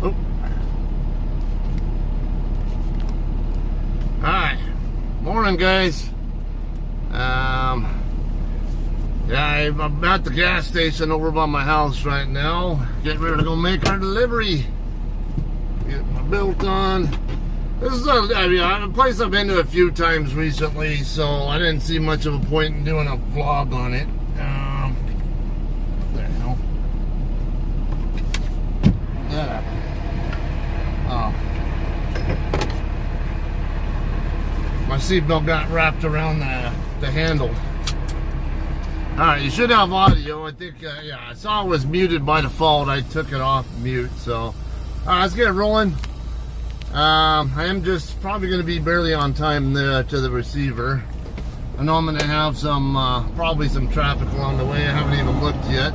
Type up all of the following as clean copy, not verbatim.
Oh. Alright. Morning, guys. Yeah, I'm at the gas station over by my house right now. Getting ready to go make our delivery. Get my belt on. This is a place I've been to a few times recently, so I didn't see much of a point in doing a vlog on it. What the hell? Yeah. Oh. My seatbelt got wrapped around the handle. Alright, you should have audio. I think, yeah, I saw it was muted by default. I took it off mute, so. Alright, let's get it rolling. I am just probably going to be barely on time to the receiver. I know I'm going to have some, probably some traffic along the way. I haven't even looked yet.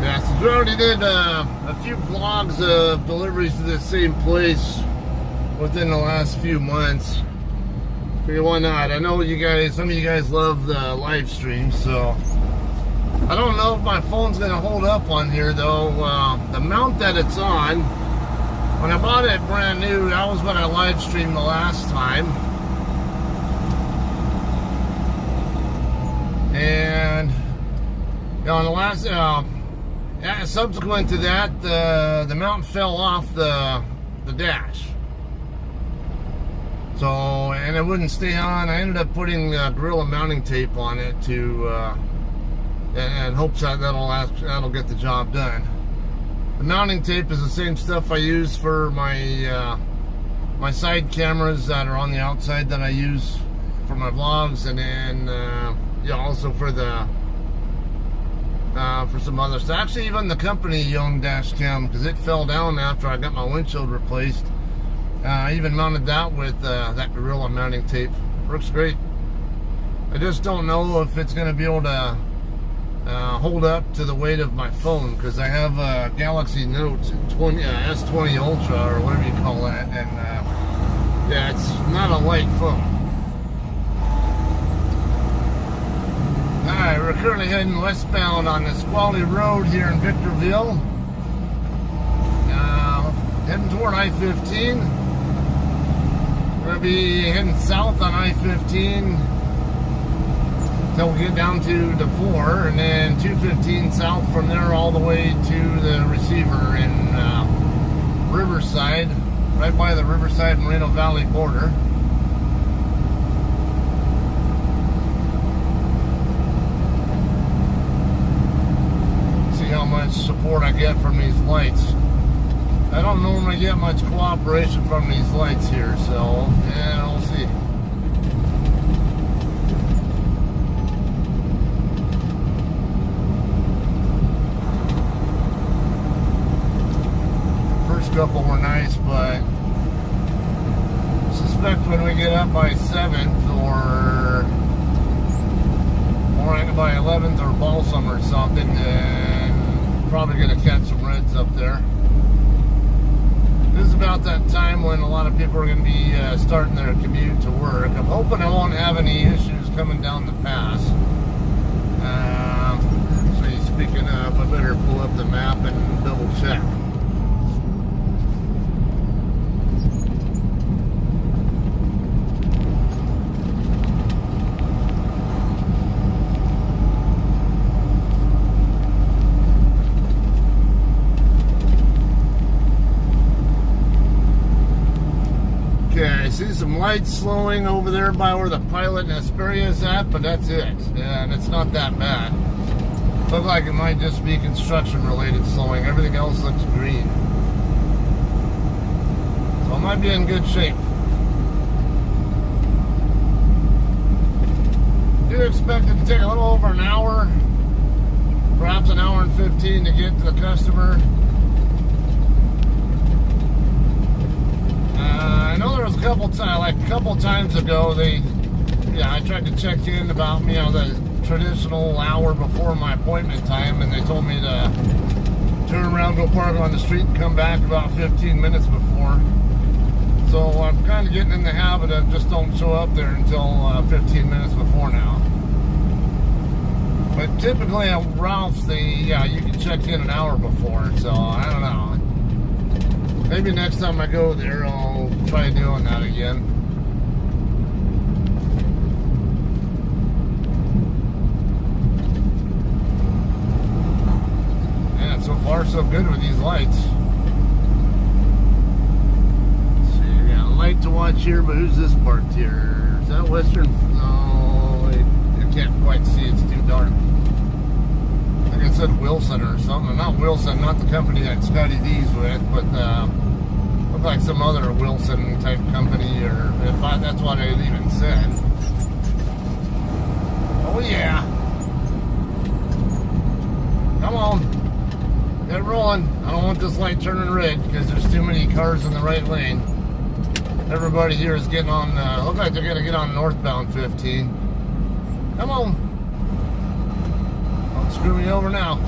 Yeah, since we already did a few vlogs of deliveries to the same place within the last few months, figure why not? I know you guys, some of you guys love the live stream, so I don't know if my phone's gonna hold up on here though. The mount that it's on, when I bought it brand new, that was when I live streamed the last time, and you know, on the last yeah, subsequent to that, the mount fell off the dash. So, and it wouldn't stay on. I ended up putting Gorilla mounting tape on it to, and hopes that that'll get the job done. The mounting tape is the same stuff I use for my my side cameras that are on the outside that I use for my vlogs, and then yeah, also for the for some other stuff. Actually, even the company-owned dash cam, because it fell down after I got my windshield replaced. I even mounted that with that Gorilla mounting tape. Works great. I just don't know if it's going to be able to hold up to the weight of my phone, because I have a Galaxy Note 20, S20 Ultra, or whatever you call that, and yeah, it's not a light phone. Alright, we're currently heading westbound on this Quality Road here in Victorville. Heading toward I-15. We're going to be heading south on I-15 until we get down to DeFore, and then 215 south from there all the way to the receiver in Riverside, right by the Riverside Moreno Valley border. See how much support I get from these lights. I don't normally get much cooperation from these lights here, so yeah, we'll see. First couple were nice, but I suspect when we get up by 7th or by 11th or Balsam or something, then probably gonna catch some reds up there. This is about that time when a lot of people are going to be starting their commute to work. I'm hoping I won't have any issues coming down the pass. So speaking of, I better pull up the map and double check. I see some lights slowing over there by where the Pilot and Hesperia is at, but that's it. Yeah, and it's not that bad. Looks like it might just be construction related slowing. Everything else looks green. So I might be in good shape. Do expect it to take a little over an hour, perhaps an hour and 15 to get to the customer. I know there was a couple times ago, I tried to check in about, you know, the traditional hour before my appointment time, and they told me to turn around, go park on the street, and come back about 15 minutes before. So I'm kind of getting in the habit of just don't show up there until 15 minutes before now. But typically at Ralph's, you can check in an hour before, so I don't know. Maybe next time I go there, I'll try doing that again. Yeah, so far so good with these lights. Let's see, we got a light to watch here, but who's this parked here? Is that Western? No, you can't quite see, it's too dark. I think it said Wilson or something. Not Wilson, not the company that Scotty D's with, but looked like some other Wilson type company, or that's what it even said. Oh yeah. Come on. Get rolling. I don't want this light turning red because there's too many cars in the right lane. Everybody here is getting on, look like they're going to get on northbound 15. Come on. Don't screw me over now.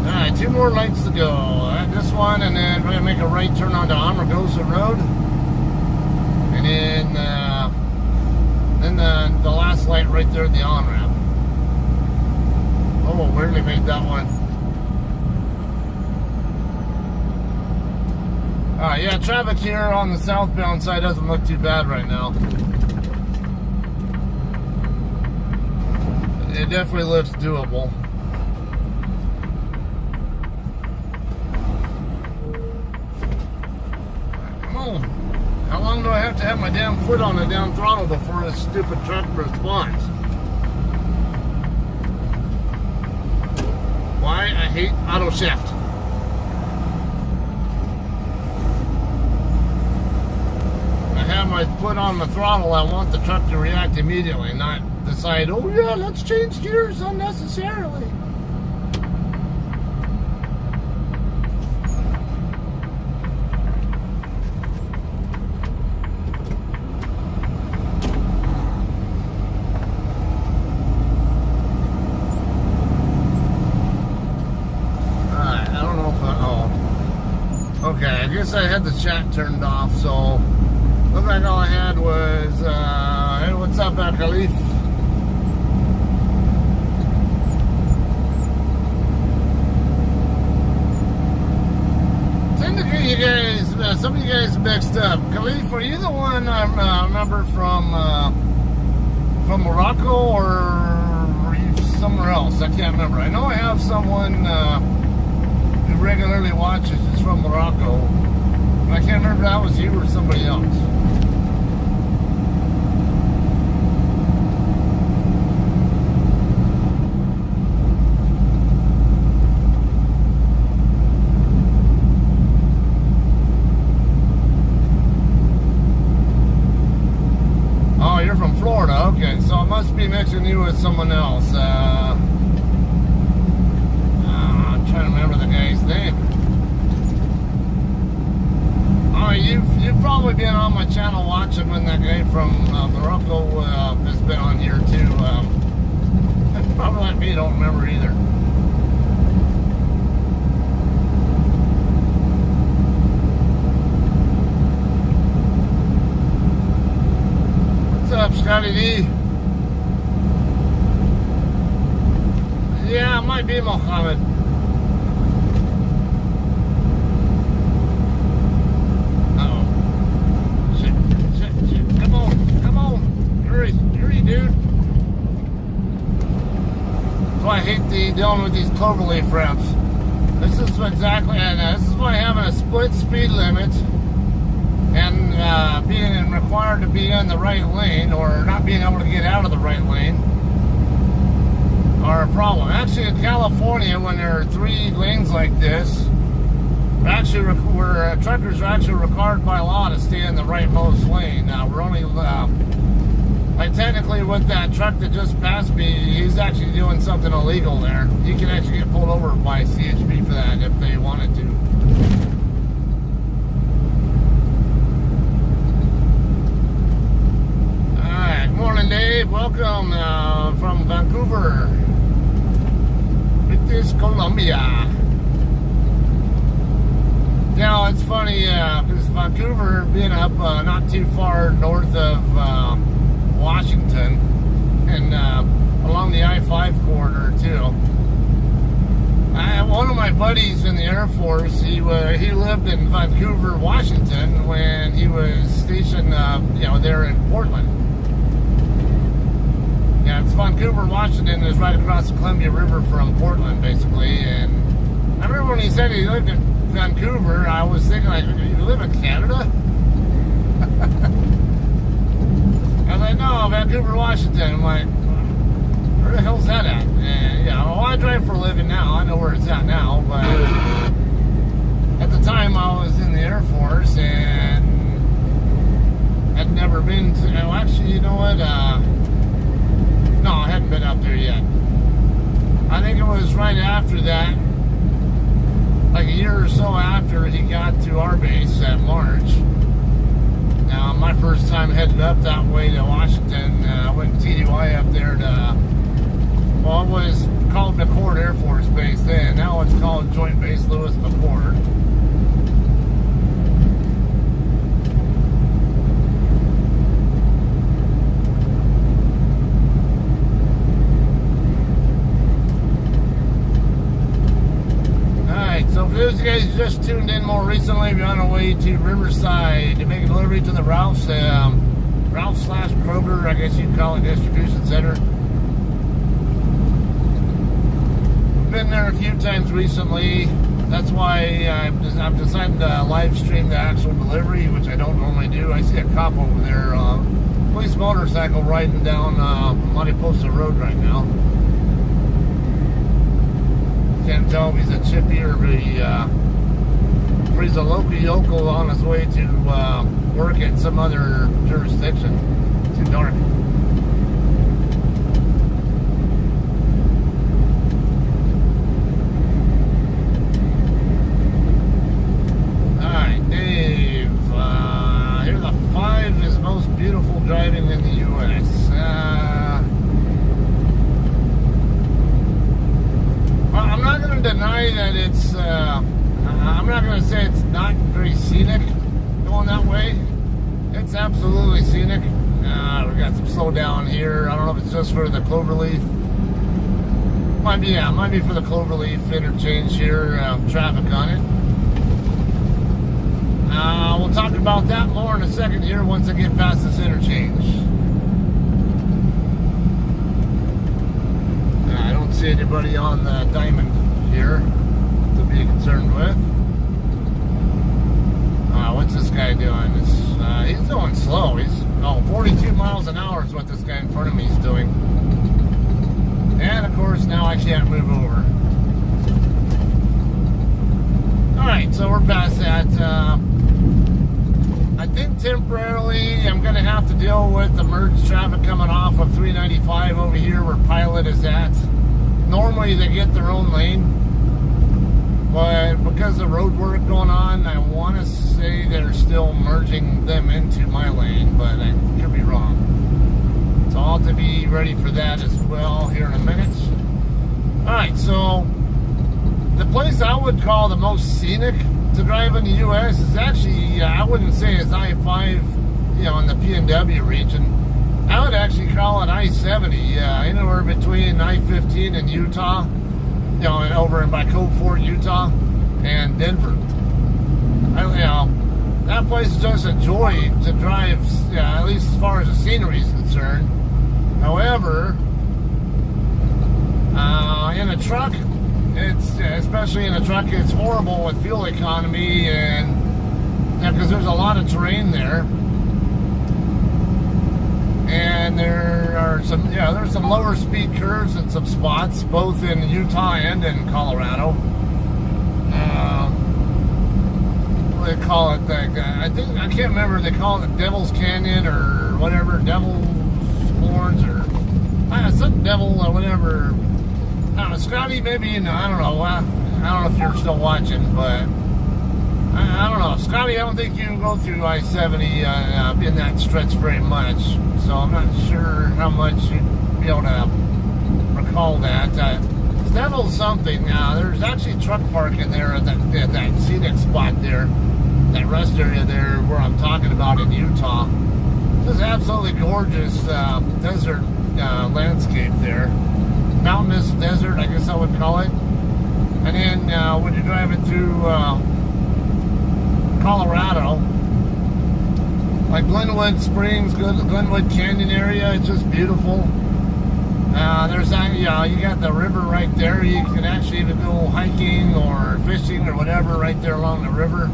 Alright, 2 more lights to go. This one, and then we're going to make a right turn onto Amargosa Road. And then the last light right there at the on-ramp. Oh, where did they make that one? Yeah, traffic here on the southbound side doesn't look too bad right now. It definitely looks doable. Come on. How long do I have to have my damn foot on the damn throttle before this stupid truck responds? Why I hate auto shift. Have my foot on the throttle, I want the truck to react immediately, not decide, oh yeah, let's change gears unnecessarily. Alright, I don't know if okay, I guess I had the chat turned off, so looked like all I had was, hey, what's up, Khalif? Tend to get you guys, some of you guys mixed up. Khalif, were you the one I remember from Morocco, or were you somewhere else? I can't remember. I know I have someone who regularly watches is from Morocco. I can't remember if that was you or somebody else. Oh, you're from Florida. Okay, so I must be mixing you with someone else. I'm trying to remember the guy's name. You've probably been on my channel watching when that guy from Morocco has been on here too. Probably like me, don't remember either. What's up, Scotty D? Yeah, it might be Mohammed. Dude. That's why I hate dealing with these cloverleaf routes. This is exactly, and this is why having a split speed limit and being required to be in the right lane or not being able to get out of the right lane are a problem. Actually, in California, when there are 3 lanes like this, truckers are actually required by law to stay in the rightmost lane. We're only like technically with that truck that just passed me, he's actually doing something illegal there. He can actually get pulled over by CHP for that if they wanted to. Alright, good morning Dave, welcome from Vancouver, British Columbia. Now, it's funny, because Vancouver being up not too far north of Washington and along the I-5 corridor, too. One of my buddies in the Air Force, he lived in Vancouver, Washington, when he was stationed, there in Portland. Yeah, it's Vancouver, Washington is right across the Columbia River from Portland, basically. And I remember when he said he lived in Vancouver, I was thinking, like, you live in Canada? I was like, no, Vancouver, Washington. I'm like, where the hell's that at? And, I drive for a living now. I know where it's at now, but at the time I was in the Air Force and had never been to, actually, you know what? No, I hadn't been up there yet. I think it was right after that, like a year or so after he got to our base at March. Now, my first time heading up that way to Washington, I went TDY up there to, well, it was called McCord Air Force Base then. Now it's called Joint Base Lewis McCord. So for those of you guys who just tuned in more recently, we're on our way to Riverside to make a delivery to the Ralph's Kroger, I guess you'd call it, distribution center. We've been there a few times recently. That's why I've decided to live stream the actual delivery, which I don't normally do. I see a cop over there, police motorcycle riding down Mariposa Road right now. Can't tell if he's a chippy or if he's a local yokel on his way to work at some other jurisdiction. Too dark. Alright, Dave. Here are the 5 is most beautiful driving in the U.S. I'm not going to deny that it's, I'm not going to say it's not very scenic going that way. It's absolutely scenic. We got some slowdown here. I don't know if it's just for the Cloverleaf. Might be for the Cloverleaf interchange here, traffic on it. We'll talk about that more in a second here once I get past this interchange. I don't see anybody on the diamond here to be concerned with. What's this guy doing? He's going slow. He's 42 miles an hour is what this guy in front of me is doing. And of course now I can't move over. Alright, so we're past that. I think temporarily I'm going to have to deal with the merged traffic coming off of 395 over here where Pilot is at. Normally they get their own lane, but because of road work going on, I want to say they're still merging them into my lane, but I could be wrong. So I'll have to be ready for that as well here in a minute. Alright, so the place I would call the most scenic to drive in the U.S. is actually, I wouldn't say it's I-5, in the PNW region. I would actually call it I-70, anywhere between I-15 and Utah, over by Cove Fort, Utah, and Denver. That place is just a joy to drive, at least as far as the scenery is concerned. However, in a truck, especially in a truck, it's horrible with fuel economy, and because there's a lot of terrain there. And there are there's some lower speed curves in some spots, both in Utah and in Colorado. What do they call it? I can't remember. They call it the Devil's Canyon or whatever, Devil's Horns or some devil or whatever. I don't know, Scotty. Maybe I don't know. I don't know if you're still watching, but I don't know, Scotty. I don't think you can go through I-70 in that stretch very much. So I'm not sure how much you'd be able to recall that. Devil's something. There's actually truck parking there at that scenic spot there, that rest area there where I'm talking about in Utah. This is absolutely gorgeous desert landscape there. Mountainous desert, I guess I would call it. And then when you're driving through Colorado, like Glenwood Springs, Glenwood Canyon area, it's just beautiful. There's that, you got the river right there. You can actually even go hiking or fishing or whatever right there along the river.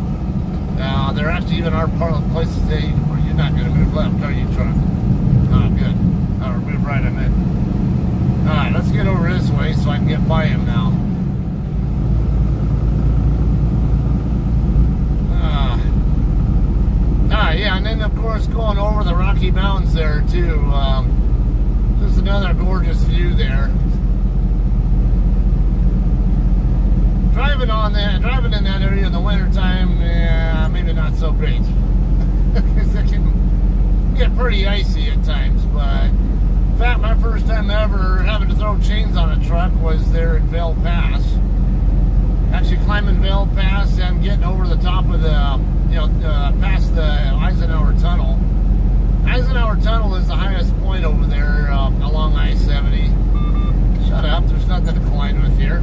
There actually even are part of the places that where you're not going to move left, are you, truck? Oh, good. I'll move right in it. Alright, let's get over this way so I can get by him now. Yeah, and then of course going over the Rocky Mountains there too. Just another gorgeous view there. Driving in that area in the wintertime, maybe not so great. Because it can get pretty icy at times. But in fact, my first time ever having to throw chains on a truck was there at Vail Pass. Actually climbing Vail Pass and getting over the top of the, past the Eisenhower Tunnel. Eisenhower Tunnel is the highest point over there along I-70. Shut up, there's nothing to collide with here.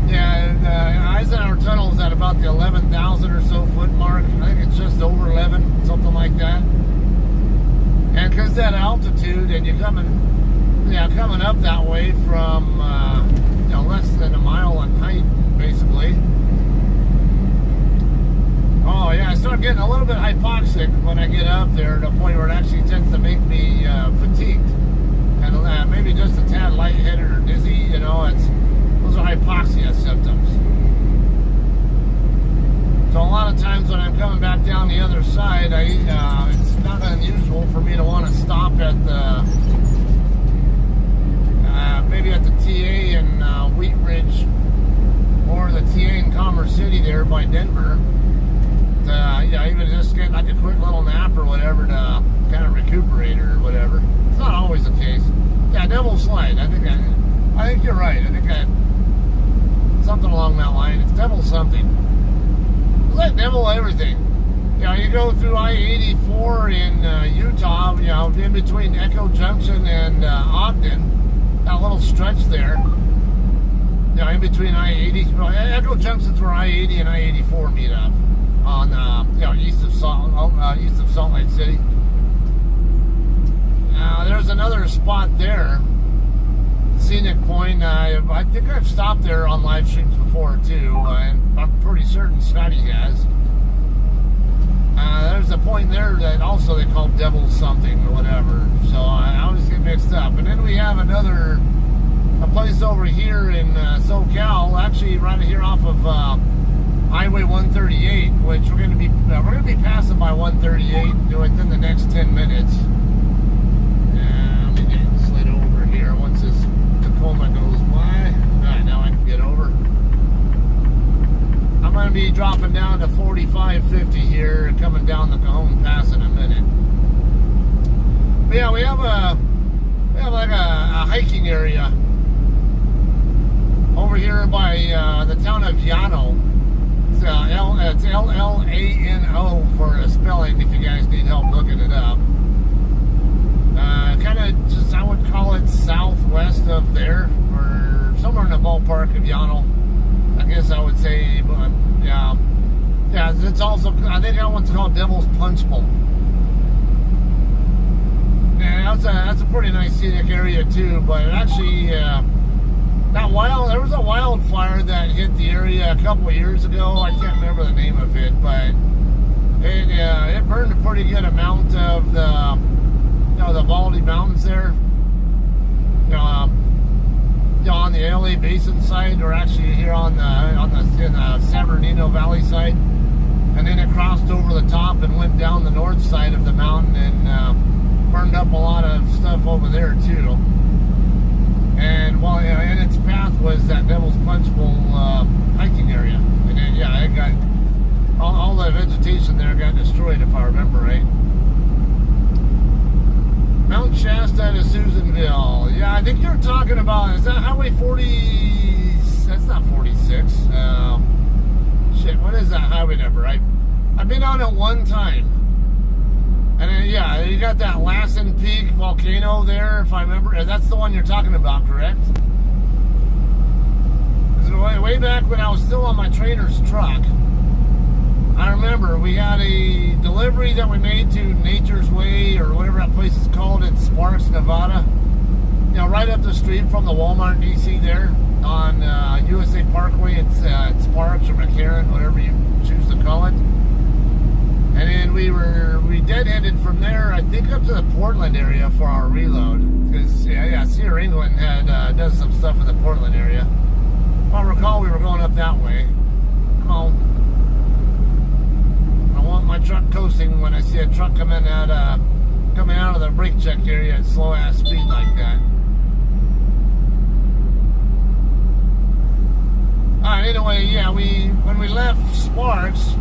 Yeah, Eisenhower Tunnel is at about the 11,000 or so foot mark. I think it's just over 11, something like that. And because that altitude, and you're coming up that way from less than a mile in height, basically. Oh yeah, I start getting a little bit hypoxic when I get up there to the point where it actually tends to make me fatigued and maybe just a tad lightheaded or dizzy. Those are hypoxia symptoms. So a lot of times when I'm coming back down the other side, it's not unusual for me to want to stop at the maybe at the TA in Wheat Ridge or the TA in Commerce City there by Denver. Even just get like a quick little nap or whatever to kind of recuperate or whatever. It's not always the case. Yeah, Devil's Slide. I think you're right. I think something along that line. It's Devil something. It's like Devil everything. You go through I-84 in Utah. In between Echo Junction and Ogden. That little stretch there. In between I-80. Echo Junction's where I-80 and I-84 meet up. On east of Salt Lake City. There's another spot there, scenic point. I think I've stopped there on live streams before too, and I'm pretty certain Scotty has. There's a point there that also they call Devil something or whatever. So I always get mixed up. And then we have a place over here in SoCal, actually right here off of Highway 138, which we're going to be passing by 138 within the next 10 minutes. Let me get slid over here once this Tacoma goes by. Alright, now I can get over. I'm going to be dropping down to 45-50 here and coming down the Cajon Pass in a minute. But yeah, we have like a hiking area over here by the town of Llano. It's L-L-A-N-O for a spelling if you guys need help looking it up. Kind of just, I would call it southwest of there, or somewhere in the ballpark of Llano. I guess I would say, but yeah, it's also, I think that one's called Devil's Punch Bowl. Yeah, that's a pretty nice scenic area too, but it actually, there was a wildfire that hit the area a couple of years ago. I can't remember the name of it, but it burned a pretty good amount of the Baldy Mountains there. On the LA Basin side, or actually here in the San Bernardino Valley side, and then it crossed over the top and went down the north side of the mountain and burned up a lot of stuff over there too. And in its path was that Devil's Punch Bowl hiking area. And then, it got all the vegetation there got destroyed, if I remember right. Mount Shasta to Susanville. I think you're talking about, is that Highway 40? That's not 46. Shit, what is that highway number? I've been on it one time. And then, yeah, you got that Lassen Peak volcano there, if I remember. That's the one you're talking about, correct? Way back when I was still on my trainer's truck, I remember we had a delivery that we made to Nature's Way, or whatever that place is called, in Sparks, Nevada. You know, right up the street from the Walmart DC there on USA Parkway. It's Sparks or McCarran, whatever you choose to call it. And then we deadheaded from there, I think, up to the Portland area for our reload. Because, yeah, Sierra England does some stuff in the Portland area. If I recall, we were going up that way. Come on. I want my truck coasting when I see a truck coming out of the brake check area at slow ass speed like that. Alright, anyway, yeah, when we left Sparks,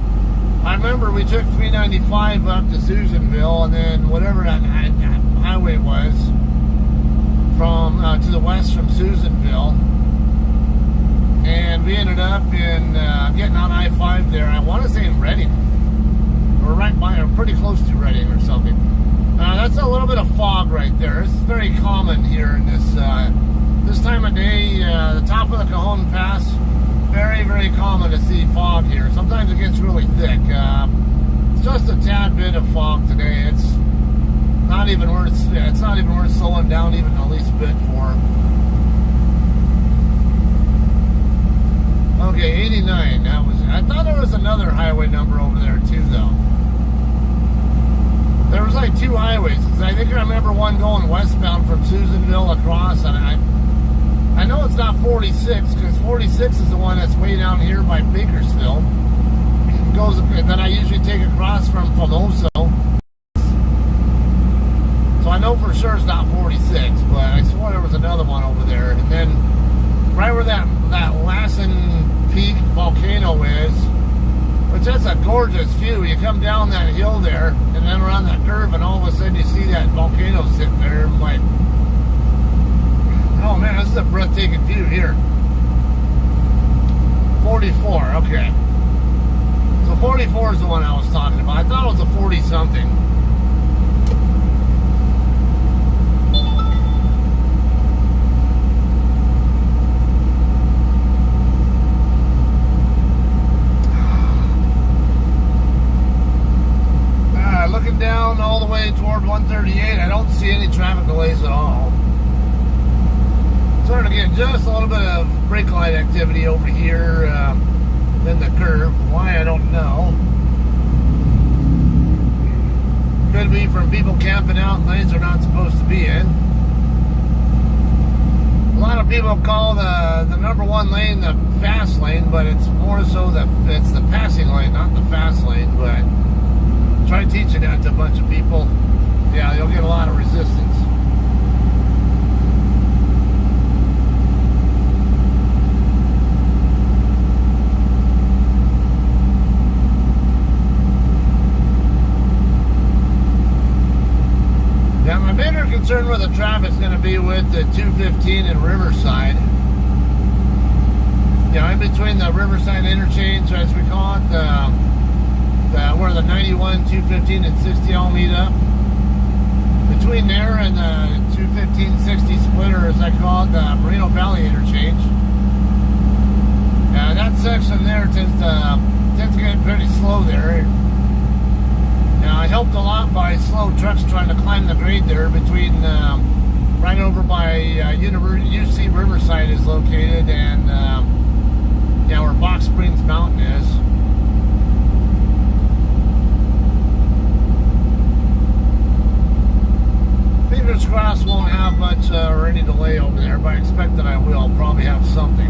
I remember we took 395 up to Susanville, and then whatever that highway was from to the west from Susanville. And we ended up in getting on I-5 there. I want to say in Redding. Or right by, or pretty close to Redding or something. That's a little bit of fog right there. It's very common here in this time of day. The top of the Cajon Pass, very, very common to see fog here. Sometimes it gets really thick. It's just a tad bit of fog today. It's not even worth slowing down even the least bit for. Okay, 89. I thought there was another highway number over there too, though. There was like two highways. I think I remember one going westbound from Susanville across, and I know it's not 46, because 46 is the one that's way down here by Bakersfield. It goes, then I usually take across from Famoso. So I know for sure it's not 46, but I swore there was another one over there. And then right where that Lassen Peak volcano is, which that's a gorgeous view. You come down that hill there, and then around that curve, and all of a sudden you see that volcano sitting there. I'm like, oh man, this is a breathtaking view here. 44, okay. So 44 is the one I was talking about. I thought it was a 40-something. Looking down all the way toward 138, I don't see any traffic delays at all. Starting to get just a little bit of brake light activity over here in the curve. Why, I don't know. Could be from people camping out in lanes they're not supposed to be in. A lot of people call the number one lane the fast lane, but it's more so it's the passing lane, not the fast lane. But try teaching that to a bunch of people. Yeah, you'll get a lot of resistance. Now, my bigger concern with the traffic is going to be with the 215 in Riverside. You know, in between the Riverside interchange, as we call it, where the 91, 215, and 60 all meet up. Between there and the 215-60 splitter, as I call it, the Moreno Valley interchange. That section there tends to get pretty slow there. Now, I helped a lot by slow trucks trying to climb the grade there between right over by UC Riverside is located, and where Box Springs Mountain is. Fingers crossed won't have much or any delay over there, but I expect that I will probably have something.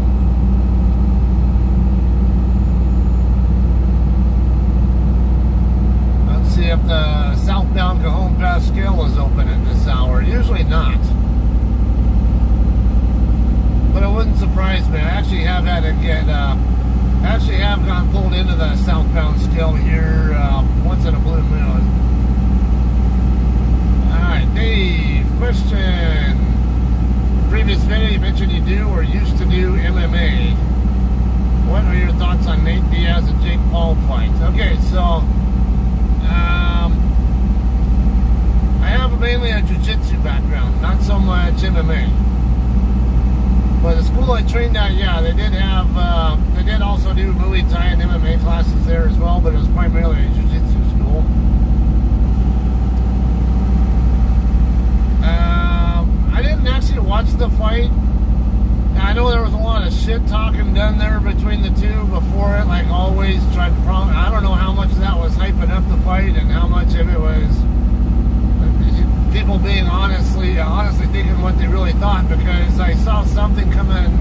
Let's see if the southbound Cajon Pass scale is open at this hour. Usually not. But it wouldn't surprise me. I actually have had it get, actually have gone pulled into the southbound scale here once in a blue moon. Alright, Dave, question. mentioned you do or used to do MMA. What are your thoughts on Nate Diaz and Jake Paul fight? Okay, so I have mainly a jiu-jitsu background, not so much MMA. But the school I trained at, yeah, they did also do Muay Thai and MMA classes there as well, but it was primarily a jiu-jitsu school. I didn't actually watch the fight. I know there was a lot of shit talking done there between the two before it, like always. I don't know how much of that was hyping up the fight and how much of it was people being honestly thinking what they really thought, because I saw something coming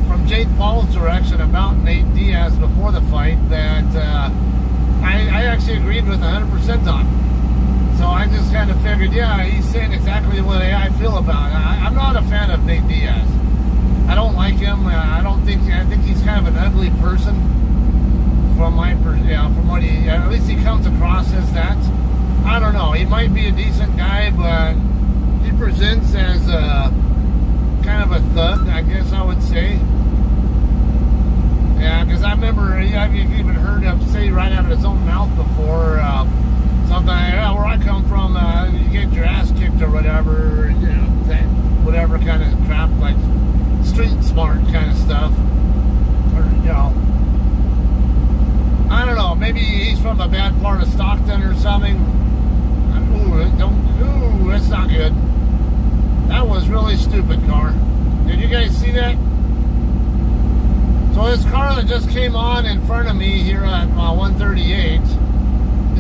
from Jake Paul's direction about Nate Diaz before the fight that I actually agreed with 100% on. So I just kind of figured, yeah, he's saying exactly what I feel about it. I'm not a fan of Nate Diaz. I don't like him. I think he's kind of an ugly person from what he, at least he comes across as that. I don't know. He might be a decent guy, but he presents as kind of a thug, I guess I would say. Yeah, because I remember I've even heard him say right out of his own mouth before something like, yeah, where I come from, you get your ass kicked or whatever, you know, whatever kind of crap, like street smart kind of stuff, or you know, I don't know. Maybe he's from a bad part of Stockton or something. Ooh, that's not good. That was really stupid, car. Did you guys see that? So this car that just came on in front of me here at 138,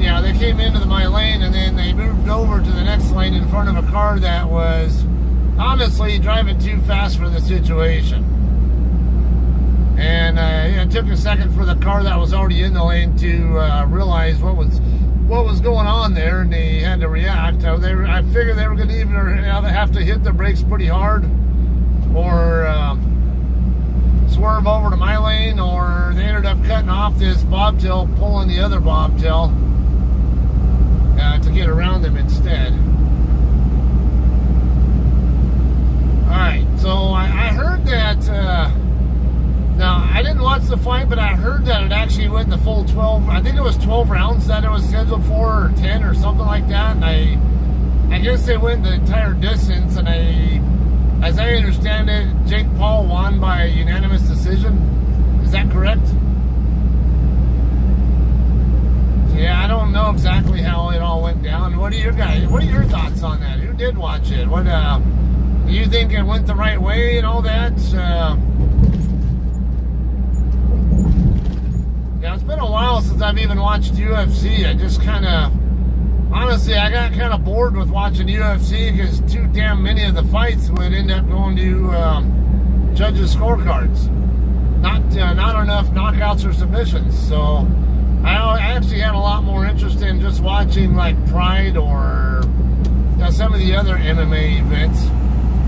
yeah, they came into my lane and then they moved over to the next lane in front of a car that was honestly driving too fast for the situation. And it took a second for the car that was already in the lane to realize what was going on there, and they had to react. I figured they were going to either have to hit the brakes pretty hard or swerve over to my lane, or they ended up cutting off this bobtail, pulling the other bobtail to get around them instead. Alright, so I heard that now, I didn't watch the fight, but I heard that it actually went the full 12. I think it was 12 rounds that it was scheduled for, or 10, or something like that. And I guess they went the entire distance. And as I understand it, Jake Paul won by unanimous decision. Is that correct? So yeah, I don't know exactly how it all went down. What are your thoughts on that? Who did watch it? What do you think it went the right way and all that? Yeah, it's been a while since I've even watched UFC. I just kind of, honestly, I got kind of bored with watching UFC because too damn many of the fights would end up going to judges' scorecards. Not enough knockouts or submissions. So I actually had a lot more interest in just watching like Pride or some of the other MMA events,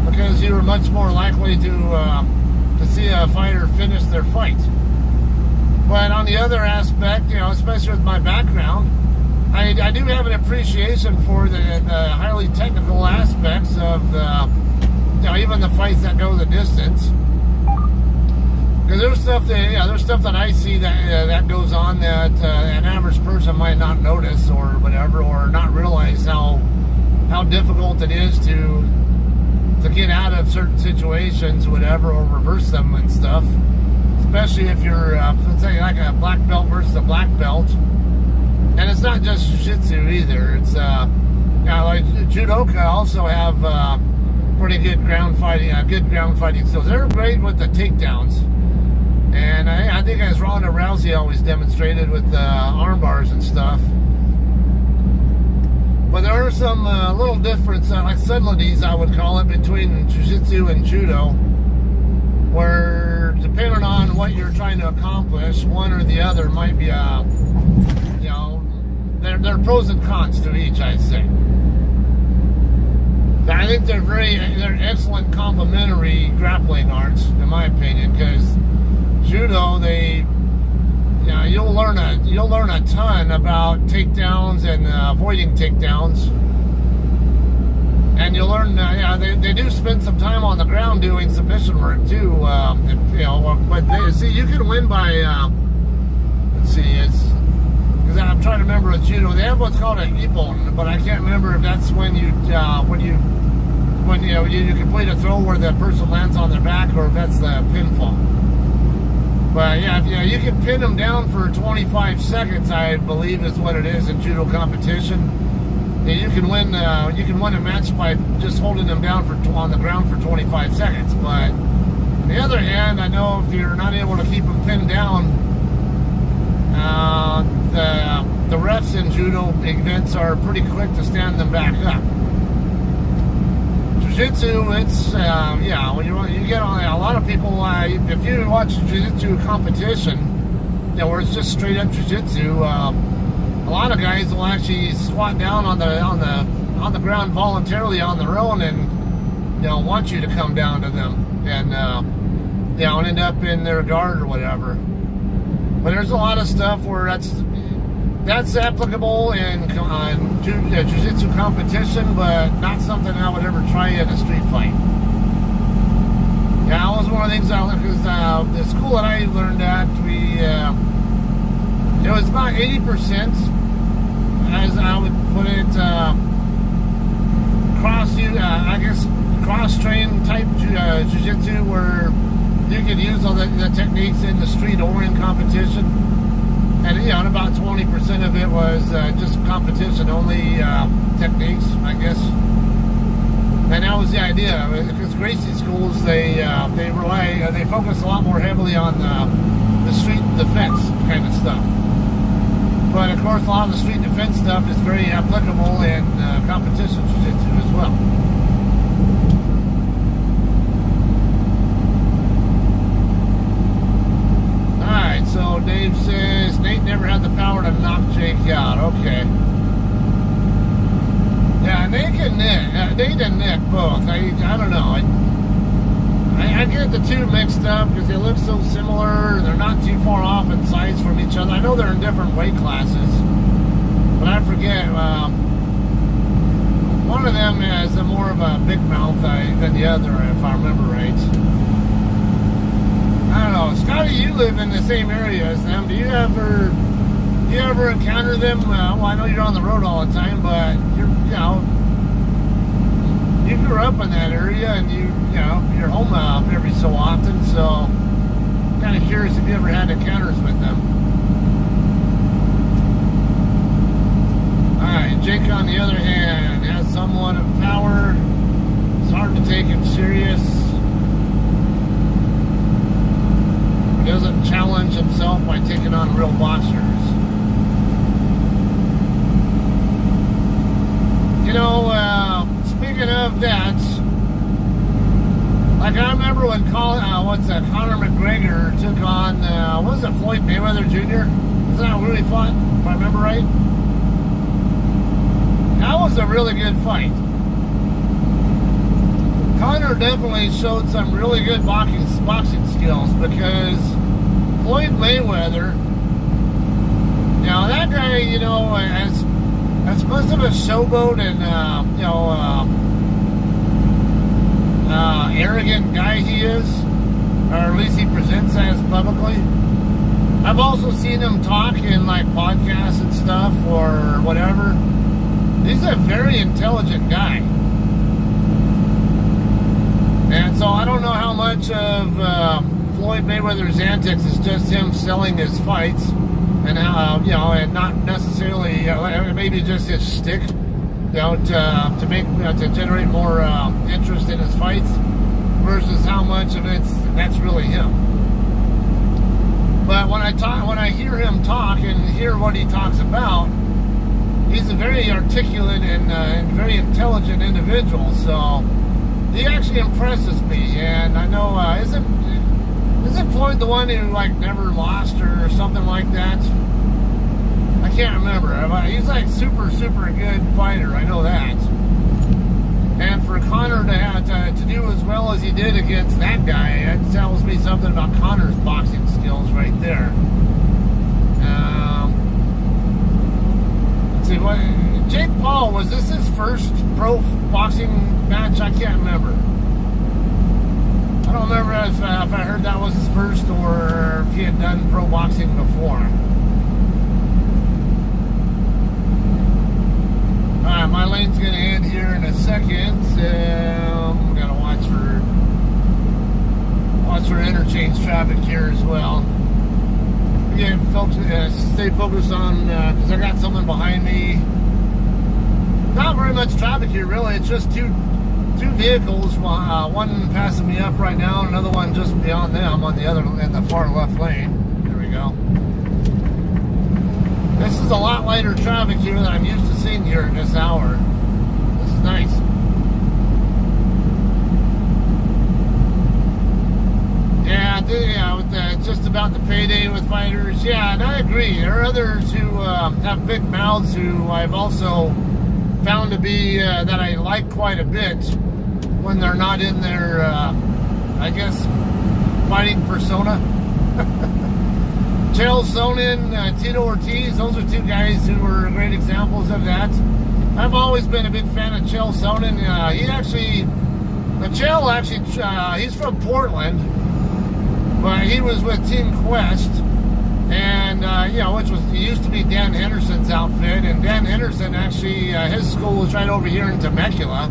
because you were much more likely to see a fighter finish their fight. But on the other aspect, you know, especially with my background, I do have an appreciation for the highly technical aspects of even the fights that go the distance. Because there's stuff that I see that goes on that an average person might not notice or whatever, or not realize how difficult it is to get out of certain situations, whatever, or reverse them and stuff. Especially if you're, let's say, like a black belt versus a black belt. And it's not just jiu-jitsu either. It's, like judoka also have pretty good ground fighting skills. They're great with the takedowns. And I think as Ronda Rousey always demonstrated with arm bars and stuff. But there are some little difference, like subtleties, I would call it, between jiu-jitsu and judo, where depending on what you're trying to accomplish, one or the other might be, there are pros and cons to each, I'd say. But I think they're excellent complementary grappling arts, in my opinion, because judo, you'll learn a ton about takedowns and avoiding takedowns. And you learn, yeah, they do spend some time on the ground doing submission work too. But see, you can win by, let's see, it's, because I'm trying to remember with judo, they have what's called an ippon, but I can't remember if that's when you complete a throw where the person lands on their back, or if that's the pinfall. But yeah, you can pin them down for 25 seconds, I believe is what it is in judo competition. And you can win a match by just holding them down on the ground for 25 seconds. But on the other hand, I know if you're not able to keep them pinned down, the refs in judo events are pretty quick to stand them back up. Jiu-jitsu, it's when you get on, a lot of people, if you watch jiu-jitsu competition, where it's just straight up jiu-jitsu, a lot of guys will actually squat down on the ground voluntarily on their own, and want you to come down to them, and and end up in their guard or whatever. But there's a lot of stuff where that's applicable in jiu-jitsu competition, but not something I would ever try in a street fight. Yeah, that was one of the things I learned, because the school that I learned at, it was about 80%, as I would put it, cross-train type jiu-jitsu, where you could use all the techniques in the street or in competition. And and about 20% of it was just competition only techniques, I guess. And that was the idea, because Gracie schools they focus a lot more heavily on the street defense kind of stuff. But of course, a lot of the street defense stuff is very applicable in competition jiu-jitsu as well. So Dave says Nate never had the power to knock Jake out. Okay. Yeah, Nate and Nick both. I don't know. I get the two mixed up because they look so similar. They're not too far off in size from each other. I know they're in different weight classes, but I forget. One of them has more of a big mouth than the other, if I remember right. I don't know, Scotty, you live in the same area as them. Do you ever encounter them? Well, I know you're on the road all the time, but you grew up in that area, and you're home every so often. So, kind of curious if you ever had encounters with them. All right, Jake, on the other hand, has somewhat of power. It's hard to take him serious. He doesn't challenge himself by taking on real boxers. Speaking of that, like I remember when Conor McGregor took on, what was it, Floyd Mayweather Jr.? Isn't that who he fought, if I remember right? That was a really good fight. Conor definitely showed some really good boxing skills, because Floyd Mayweather, that guy, as much of a showboat and arrogant guy he is, or at least he presents as publicly. I've also seen him talk in like podcasts and stuff or whatever. He's a very intelligent guy. And so I don't know how much of Floyd Mayweather's antics is just him selling his fights, and how and not necessarily maybe just his shtick, to generate more interest in his fights, versus how much of that's really him. But when I hear him talk and hear what he talks about, he's a very articulate and very intelligent individual. So he actually impresses me, and I know isn't Floyd the one who never lost or something like that? I can't remember. He's super good fighter. I know that. And for Conor to do as well as he did against that guy, that tells me something about Conor's boxing skills right there. let's see, what Jake Paul, was this his first pro boxing match? I can't remember. I don't remember if I heard that was his first or if he had done pro boxing before. Alright, my lane's going to end here in a second. We got to watch for interchange traffic here as well. Again, folks, stay focused on, because I got someone behind me. Not very much traffic here, really. It's just two vehicles. One passing me up right now, and another one just beyond them on the other, in the far left lane. There we go. This is a lot lighter traffic here than I'm used to seeing here at this hour. This is nice. Yeah, with just about the payday with fighters. Yeah, and I agree. There are others who have big mouths who I've also found to be that I like quite a bit when they're not in their, I guess, fighting persona. Chael Sonnen, Tito Ortiz, those are two guys who were great examples of that. I've always been a big fan of Chael Sonnen. He's from Portland, but he was with Team Quest, and he used to be Dan Henderson's outfit, and Dan Henderson actually, his school was right over here in Temecula.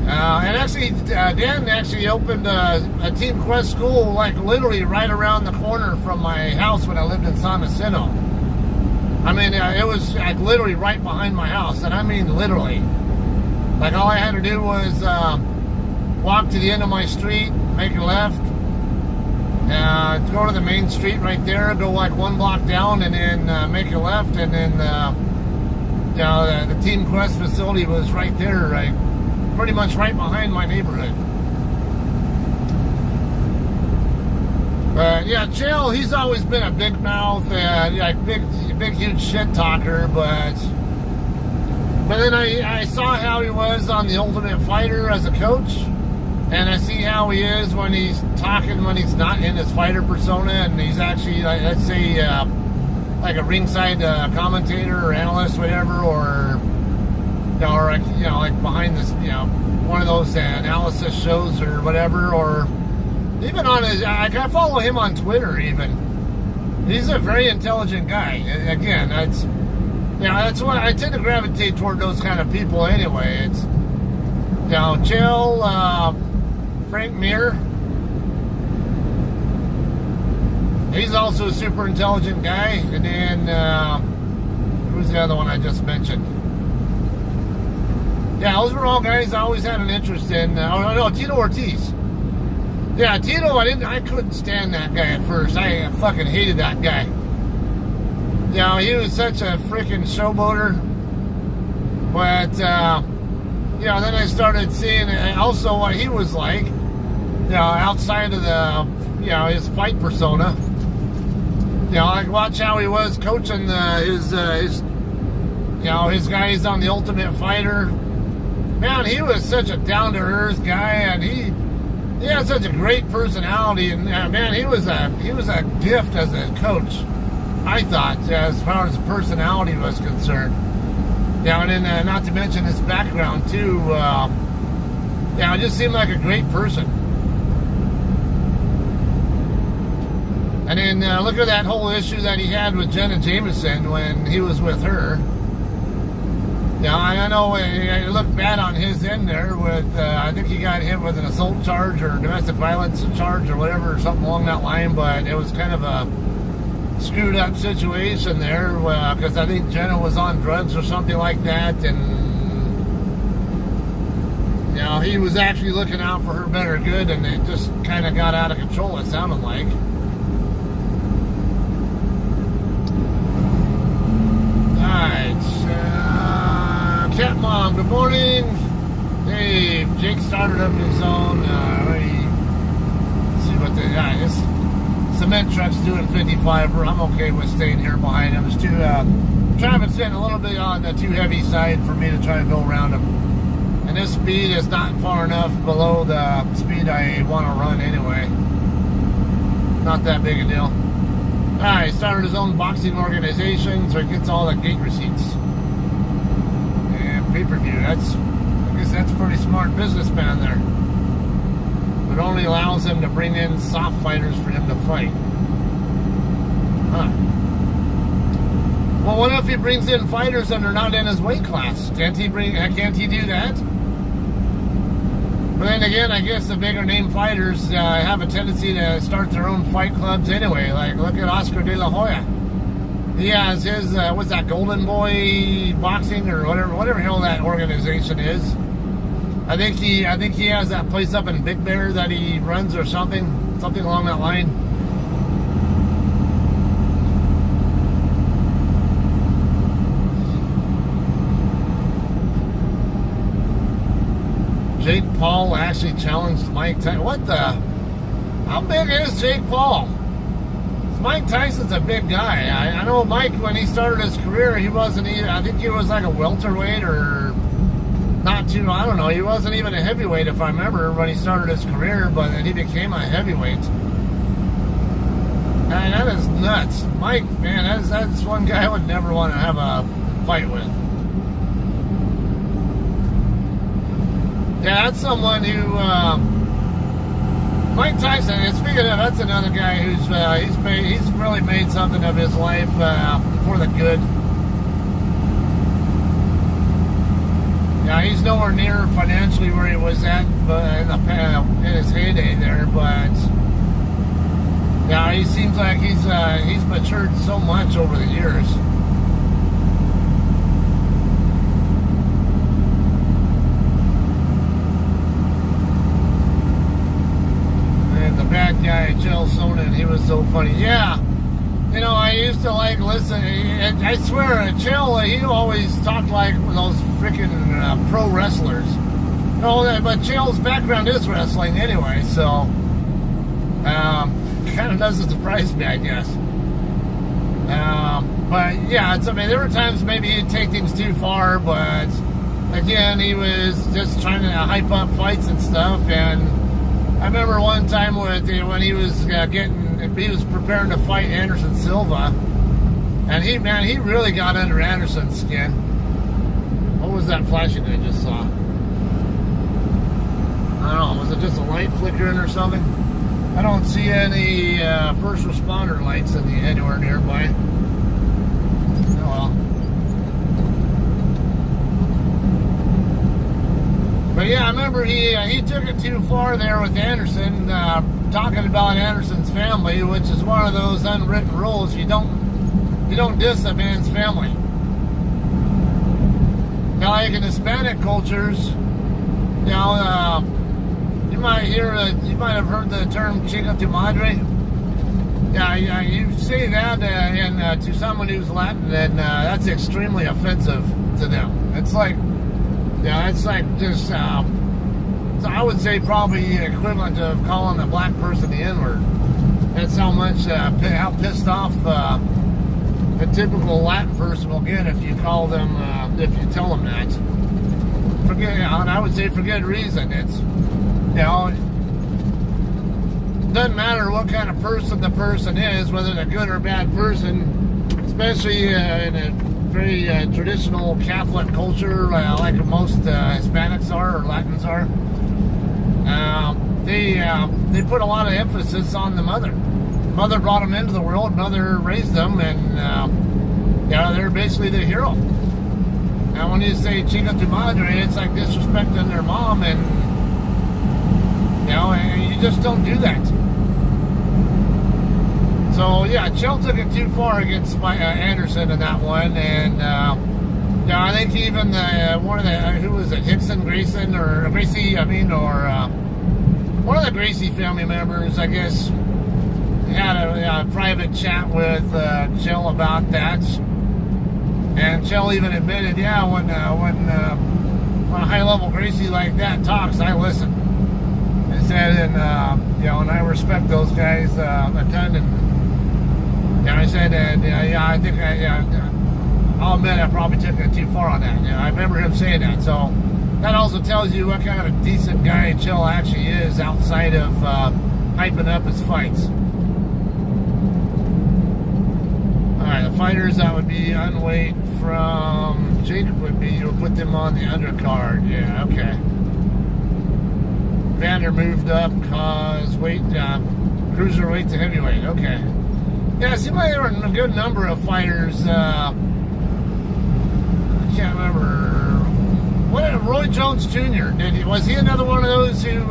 Dan actually opened a Team Quest school, like literally right around the corner from my house when I lived in San Jacinto. I mean, it was like literally right behind my house, and I mean literally. Like all I had to do was walk to the end of my street, make a left, go to the main street right there, go like one block down, and then make a left, and then the Team Quest facility was right there, right, pretty much right behind my neighborhood. But yeah, Chael, he's always been a big mouth, big huge shit talker, but then I saw how he was on The Ultimate Fighter as a coach, and I see how he is when he's talking, when he's not in his fighter persona, and he's actually, like, let's say, like a ringside commentator or analyst, whatever, or like behind this, one of those analysis shows or whatever, or even on his, I follow him on Twitter even. He's a very intelligent guy. Again, that's what I tend to gravitate toward, those kind of people anyway. It's, Chael, Frank Mir, he's also a super intelligent guy. And then, who's the other one I just mentioned? Yeah, those were all guys I always had an interest in. Tito Ortiz. Yeah, Tito, I couldn't stand that guy at first. I fucking hated that guy. He was such a freaking showboater. But, then I started seeing also what he was like, outside of the, his fight persona. Like watch how he was coaching his guys on The Ultimate Fighter. Man, he was such a down-to-earth guy, and he had such a great personality, and man, he was a gift as a coach, I thought, as far as the personality was concerned. And then not to mention his background too. It just seemed like a great person. And then look at that whole issue that he had with Jenna Jameson when he was with her. I know it looked bad on his end there with, I think he got hit with an assault charge or domestic violence charge or whatever, or something along that line, but it was kind of a screwed up situation there, because I think Jenna was on drugs or something like that, and he was actually looking out for her better good, and it just kind of got out of control, it sounded like. Cat Mom, good morning. Hey, Jake started up his own. Let's see what this cement truck's doing 55. I'm okay with staying here behind him. It's too traffic's in a little bit on the too heavy side for me to try to go around him. And this speed is not far enough below the speed I want to run anyway. Not that big a deal. He started his own boxing organization, so he gets all the gate receipts and pay-per-view. I guess that's a pretty smart businessman there. It only allows him to bring in soft fighters for him to fight. Huh. Well, what if he brings in fighters that are not in his weight class? Can't he do that? But then again, I guess the bigger name fighters have a tendency to start their own fight clubs anyway. Like, look at Oscar De La Hoya. He has his, what's that, Golden Boy Boxing or whatever hell that organization is. I think he has that place up in Big Bear that he runs or something along that line. Jake Paul actually challenged Mike Tyson. What the? How big is Jake Paul? Mike Tyson's a big guy. I know Mike, when he started his career, he wasn't even, I think he was like a welterweight or not too, I don't know. He wasn't even a heavyweight if I remember when he started his career, but then he became a heavyweight. Man, that is nuts. Mike, man, that's one guy I would never want to have a fight with. Yeah, that's someone who, Mike Tyson, and speaking of, that's another guy who's, he's really made something of his life for the good. Yeah, he's nowhere near financially where he was at in his heyday there, but yeah, he seems like he's matured so much over the years. Bad guy, Chael Sonnen, he was so funny. Yeah, you know, I used to like listen. I swear, Chael, he always talked like those freaking pro wrestlers. No, but Chael's background is wrestling anyway, so kind of doesn't surprise me, I guess. But yeah, I mean, there were times maybe he'd take things too far, but again, he was just trying to hype up fights and stuff. And I remember one time when he was he was preparing to fight Anderson Silva, and he really got under Anderson's skin. What was that flashing I just saw? I don't know, was it just a light flickering or something? I don't see any first responder lights anywhere nearby. Oh well. But yeah, I remember he took it too far there with Anderson, talking about Anderson's family, which is one of those unwritten rules. You don't diss a man's family. Now, like in Hispanic cultures, you know, you might have heard the term "chinga tu madre." Yeah, you say that to someone who's Latin, and that's extremely offensive to them. It's like. Yeah, it's like just, so I would say probably equivalent of calling a black person the N-word. That's how much, how pissed off a typical Latin person will get if you call them, if you tell them that. And I would say for good reason. It's, you know, it doesn't matter what kind of person the person is, whether they're a good or bad person, especially in a very traditional Catholic culture, like most Hispanics are or Latins are. They put a lot of emphasis on the mother. Mother brought them into the world, mother raised them, and yeah, they're basically the hero. Now, when you say "chinga tu madre," it's like disrespecting their mom, and you know, and you just don't do that. So yeah, Chael took it too far against Anderson in that one, and yeah, I think even one of the who was it, Grayson or Gracie? I mean, or one of the Gracie family members, I guess, had a private chat with Chael about that, and Chael even admitted, yeah, when a high-level Gracie like that talks, I listen. He said, and you know, and I respect those guys a ton, and. Yeah, I said, yeah, I think I'll admit I probably took it too far on that. Yeah, I remember him saying that. So that also tells you what kind of a decent guy Chael actually is outside of hyping up his fights. fighters that would be unweight from Jacob would be you would put them on the undercard. Yeah, okay. Vander moved up cause weight cruiserweight to heavyweight. Okay. Yeah, it seemed like there were a good number of fighters. I can't remember. What Roy Jones Jr. Was he another one of those who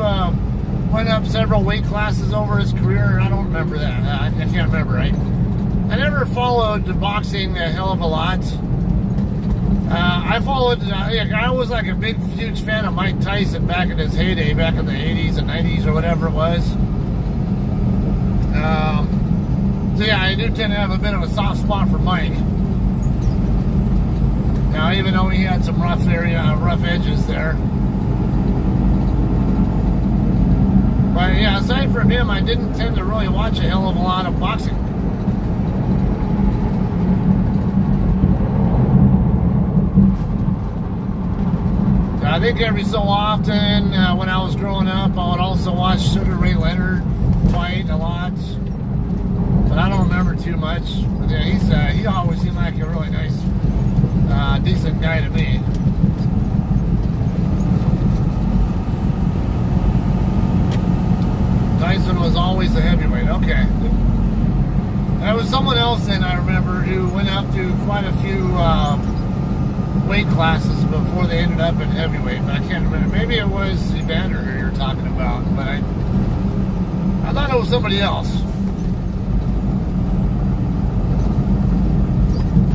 went up several weight classes over his career? I don't remember that. I can't remember. Right? I never followed boxing a hell of a lot. I followed. I was like a big, huge fan of Mike Tyson back in his heyday, back in the 80s and 90s or whatever it was. So yeah, I do tend to have a bit of a soft spot for Mike. Now, even though he had some rough edges there. But yeah, aside from him, I didn't tend to really watch a hell of a lot of boxing. I think every so often, when I was growing up, I would also watch Sugar Ray Leonard fight a lot. But I don't remember too much. But yeah, he always seemed like a really nice, decent guy to me. Tyson was always a heavyweight. Okay. There was someone else then I remember who went up to quite a few weight classes before they ended up in heavyweight, but I can't remember. Maybe it was Evander who you're talking about, but I thought it was somebody else.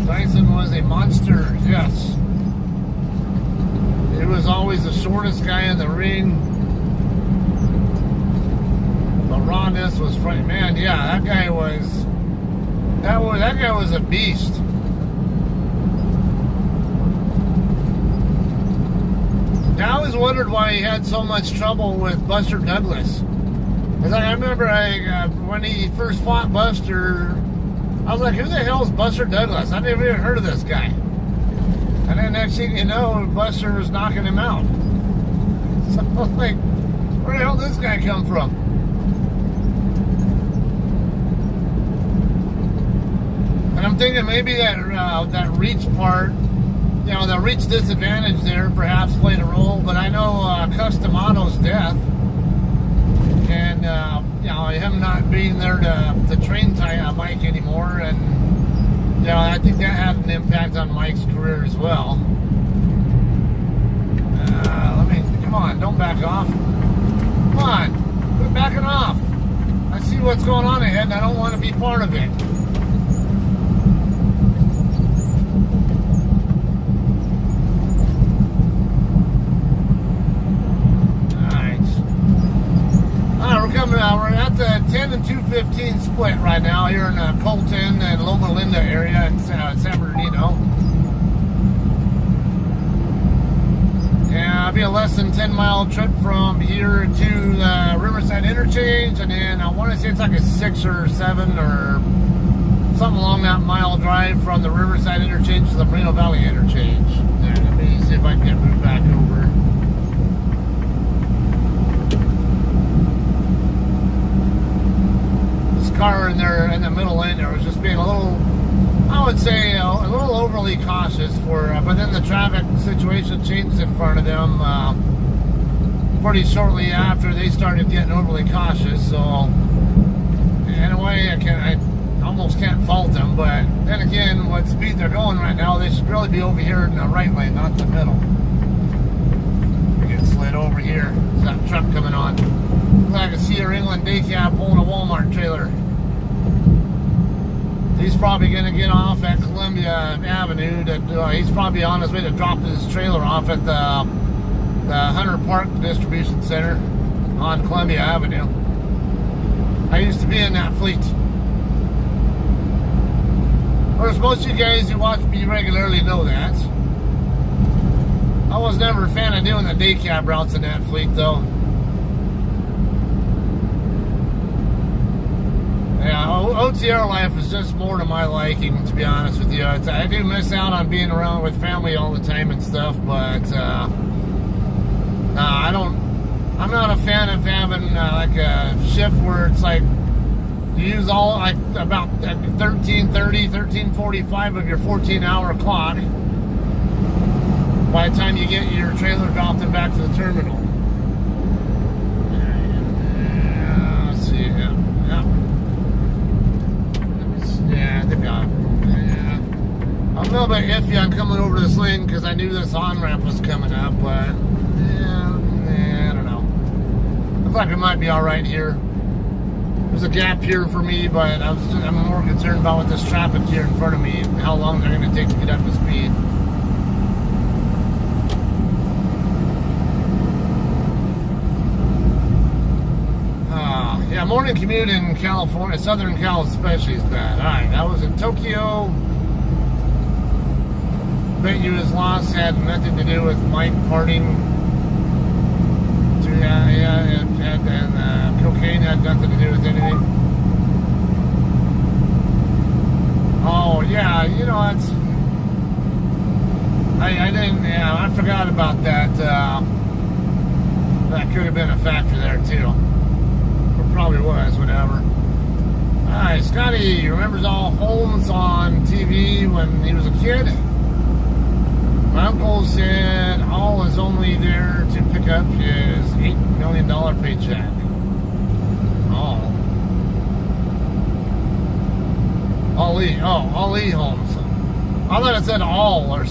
Tyson was a monster, yes. He was always the shortest guy in the ring. The rawness was funny. Man, yeah, that guy was a beast. I always wondered why he had so much trouble with Buster Douglas. Because I remember when he first fought Buster, I was like, who the hell is Buster Douglas? I never even heard of this guy. And then next thing you know, Buster was knocking him out. So I was like, where the hell did this guy come from? And I'm thinking maybe that reach part, you know, the reach disadvantage there perhaps played a role, but I know Customano's death and, you know, him not being there to train Mike anymore, and, you know, I think that had an impact on Mike's career as well. Come on, don't back off. Come on, quit backing off. I see what's going on ahead and I don't want to be part of it. We're at the 10 and 215 split right now here in Colton and Loma Linda area in San Bernardino. Yeah, it'll be a less than 10-mile trip from here to the Riverside interchange, and then I want to say it's like a 6 or 7 or something along that mile drive from the Riverside interchange to the Moreno Valley interchange. Yeah, let me see if I can get moved back over. Car in there in the middle lane there was just being a little, I would say, a little overly cautious but then the traffic situation changed in front of them pretty shortly after they started getting overly cautious. So in a way I almost can't fault them, but then again, what speed they're going right now, they should really be over here in the right lane, not the middle. We get slid over here. There's that truck coming on. Looks like a Cedar England day cab pulling a Walmart trailer. He's probably going to get off at Columbia Avenue. He's probably on his way to drop his trailer off at the Hunter Park Distribution Center on Columbia Avenue. I used to be in that fleet. Of course, most of you guys who watch me regularly know that. I was never a fan of doing the day cab routes in that fleet, though. Yeah, OTR life is just more to my liking, to be honest with you. I do miss out on being around with family all the time and stuff, but I'm not a fan of having like a shift where it's like You use all like about 13:30, 13:45 of your 14-hour clock by the time you get your trailer dropped and back to the terminal. Let's see. Yeah. Yeah, they've got. Yeah. I'm a little bit iffy on coming over this lane because I knew this on-ramp was coming up, but yeah, I don't know. Looks like it might be all right here. There's a gap here for me, but I'm more concerned about what this traffic here in front of me, how long they're going to take to get up to speed. Yeah, morning commute in California, Southern Cal especially is bad. Alright, I was in Tokyo. Bet you his loss had nothing to do with Mike parting. And cocaine had nothing to do with anything. Oh, yeah, you know, I didn't, yeah, I forgot about that. That could have been a factor there, too. Probably was, whatever. Alright, Scotty remembers all Holmes on TV when he was a kid. My uncle said Hall was only there to pick up his $8 million paycheck. Oh. Ali Holmes. I thought it said all or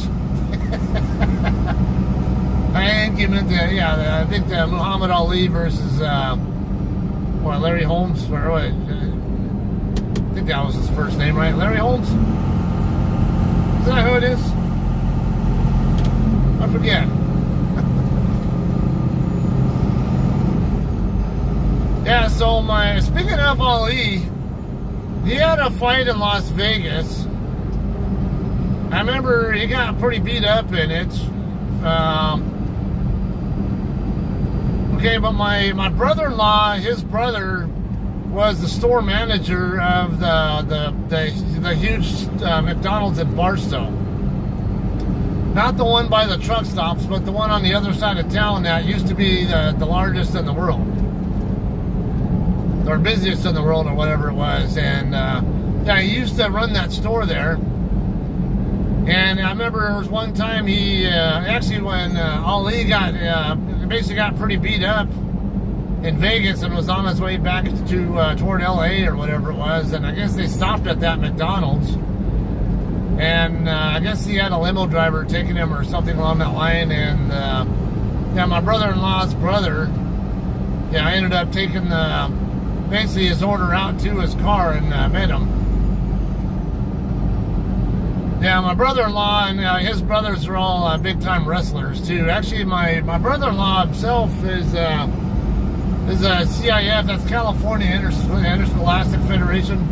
I think you meant that, yeah, I think the Muhammad Ali versus Larry Holmes, or what? I think that was his first name, right? Larry Holmes? Is that who it is? I forget. Yeah, so speaking of Ali, he had a fight in Las Vegas. I remember he got pretty beat up in it. Okay, but my brother-in-law, his brother, was the store manager of the huge McDonald's in Barstow. Not the one by the truck stops, but the one on the other side of town that used to be the largest in the world. Or busiest in the world, or whatever it was. And yeah, he used to run that store there. And I remember there was one time he, actually when Ali basically got pretty beat up in Vegas and was on his way back to toward LA or whatever it was, and I guess they stopped at that McDonald's, and I guess he had a limo driver taking him or something along that line, and yeah, my brother-in-law's brother, yeah, I ended up taking basically his order out to his car and met him. Yeah, my brother-in-law and his brothers are all big-time wrestlers too. Actually, my brother-in-law himself is a CIF. That's California Interscholastic Federation,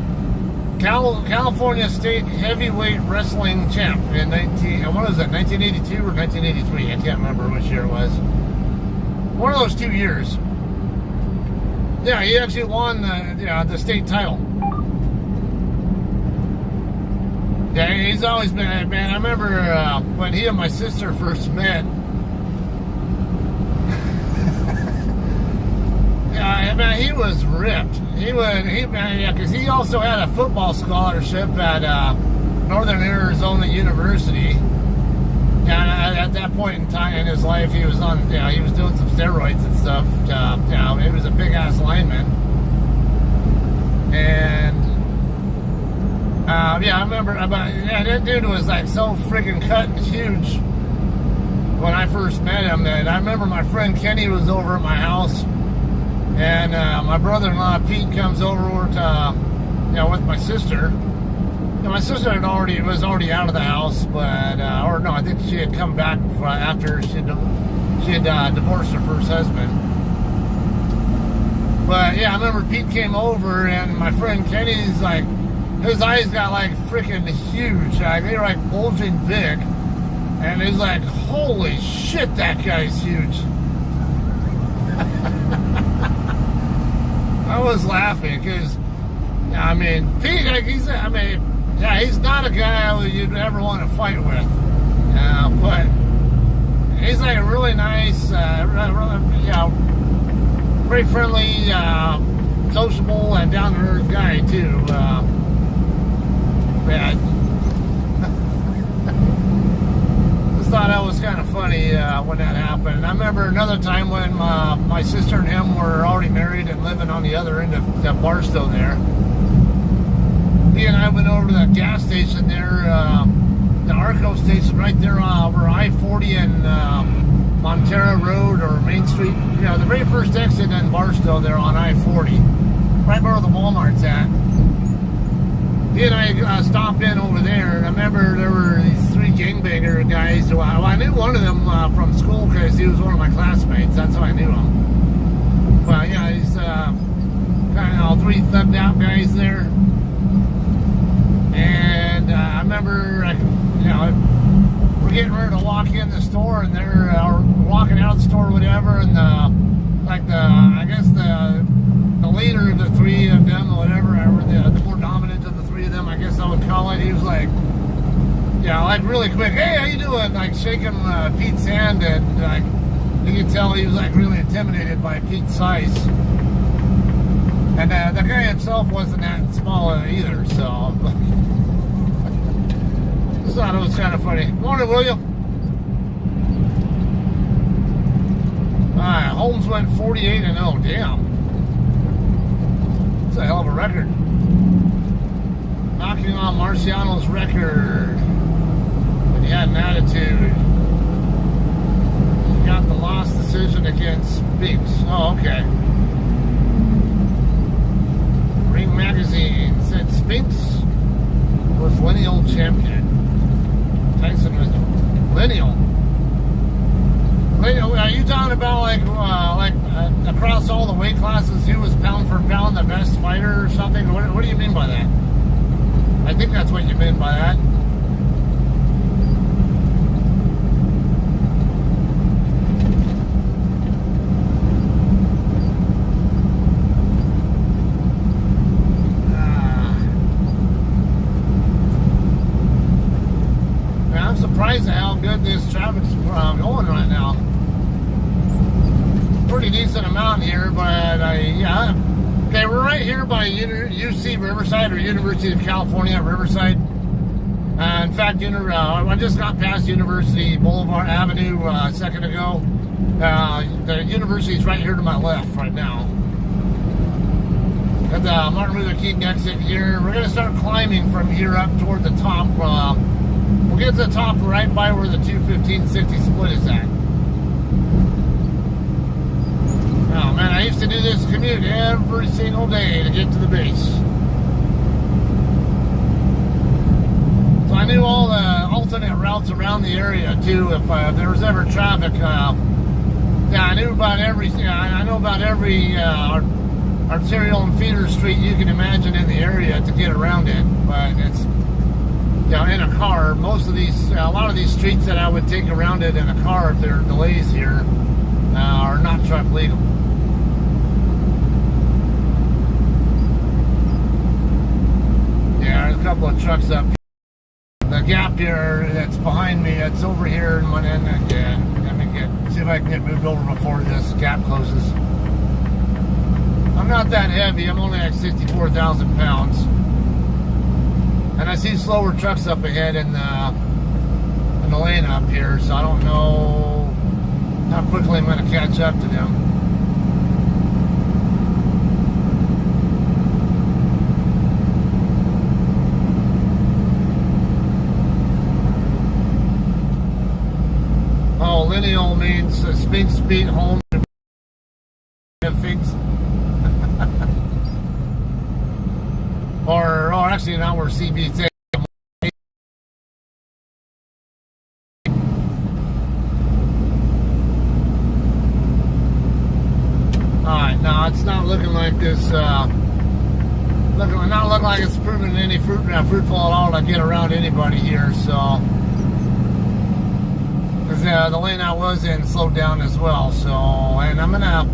California State Heavyweight Wrestling Champ in 1982 or 1983? I can't remember which year it was. One of those 2 years. Yeah, he actually won the state title. Yeah, he's always been, man, I remember when he and my sister first met. Yeah, man, he was ripped. Because he also had a football scholarship at Northern Arizona University. Yeah, at that point in time in his life, he was he was doing some steroids and stuff. He was a big ass lineman. And yeah, I remember that dude was like so freaking cut and huge when I first met him that I remember my friend Kenny was over at my house, and my brother-in-law Pete comes over to with my sister. And my sister was already out of the house, but or no, I think she had come back after she had divorced her first husband. But yeah, I remember Pete came over, and my friend Kenny's like, his eyes got like freaking huge, like they were like bulging big, and he's like, holy shit, that guy's huge. I was laughing because, I mean, Pete, like he's not a guy you'd ever want to fight with, but he's like a really nice, very friendly, sociable and down-to-earth guy too. Yeah, just thought that was kind of funny when that happened. I remember another time when my sister and him were already married and living on the other end of Barstow there. He and I went over to that gas station there, the Arco station right there over I-40 and Montero Road or Main Street. You know, the very first exit in Barstow there on I-40, right where the Walmart's at. He and I stopped in over there, and I remember there were these three gangbanger guys. Well, I knew one of them from school because he was one of my classmates. That's how I knew him. Well, yeah, he's kind of all three thugged out guys there. And I remember, we're getting ready to walk in the store, and they're walking out of the store or whatever, and I guess the leader of the three of them, or whatever, or the more dominant of the three of them, I guess I would call it, he was like, like really quick, hey, how you doing? Like shaking Pete's hand, and like you could tell he was like really intimidated by Pete's size. And the guy himself wasn't that small either, so just thought it was kind of funny. Morning, William. Holmes went 48-0. Damn. That's a hell of a record. Knocking on Marciano's record. And he had an attitude. He got the lost decision against Spinks. Oh, okay. Ring Magazine said Spinks was lineal champion. Tyson was lineal. Are you talking about like across all the weight classes, he was pound for pound the best fighter or something? What do you mean by that? I think that's what you meant by that. I'm surprised at how good this traffic's going right now. Pretty decent amount here, but okay, we're right here by UC Riverside, or University of California at Riverside. In fact, I just got past University Boulevard Avenue a second ago. The university's right here to my left right now. At the Martin Luther King exit here. We're going to start climbing from here up toward the top. We'll get to the top right by where the 215-60 split is at. Oh man, I used to do this commute every single day to get to the base. So I knew all the alternate routes around the area too. If there was ever traffic, I knew about every. I know about every arterial and feeder street you can imagine in the area to get around it. But it's in a car. Most of these, a lot of these streets that I would take around it in a car, if there are delays here, are not truck legal. There's a couple of trucks up here. The gap here that's behind me, it's over here in one end. Let me see if I can get moved over before this gap closes. I'm not that heavy. I'm only like 64,000 pounds. And I see slower trucks up ahead in the lane up here, so I don't know how quickly I'm going to catch up to them. Oh, lineal means speed, speed, home, figs. or actually now we're CBT. Alright, now it's not looking like this, not looking like it's proving any fruitful at all to get around anybody here, so. Because the lane I was in slowed down as well, so, and I'm gonna,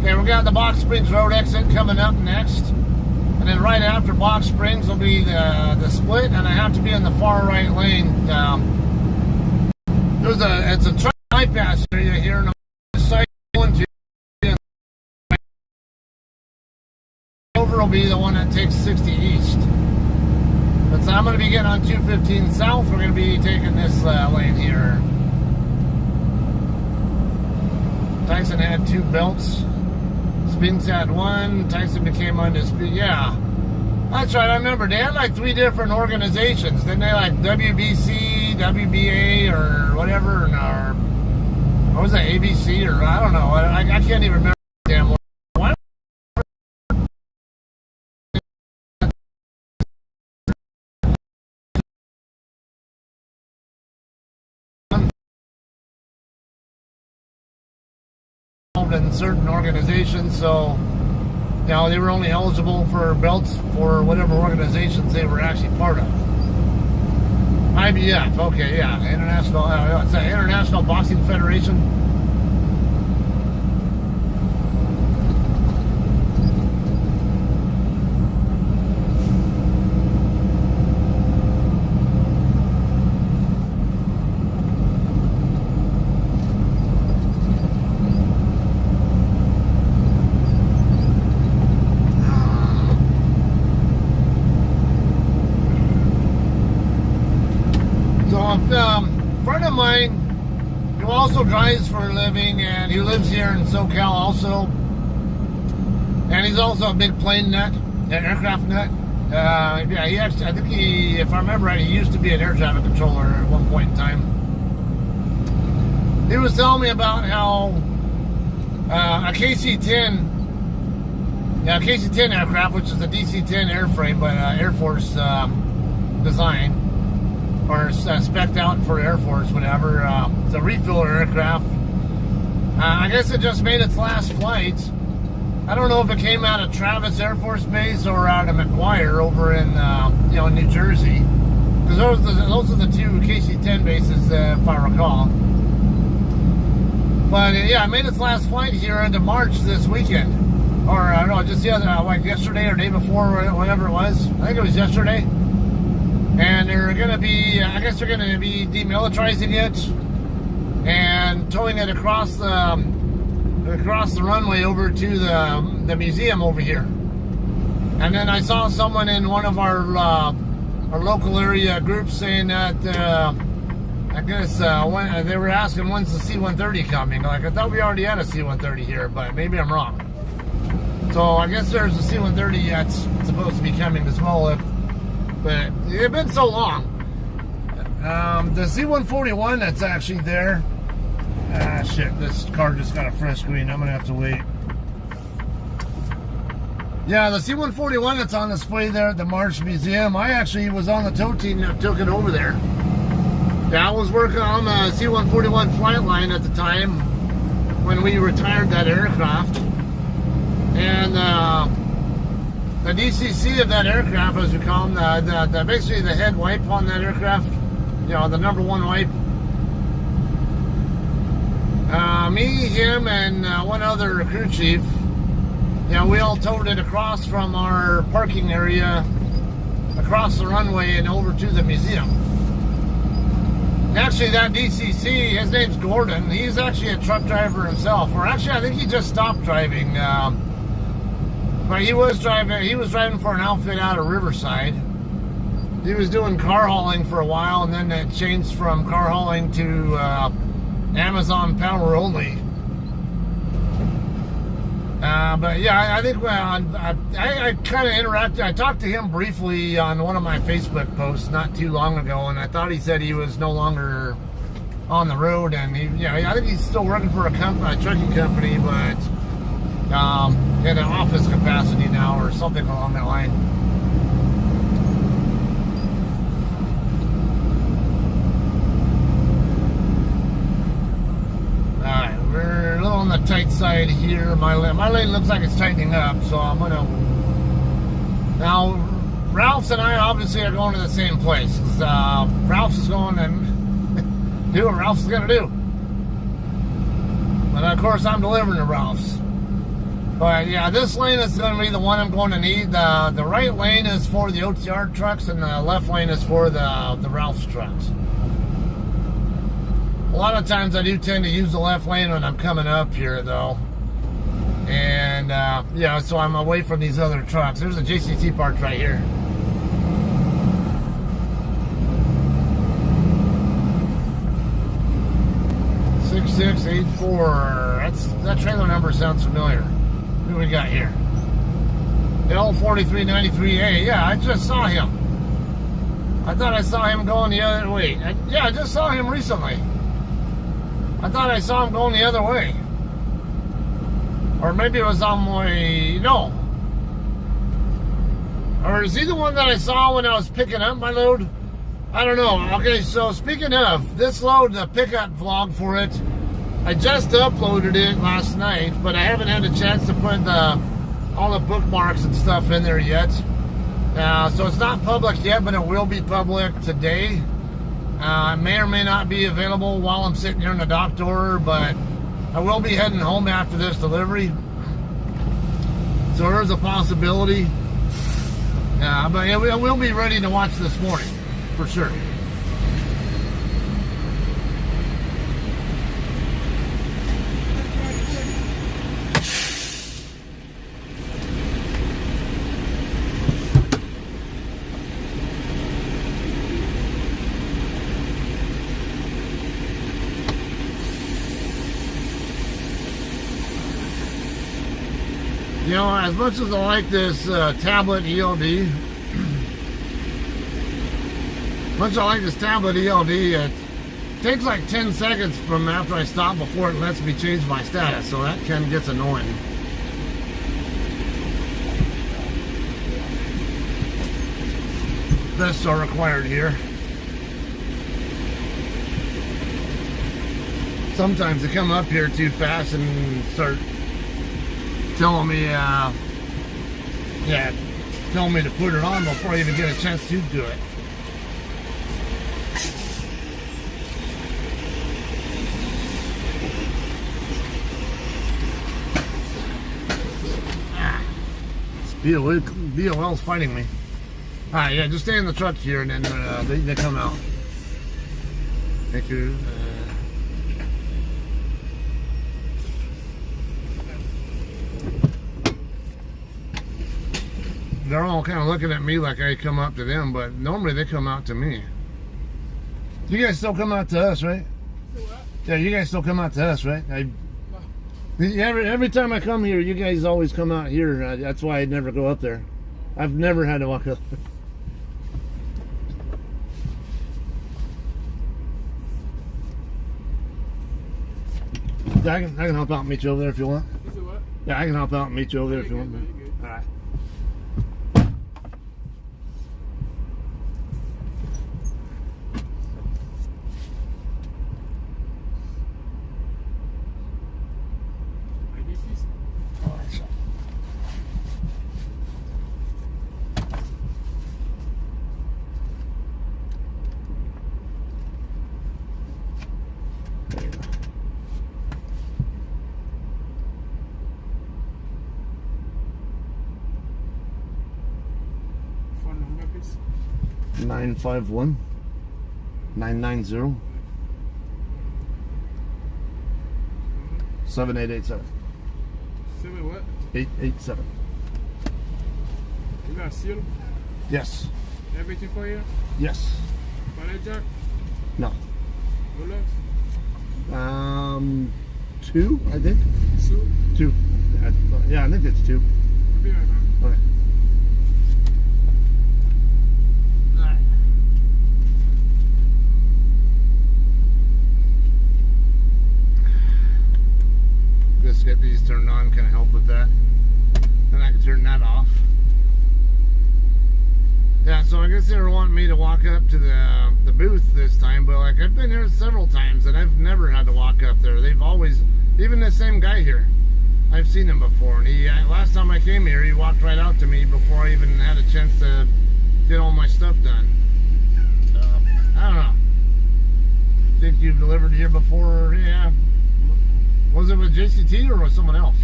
okay, we got the Box Springs Road exit coming up next, and then right after Box Springs will be the split, and I have to be in the far right lane. It's a truck bypass area here, and I'm will be the one that takes 60 east. But so I'm going to be getting on 215 south. We're going to be taking this lane here. Tyson had 2 belts. Spinks had 1. Tyson became undisputed. Yeah, that's right. I remember they had like 3 different organizations. Then they like WBC, WBA, or whatever, or what was that, ABC, or I don't know. I can't even remember. Damn. Why? In certain organizations, so you know they were only eligible for belts for whatever organizations they were actually part of. IBF, okay, yeah, International, it's the International Boxing Federation. A friend of mine who also drives for a living, and he lives here in SoCal also, and he's also a big plane nut, an aircraft nut. Yeah, he actually, I think he, if I remember right, he used to be an air traffic controller at one point in time. He was telling me about how a KC-10, yeah, KC-10 aircraft, which is a DC-10 airframe, but Air Force design, or spec'd out for Air Force, whatever. It's a refueler aircraft. I guess it just made its last flight. I don't know if it came out of Travis Air Force Base or out of McGuire over in you know, New Jersey, because those are the 2 KC-10 bases, if I recall. But yeah, it made its last flight here into March this weekend, or I don't know, just the other, like yesterday or day before, or whatever it was. I think it was yesterday. And they're going to be, I guess they're going to be demilitarizing it and towing it across the runway over to the museum over here. And then I saw someone in one of our local area groups saying that I guess when, they were asking when's the C-130 coming. Like, I thought we already had a C-130 here, but maybe I'm wrong. So I guess there's a C-130 that's supposed to be coming as well. But it's been so long. The C-141 that's actually there. Shit, this car just got a fresh screen. I'm gonna have to wait. Yeah, the C-141 that's on display there at the March Museum. I actually was on the tow team that took it over there. Yeah, I was working on the C-141 flight line at the time when we retired that aircraft. And the DCC of that aircraft, as we call them, basically the head wipe on that aircraft, you know, the number 1 wipe. Me, him, and one other crew chief, you know, we all towed it across from our parking area, across the runway and over to the museum. Actually, that DCC, his name's Gordon. He's actually a truck driver himself, or actually, I think he just stopped driving. But he was driving for an outfit out of Riverside. He was doing car hauling for a while, and then it changed from car hauling to Amazon power only. But yeah, I think I kind of interacted. I talked to him briefly on one of my Facebook posts not too long ago, and I thought he said he was no longer on the road, and I think he's still working for a trucking company, but in an office capacity now or something along that line. Alright, we're a little on the tight side here. My lane looks like it's tightening up, so I'm gonna... Now, Ralph's and I obviously are going to the same place. Ralph's is going and do what Ralph's is gonna do. But of course I'm delivering to Ralph's. But yeah, this lane is going to be the one I'm going to need. The right lane is for the OTR trucks, and the left lane is for the Ralph's trucks. A lot of times I do tend to use the left lane when I'm coming up here, though. And yeah, so I'm away from these other trucks. There's a JCT parked right here. $6684. That trailer number sounds familiar. Who do we got here? L4393A. Yeah, I just saw him. I thought I saw him going the other way. Yeah, I just saw him recently. I thought I saw him going the other way. Or maybe it was on my... No. Or is he the one that I saw when I was picking up my load? I don't know. Okay, so speaking of, this load, the pickup vlog for it, I just uploaded it last night, but I haven't had a chance to put all the bookmarks and stuff in there yet. So it's not public yet, but it will be public today. It may or may not be available while I'm sitting here in the dock door, but I will be heading home after this delivery. So there's a possibility. But it will be ready to watch this morning, for sure. You know, as much as I like this tablet ELD, it takes like 10 seconds from after I stop before it lets me change my status, so that kind of gets annoying. Vests are required here. Sometimes they come up here too fast and start telling me, telling me to put it on before I even get a chance to do it. BOL's fighting me. Alright, yeah, just stay in the truck here and then they come out. Thank you. They're all kind of looking at me like I come up to them, but normally they come out to me. You guys still come out to us, right? What? Yeah, you guys still come out to us, right? Every time I come here, you guys always come out here. That's why I never go up there. I've never had to walk up there. I can help out and meet you over there if you want. Is it what? Yeah, I can help out and meet you over there if you want. All right. Phone number, please. 951 990 7887. 7 what? 887. You got a seal? Yes. Everything for you? Yes. Pallet jack? No. Rolex? 2, I think. 2? 2. Yeah, I think it's 2. I'll be right back. Okay. Alright. Just get these turned on, kind of help with that. Then I can turn that off. Yeah, so I guess they were wanting me to walk up to the booth this time, but like I've been here several times and I've never had to walk up there. They've always, even the same guy here, I've seen him before, and he last time I came here, he walked right out to me before I even had a chance to get all my stuff done. I don't know. Think you've delivered here before? Yeah. Was it with JCT or with someone else?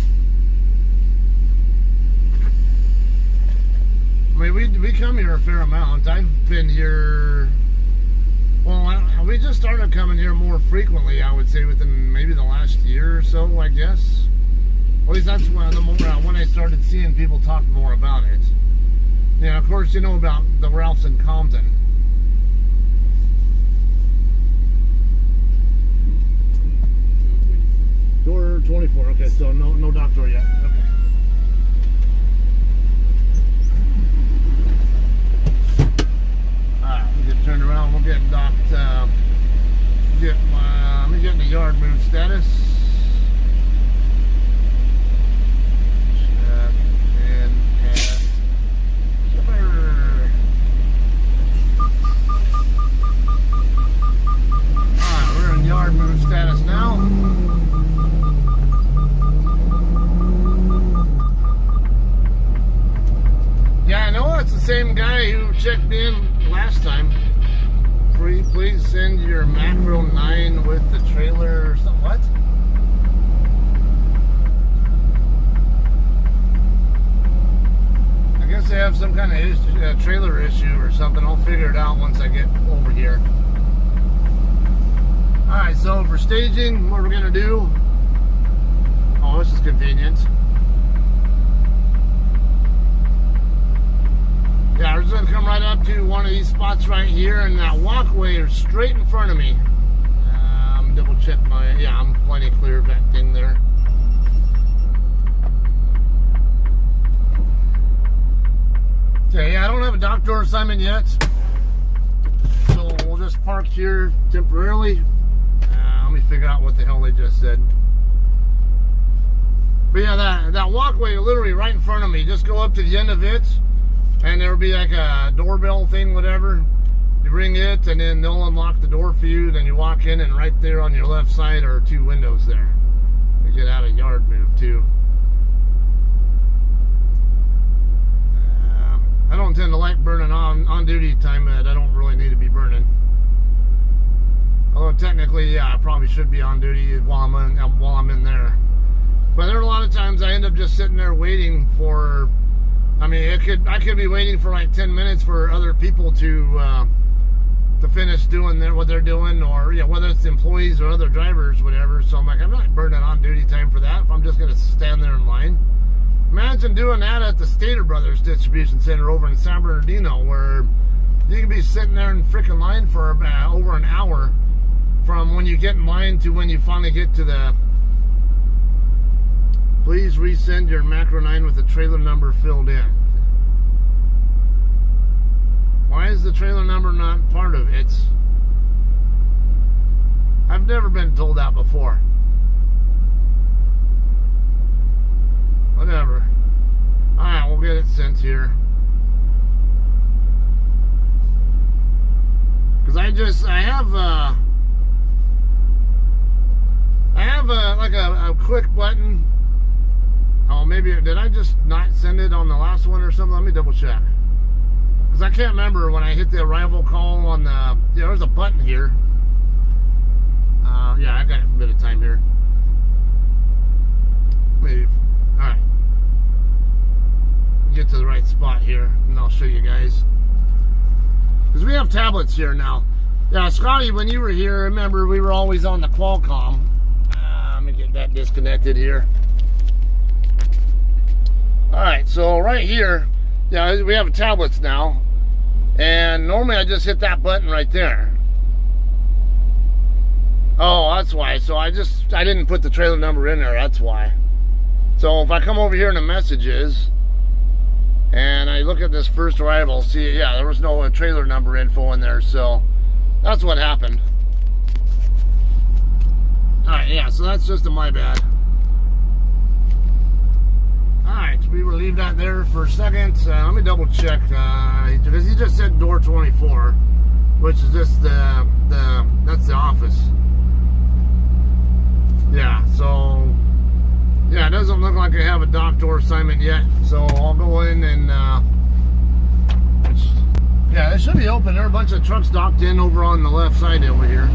I mean, we come here a fair amount. I've been here, well, we just started coming here more frequently, I would say, within maybe the last year or so, I guess. At least that's when I started seeing people talk more about it. Yeah, of course, you know about the Ralphs in Compton. Door 24. Okay, so no dock door yet. Okay. Alright, we get turned around. We'll get docked. Let me get in the yard move status. Check in at shipper. Alright, we're in yard move status now. Yeah, I know it's the same guy who checked me in last time. Please send your macro 9 with the trailer or something. What? I guess they have some kind of trailer issue or something. I'll figure it out once I get over here. Alright, so for staging, what we're going to do... Oh, this is convenient. Yeah, we're just going to come right up to one of these spots right here, and that walkway is straight in front of me. I'm double check my, yeah, I'm plenty clear of that thing there. Okay, yeah, I don't have a dock door assignment yet, so we'll just park here temporarily. Let me figure out what the hell they just said. But yeah, that walkway literally right in front of me. Just go up to the end of it, and there'll be like a doorbell thing, whatever. You ring it, and then they'll unlock the door for you. Then you walk in, and right there on your left side are 2 windows there. You get out of yard move too. I don't tend to like burning on duty time. I don't really need to be burning. Although technically, yeah, I probably should be on duty while I'm in there. But there are a lot of times I end up just sitting there waiting for. I mean, I could be waiting for like 10 minutes for other people to finish doing what they're doing, or yeah, whether it's employees or other drivers, whatever. So I'm like, I'm not burning on duty time for that. If I'm just gonna stand there in line. Imagine doing that at the Stater Brothers distribution center over in San Bernardino, where you can be sitting there in freaking line for over an hour from when you get in line to when you finally get to the. Please resend your macro 9 with the trailer number filled in. Why is the trailer number not part of it? I've never been told that before. Whatever. Alright, we'll get it sent here. Because I have like a quick button. Oh, maybe, did I just not send it on the last one or something? Let me double check. Because I can't remember when I hit the arrival call on the, yeah, there's a button here. Yeah, I got a bit of time here. Maybe, alright. Get to the right spot here, and I'll show you guys. Because we have tablets here now. Yeah, Scotty, when you were here, remember, we were always on the Qualcomm. Let me get that disconnected here. Alright, so right here, yeah, we have tablets now. And normally I just hit that button right there. Oh, that's why. So I didn't put the trailer number in there, that's why. So if I come over here in the messages, and I look at this first arrival, see, yeah, there was no trailer number info in there, so that's what happened. Alright, yeah, so that's just my bad. Alright, we will leave that there for a second. Let me double check, because he just said door 24, which is just that's the office. Yeah, so, yeah, it doesn't look like I have a dock door assignment yet, so I'll go in and, yeah, it should be open. There are a bunch of trucks docked in over on the left side over here.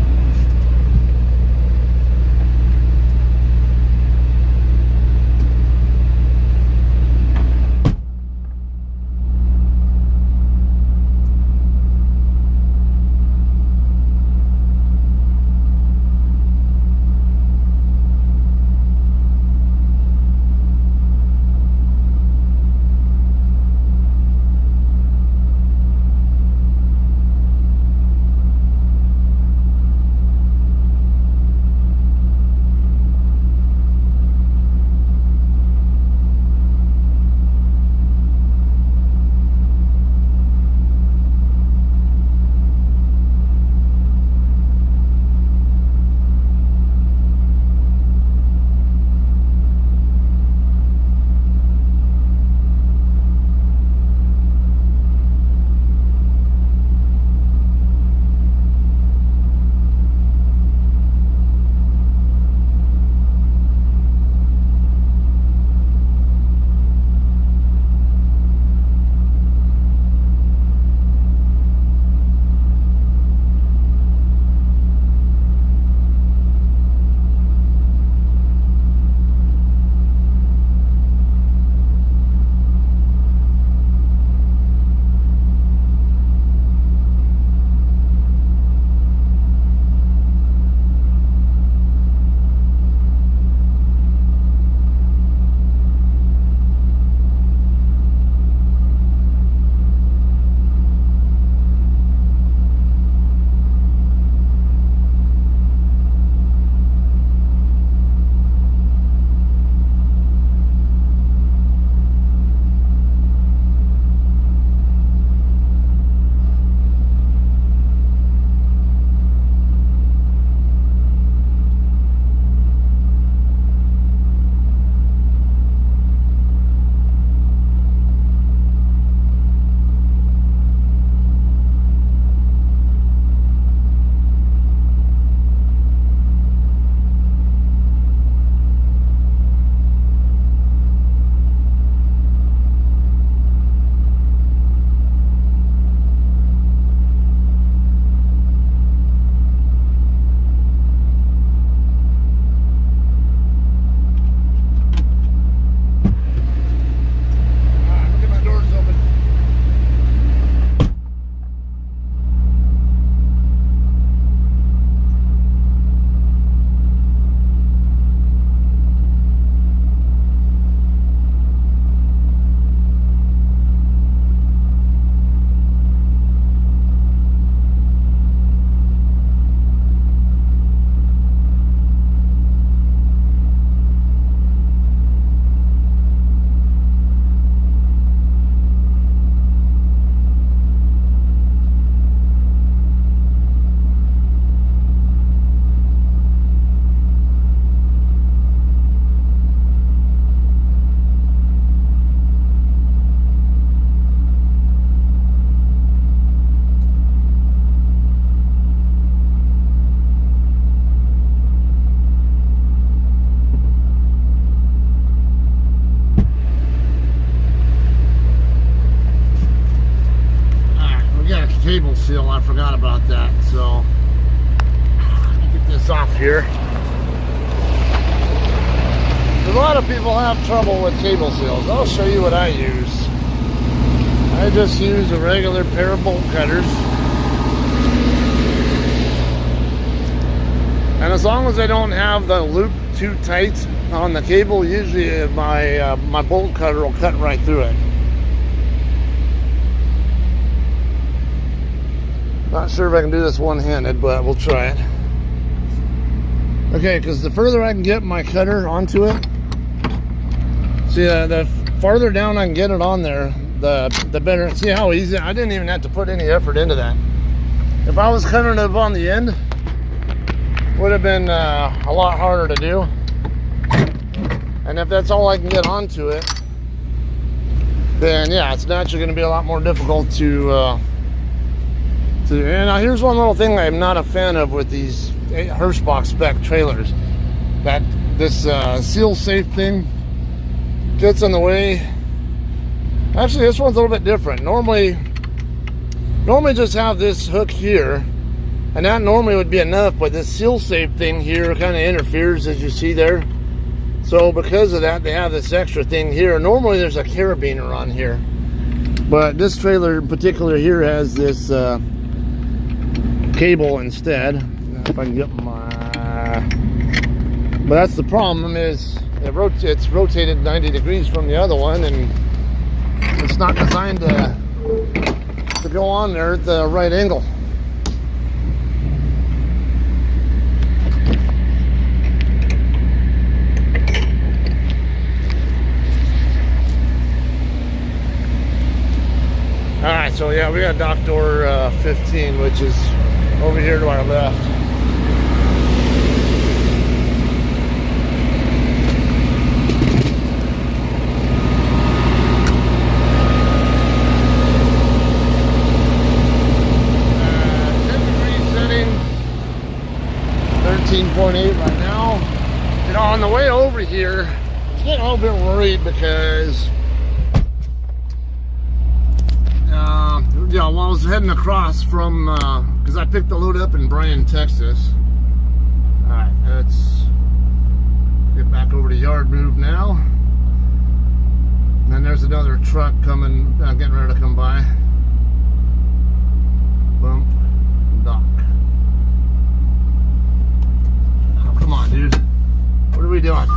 Oh, I forgot about that. So, get this off here. A lot of people have trouble with cable seals. I'll show you what I use. I just use a regular pair of bolt cutters. And as long as I don't have the loop too tight on the cable, usually my bolt cutter will cut right through it. Not sure if I can do this one-handed, but we'll try it. Okay, because the further I can get my cutter onto it, see, the farther down I can get it on there, the better. See how easy? I didn't even have to put any effort into that. If I was cutting it on the end, would have been a lot harder to do. And if that's all I can get onto it, then yeah, it's naturally going to be a lot more difficult to. And now here's one little thing I'm not a fan of with these Hirschbach spec trailers. That this seal safe thing gets in the way. Actually, this one's a little bit different. Normally just have this hook here, and that normally would be enough, but this seal safe thing here kind of interferes, as you see there. So because of that, they have this extra thing here. Normally there's a carabiner on here, but this trailer in particular here has this cable instead. If I can get my, but that's the problem, is it's rotated 90 degrees from the other one, and it's not designed to go on there at the right angle. Alright, so yeah, we got dock door 15, which is over here to our left. Setting 13.8 right now. You know, on the way over here, I was getting a little bit worried because yeah, while I was heading across from, because I picked the load up in Bryan, Texas. Alright, let's get back over to yard move now. And then there's another truck coming, getting ready to come by. Bump, dock. Oh, come on, dude. What are we doing?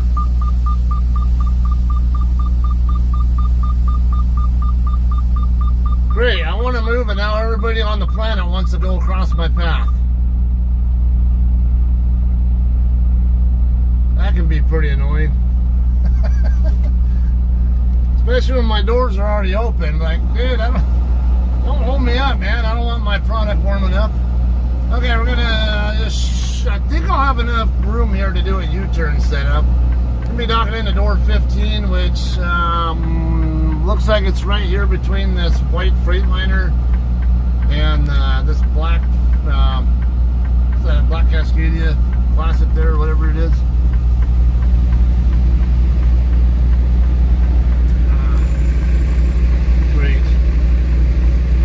Great, I want to move, and now everybody on the planet wants to go across my path. That can be pretty annoying. Especially when my doors are already open. Like, dude, don't hold me up, man. I don't want my product warming up. Okay, we're gonna just, I think I'll have enough room here to do a U-turn setup. I'm gonna be docking into door 15, which looks like it's right here between this white Freightliner and this black black Cascadia Classic there, whatever it is. Great.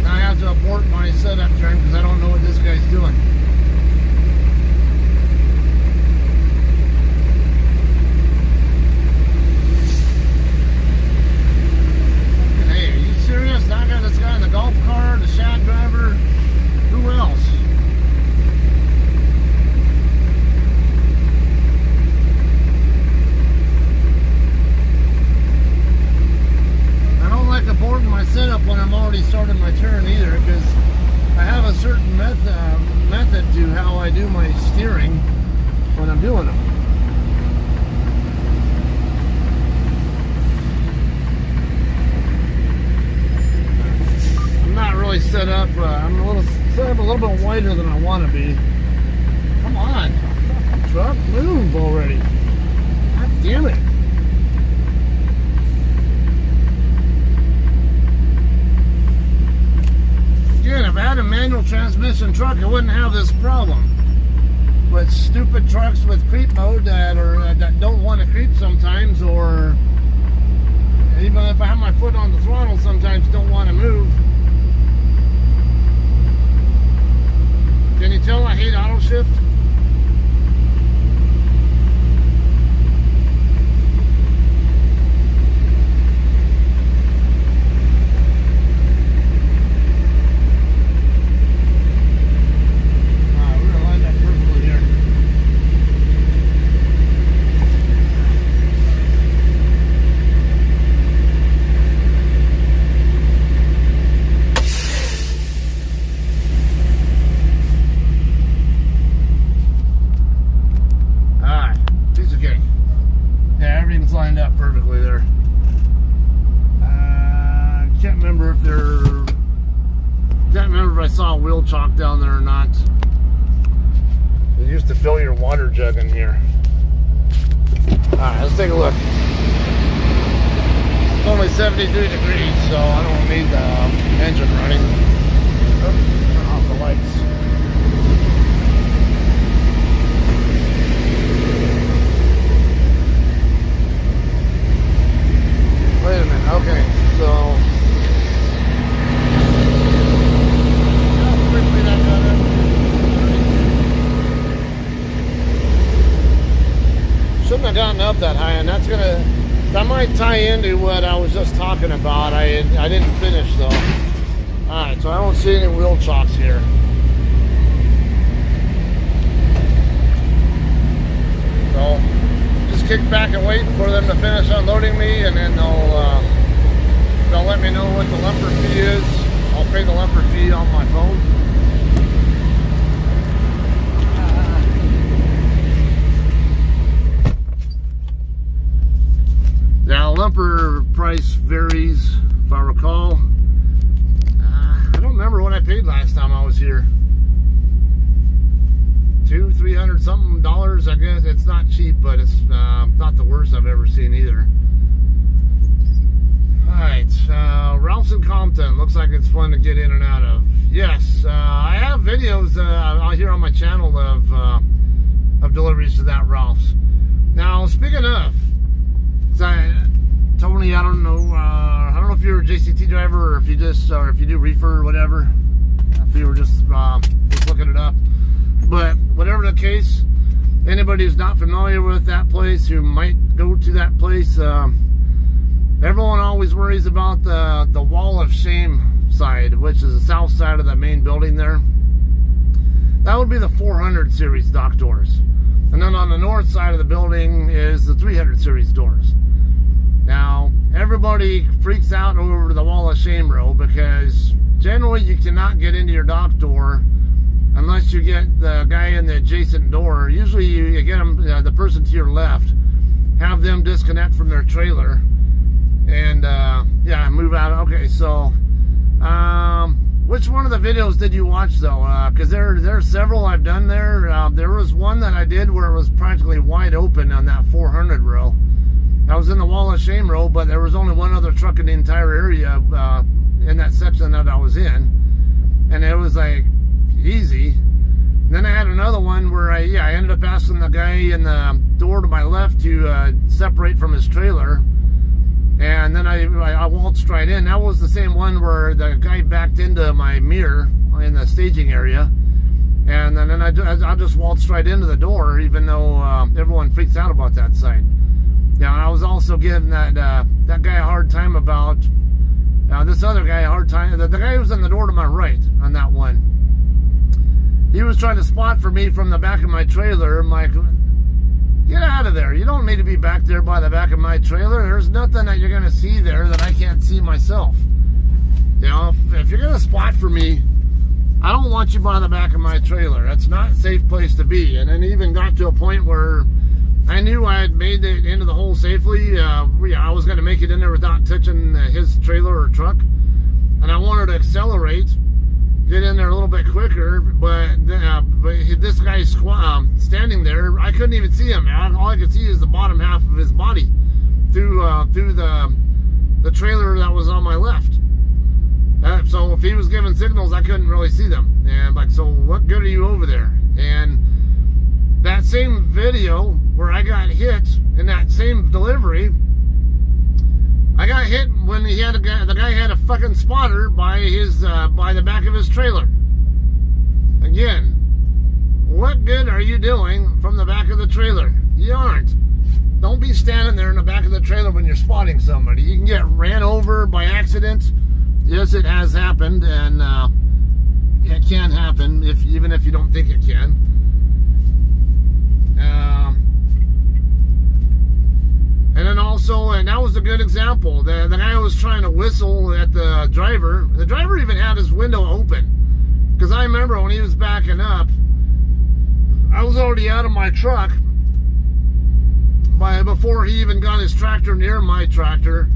Now I have to abort my setup turn because I don't know what this guy's doing. I got this guy in the golf car, the shad driver, who else? I don't like aborting my setup when I'm already starting my turn either, because I have a certain method to how I do my steering when I'm doing them. Not really set up. I'm set up a little bit wider than I want to be. Come on, truck, move already! God damn it! Again, if I had a manual transmission truck, I wouldn't have this problem. But stupid trucks with creep mode that don't want to creep sometimes, or even if I have my foot on the throttle, sometimes don't want to move. tell I hate auto shift? We're gonna line that perfectly here. Piece of cake. Yeah, everything's lined up perfectly there. Can't remember if I saw wheel chalk down there or not. They used to fill your water jug in here. Alright, let's take a look. It's only 73 degrees, so I don't need the engine running. Oh, turn off the lights. Wait a minute, okay, so how quickly that got up. Shouldn't have gotten up that high, and that might tie into what I was just talking about. I didn't finish though. Alright, so I don't see any wheel chocks here. So just kick back and wait for them to finish unloading me, and then they'll let me know what the lumper fee is. I'll pay the lumper fee on my phone. Now lumper price varies, if I recall. I don't remember what I paid last time I was here. $200-300 something dollars, I guess. It's not cheap, but it's not the worst I've ever seen either. Alright, Ralph's in Compton. Looks like it's fun to get in and out of. Yes, I have videos out here on my channel of deliveries to that Ralph's. Now, speaking of, Tony, I don't know if you're a JCT driver or if you do reefer or whatever. If you were just looking it up. But whatever the case, anybody who's not familiar with that place, who might go to that place, everyone always worries about the Wall of Shame side, which is the south side of the main building there. That would be the 400 series dock doors. And then on the north side of the building is the 300 series doors. Now, everybody freaks out over the Wall of Shame row because generally you cannot get into your dock door unless you get the guy in the adjacent door. Usually you get them, the person to your left, have them disconnect from their trailer and yeah, move out. Okay, so which one of the videos did you watch though? Because there are several I've done there. There was one that I did where it was practically wide open on that 400 row. I was in the Wall of Shame row, but there was only one other truck in the entire area in that section that I was in, and it was like easy. And then I had another one where I ended up asking the guy in the door to my left to separate from his trailer, and then I waltzed right in. That was the same one where the guy backed into my mirror in the staging area, and then I just waltzed right into the door, even though everyone freaks out about that side. Yeah, and I was also giving that guy a hard time about this other guy a hard time. The guy who was in the door to my right on that one, he was trying to spot for me from the back of my trailer. I'm like, get out of there. You don't need to be back there by the back of my trailer. There's nothing that you're going to see there that I can't see myself. You know, if you're going to spot for me, I don't want you by the back of my trailer. That's not a safe place to be. And it even got to a point where I knew I had made it into the hole safely. I was going to make it in there without touching his trailer or truck. And I wanted to accelerate, get in there a little bit quicker, but this guy's standing there. I couldn't even see him. All I could see is the bottom half of his body through the trailer that was on my left. So if he was giving signals, I couldn't really see them. And like, so what good are you over there? And that same video where I got hit in that same delivery, I got hit when the guy had a fucking spotter by the back of his trailer. Again, what good are you doing from the back of the trailer? You aren't. Don't be standing there in the back of the trailer when you're spotting somebody. You can get ran over by accident. Yes, it has happened, and it can happen even if you don't think it can. And then also, and that was a good example. The guy was trying to whistle at the driver. The driver even had his window open. Because I remember when he was backing up, I was already out of my truck before he even got his tractor near my tractor,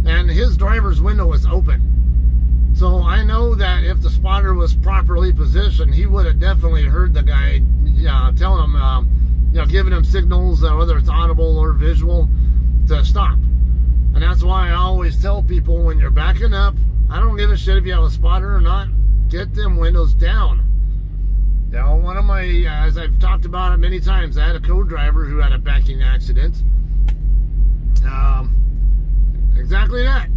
and his driver's window was open. So I know that if the spotter was properly positioned, he would have definitely heard the guy telling him, giving him signals, whether it's audible or visual, to stop. And that's why I always tell people, when you're backing up, I don't give a shit if you have a spotter or not, get them windows down. Now, one of my, as I've talked about it many times, I had a co-driver who had a backing accident. Exactly that.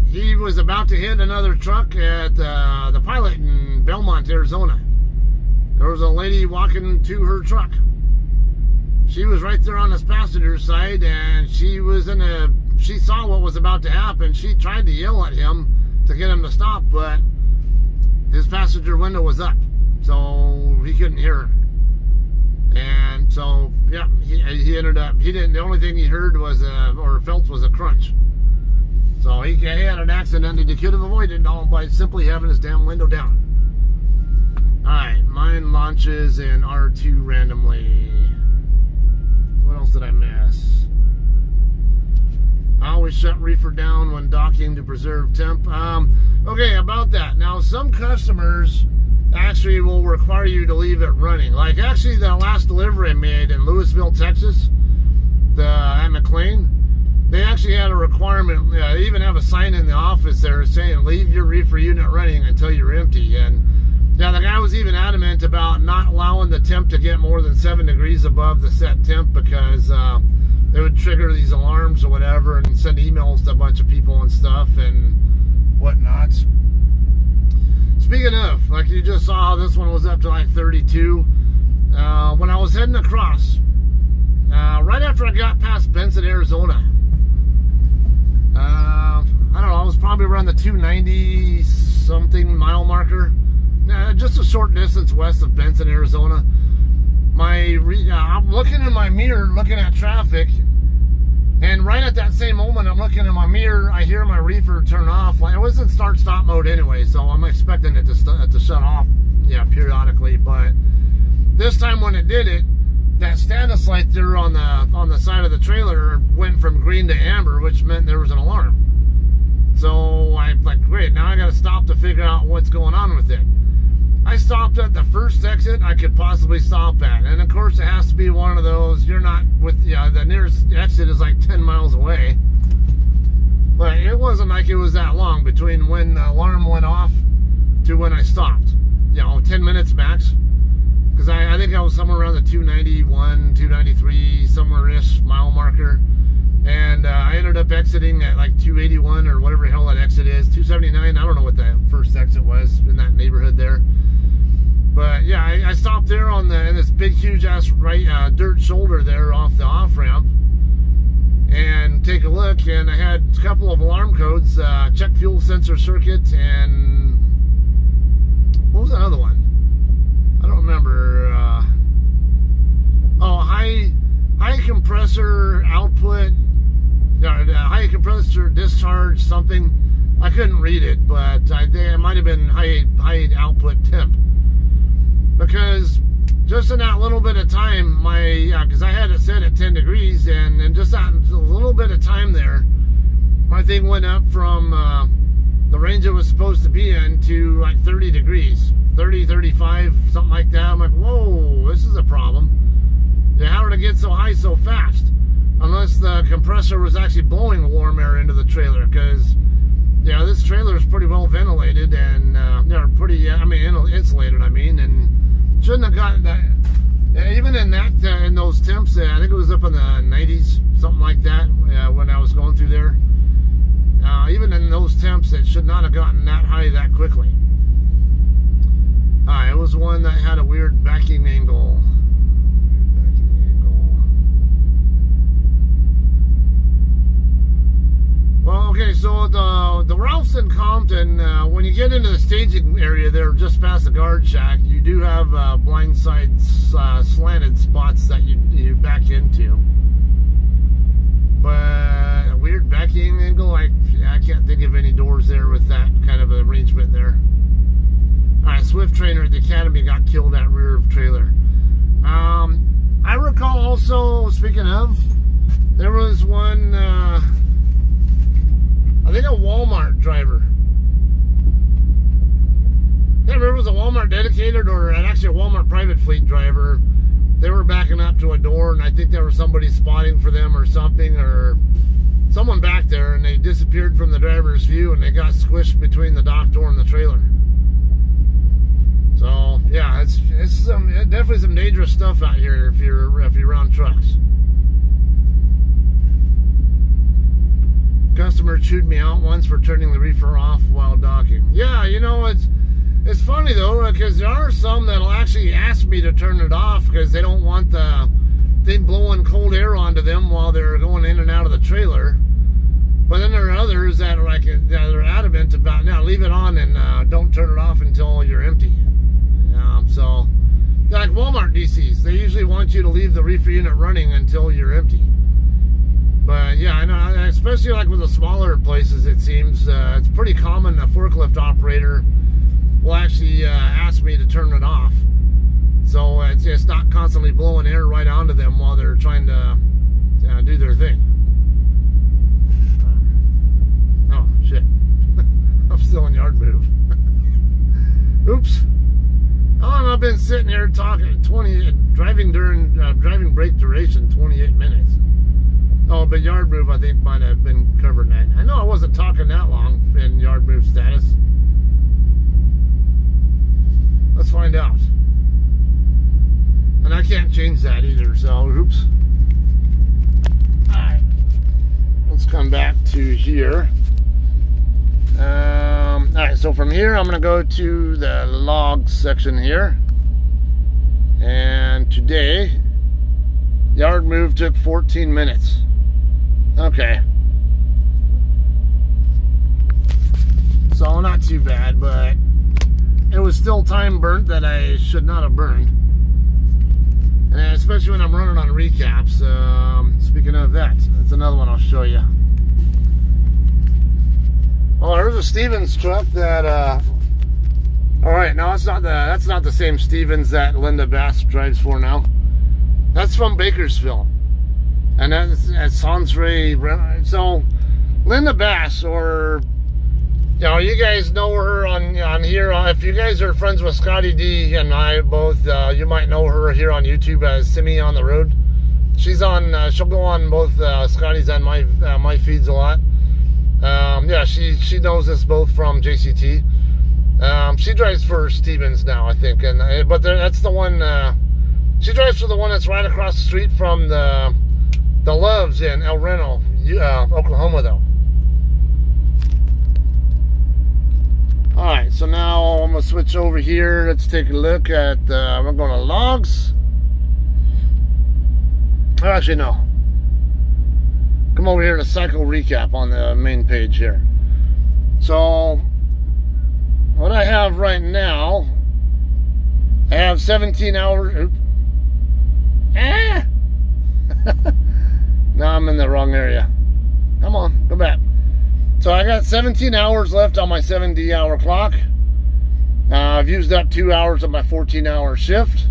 He was about to hit another truck at the Pilot in Belmont, Arizona. There was a lady walking to her truck. She was right there on this passenger side, and she saw what was about to happen. She tried to yell at him to get him to stop, but his passenger window was up, so he couldn't hear her. And so, yeah, he ended up, the only thing he heard was, or felt, was a crunch. So he had an accident that he could have avoided all by simply having his damn window down. Alright, mine launches in R2 randomly. What else did I miss? I always shut reefer down when docking to preserve temp. Okay, about that. Now, some customers actually will require you to leave it running. Like, actually, the last delivery I made in Lewisville, Texas, at McLean, they actually had a requirement. They even have a sign in the office there saying, leave your reefer unit running until you're empty. And yeah, the guy was even adamant about not allowing the temp to get more than 7 degrees above the set temp, because it would trigger these alarms or whatever and send emails to a bunch of people and stuff and whatnot. Speaking of, like you just saw, this one was up to like 32. When I was heading across, right after I got past Benson, Arizona, I don't know, I was probably around the 290 something mile marker, just a short distance west of Benson, Arizona. I'm looking in my mirror, looking at traffic, and right at that same moment I'm looking in my mirror, I hear my reefer turn off. Like, it was in start-stop mode anyway, so I'm expecting it to shut off, periodically. But this time when it did it, that status light there on the side of the trailer went from green to amber, which meant there was an alarm. So I'm like, great, now I got to stop to figure out what's going on with it. I stopped at the first exit I could possibly stop at, and of course it has to be one of those, you're not with, the nearest exit is like 10 miles away. But it wasn't like it was that long between when the alarm went off to when I stopped. 10 minutes max. Because I think I was somewhere around the 291, 293, somewhere-ish mile marker. And I ended up exiting at like 281 or whatever the hell that exit is. 279, I don't know what that first exit was in that neighborhood there. But yeah, I stopped there in this big, huge ass dirt shoulder there off the off ramp, and take a look. And I had a couple of alarm codes: check fuel sensor circuit, and what was that other one? I don't remember. High compressor output, high compressor discharge something. I couldn't read it, but it might have been high output temp. Because just in that little bit of time, because I had it set at 10 degrees, and just that little bit of time there, my thing went up from the range it was supposed to be in to like 30 degrees, 30, 35, something like that. I'm like, whoa, this is a problem. How did it get so high so fast? Unless the compressor was actually blowing warm air into the trailer, because this trailer is pretty well ventilated and pretty, insulated. And shouldn't have gotten that. Even in in those temps, I think it was up in the 90s, something like that, when I was going through there. Even in those temps, it should not have gotten that high that quickly. It was one that had a weird backing angle. Well, okay, so the Ralphs in Compton, when you get into the staging area there, just past the guard shack, you do have blindside slanted spots that you back into. But a weird backing angle, I can't think of any doors there with that kind of arrangement there. Alright, Swift trainer at the Academy got killed at rear of trailer. I recall also, speaking of, there was one, I think a Walmart driver. Yeah, I remember it was a Walmart dedicated or actually a Walmart private fleet driver. They were backing up to a door, and I think there was somebody spotting for them or something, or someone back there, and they disappeared from the driver's view, and they got squished between the dock door and the trailer. So yeah, it's definitely some dangerous stuff out here if you're around trucks. Customer chewed me out once for turning the reefer off while docking. Yeah, you know, it's funny though, because there are some that'll actually ask me to turn it off because they don't want the thing blowing cold air onto them while they're going in and out of the trailer. But then there are others that are like they're adamant about, now leave it on and don't turn it off until you're empty. So like Walmart DCs, they usually want you to leave the reefer unit running until you're empty. But yeah, I know, especially like with the smaller places, it seems it's pretty common a forklift operator will actually ask me to turn it off, so it's just not constantly blowing air right onto them while they're trying to do their thing. Oh shit. I'm still in yard move. Oops. How long have I been sitting here talking? Driving break duration 28 minutes. Oh, but yard move I think might have been covering that. I know I wasn't talking that long in yard move status. Let's find out. And I can't change that either, so oops. Alright. Let's come back to here. Alright, so from here I'm going to go to the logs section here. And today, yard move took 14 minutes. Okay. So not too bad, but it was still time burnt that I should not have burned. And especially when I'm running on recaps. Speaking of that, that's another one I'll show you. Oh, there's a Stevens truck that all right, now that's not the same Stevens that Linda Bass drives for now. That's from Bakersfield. And that's at Sansray. So Linda Bass, or you know, you guys know her on here. If you guys are friends with Scotty D and I both, you might know her here on YouTube as Simi on the Road. She's on. She'll go on both Scotty's and my feeds a lot. Yeah, she knows us both from JCT. She drives for Stevens now, I think, and but that's the one. She drives for the one that's right across the street from the Loves in El Reno, Oklahoma, though. All right, so now I'm gonna switch over here. Let's take a look at. We're going to logs. Oh, actually, no. Come over here to cycle recap on the main page here. So what I have right now, I have 17 hours. Oops. Ah! Now I'm in the wrong area. Come on, go back. So I got 17 hours left on my 7D hour clock. I've used up 2 hours of my 14-hour shift.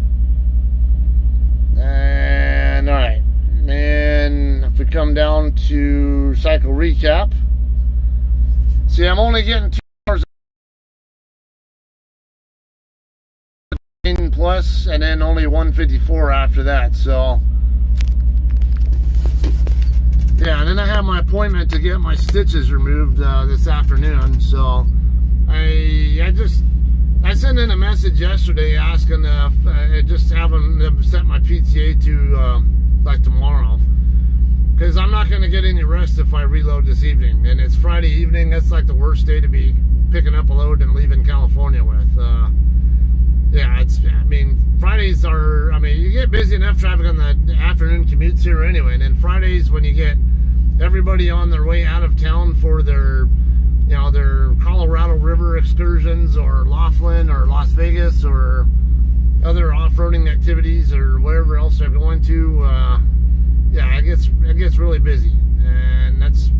And all right. And if we come down to cycle recap, see, I'm only getting 2 hours plus, and then only 154 after that. So yeah, and then I have my appointment to get my stitches removed this afternoon. So I sent in a message yesterday asking if just having them set my PTA to like tomorrow, because I'm not going to get any rest if I reload this evening, and it's Friday evening. That's like the worst day to be picking up a load and leaving California with. yeah, I mean, Fridays are, I mean, you get busy enough traffic on the afternoon commutes here anyway. And then Fridays, when you get everybody on their way out of town for their, you know, their Colorado River excursions or Laughlin or Las Vegas or other off-roading activities or wherever else they're going to, yeah, it gets really busy. And that's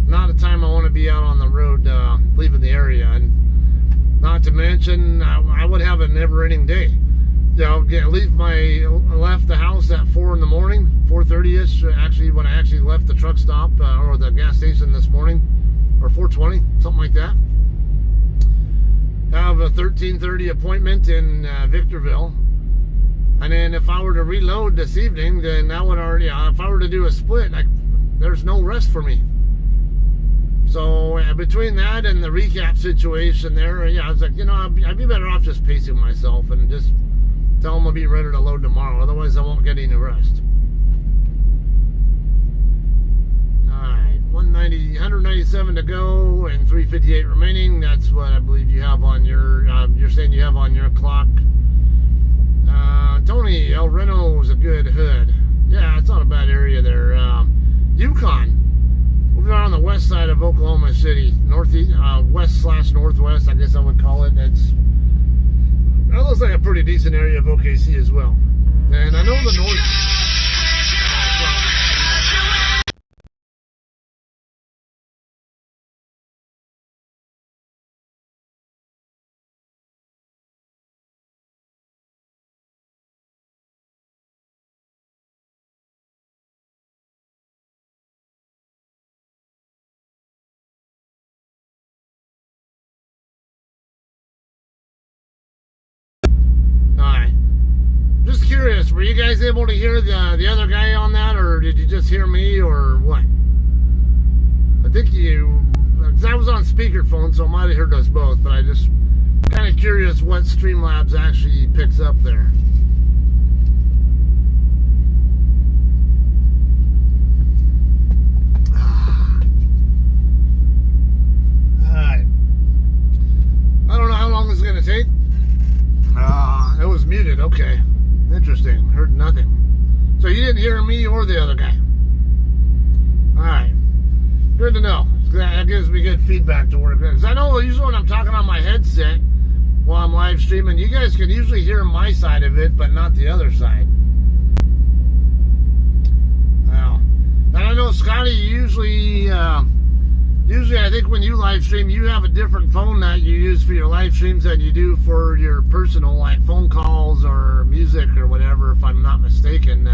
not a time I want to be out on the road leaving the area. And not to mention, I would have a never-ending day. You know, left the house at 4 in the morning, 4:30ish. Actually, when I actually left the truck stop or the gas station this morning, or 4:20, something like that. I have a 13:30 appointment in Victorville, and then if I were to reload this evening, then that would already. If I were to do a split, there's no rest for me. So between that and the recap situation there, yeah, I was like, you know, I'd be better off just pacing myself and just tell them I'll be ready to load tomorrow. Otherwise, I won't get any rest. All right, 197 to go and 358 remaining. That's what I believe you have on your. You're saying you have on your clock. Tony El Reno is a good hood. Yeah, it's not a bad area there. Yukon. We're on the west side of Oklahoma City, northeast, west/northwest, I guess I would call it. That looks like a pretty decent area of OKC as well. And I know the north. Just curious, were you guys able to hear the other guy on that, or did you just hear me, or what? I think because I was on speakerphone, so I might have heard us both, but I just kind of curious what Streamlabs actually picks up there. Alright. I don't know how long this is going to take. It was muted, okay. Interesting. Heard nothing. So you didn't hear me or the other guy. Alright. Good to know. That gives me good feedback to work with. Because I know usually when I'm talking on my headset while I'm live streaming, you guys can usually hear my side of it, but not the other side. Wow. And I know, Scotty, usually I think when you live stream, you have a different phone that you use for your live streams than you do for your personal, like phone calls or music or whatever, if I'm not mistaken.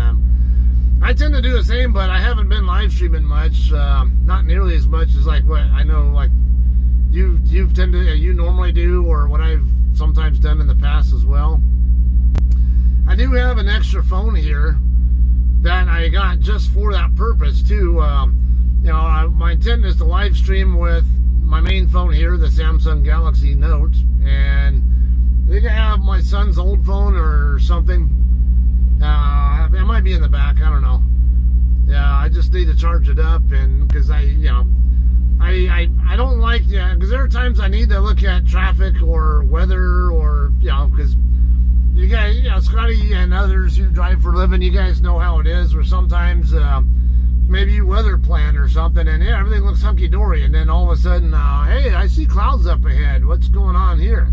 I tend to do the same, but I haven't been live streaming much, not nearly as much as like what I know, like you normally do, or what I've sometimes done in the past as well. I do have an extra phone here that I got just for that purpose too. You know, my intent is to live stream with my main phone here, the Samsung Galaxy Note, and I think I have my son's old phone or something. It might be in the back, I don't know. Yeah, I just need to charge it up, and because I don't like, because there are times I need to look at traffic or weather, or, you know, because you guys, you know, Scotty and others who drive for a living, you guys know how it is, where sometimes maybe you weather plan or something, and yeah, everything looks hunky-dory, and then all of a sudden, hey, I see clouds up ahead. What's going on here?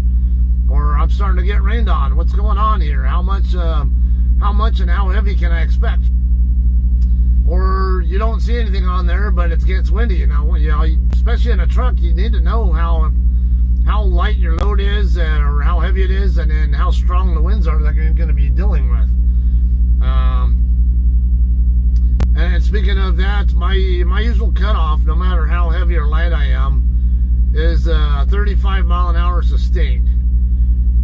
Or I'm starting to get rained on. What's going on here? How much and how heavy can I expect? Or you don't see anything on there, but it gets windy. You know, especially in a truck, you need to know how light your load is, or how heavy it is, and then how strong the winds are that you're going to be dealing with. And speaking of that, my usual cutoff, no matter how heavy or light I am, is 35 mile an hour sustained.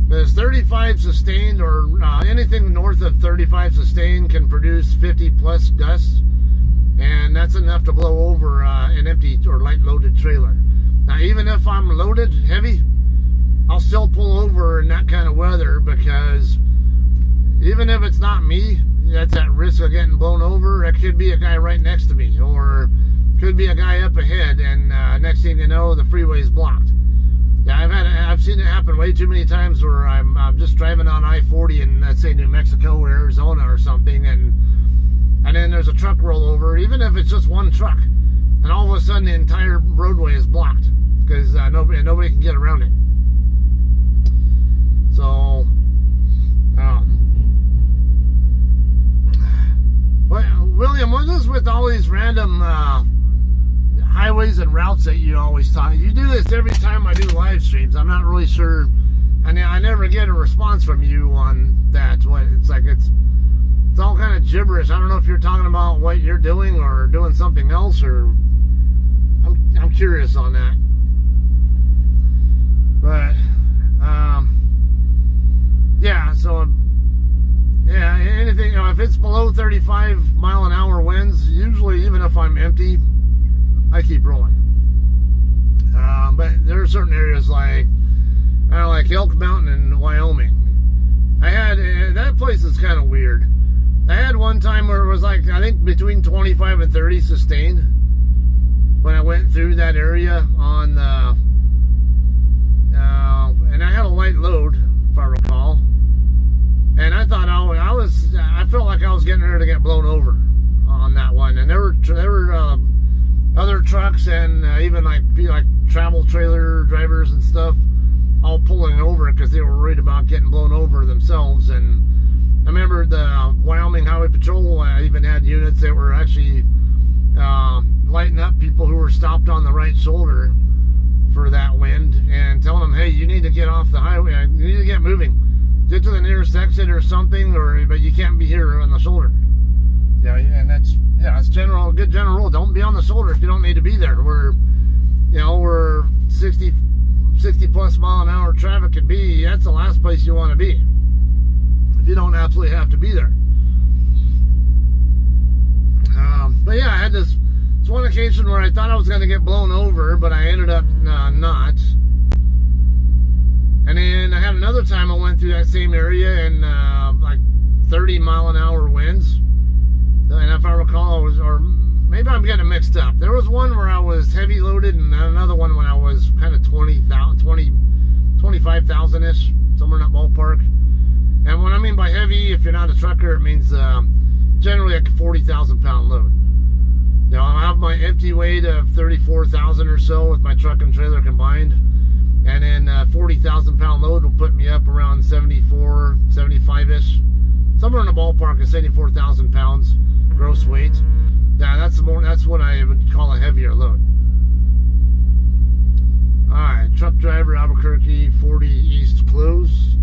There's 35 sustained, or anything north of 35 sustained can produce 50 plus gusts, and that's enough to blow over an empty or light loaded trailer. Now, even if I'm loaded heavy, I'll still pull over in that kind of weather, because even if it's not me that's at risk of getting blown over, it could be a guy right next to me, or could be a guy up ahead, and next thing you know, the freeway is blocked. Yeah, I've seen it happen way too many times where I'm just driving on I-40 in, let's say, New Mexico or Arizona or something, and then there's a truck rollover, even if it's just one truck, and all of a sudden the entire roadway is blocked because nobody can get around it. So, well, William, what is with all these random highways and routes that you always talk? You do this every time I do live streams. I'm not really sure. I never get a response from you on that. It's like it's all kind of gibberish. I don't know if you're talking about what you're doing or doing something else, or I'm curious on that. But yeah. So yeah, anything, if it's below 35 mile an hour winds, usually even if I'm empty, I keep rolling. But there are certain areas like Elk Mountain in Wyoming. That place is kind of weird. I had one time where it was like, I think between 25 and 30 sustained when I went through that area on and I had a light load, if I recall. And I thought I felt like I was getting ready to get blown over on that one. And there were other trucks and even like travel trailer drivers and stuff all pulling over because they were worried about getting blown over themselves. And I remember the Wyoming Highway Patrol even had units that were actually lighting up people who were stopped on the right shoulder for that wind and telling them, hey, you need to get off the highway, you need to get moving, get to the nearest exit or something, but you can't be here on the shoulder. Yeah, and that's good general rule. Don't be on the shoulder if you don't need to be there. Where 60 plus mile an hour traffic could be, that's the last place you want to be if you don't absolutely have to be there. But yeah, I had this one occasion where I thought I was going to get blown over, but I ended up not. And then I had another time I went through that same area and like 30 mile an hour winds. And if I recall, or maybe I'm getting mixed up. There was one where I was heavy loaded and another one when I was kind of 25,000-ish, somewhere in that ballpark. And what I mean by heavy, if you're not a trucker, it means generally like a 40,000 pound load. I have my empty weight of 34,000 or so with my truck and trailer combined. And then 40,000 pound load will put me up around 74, 75-ish. Somewhere in the ballpark of 74,000 pounds gross weight. Yeah, that's what I would call a heavier load. Alright, truck driver, Albuquerque, 40 east close.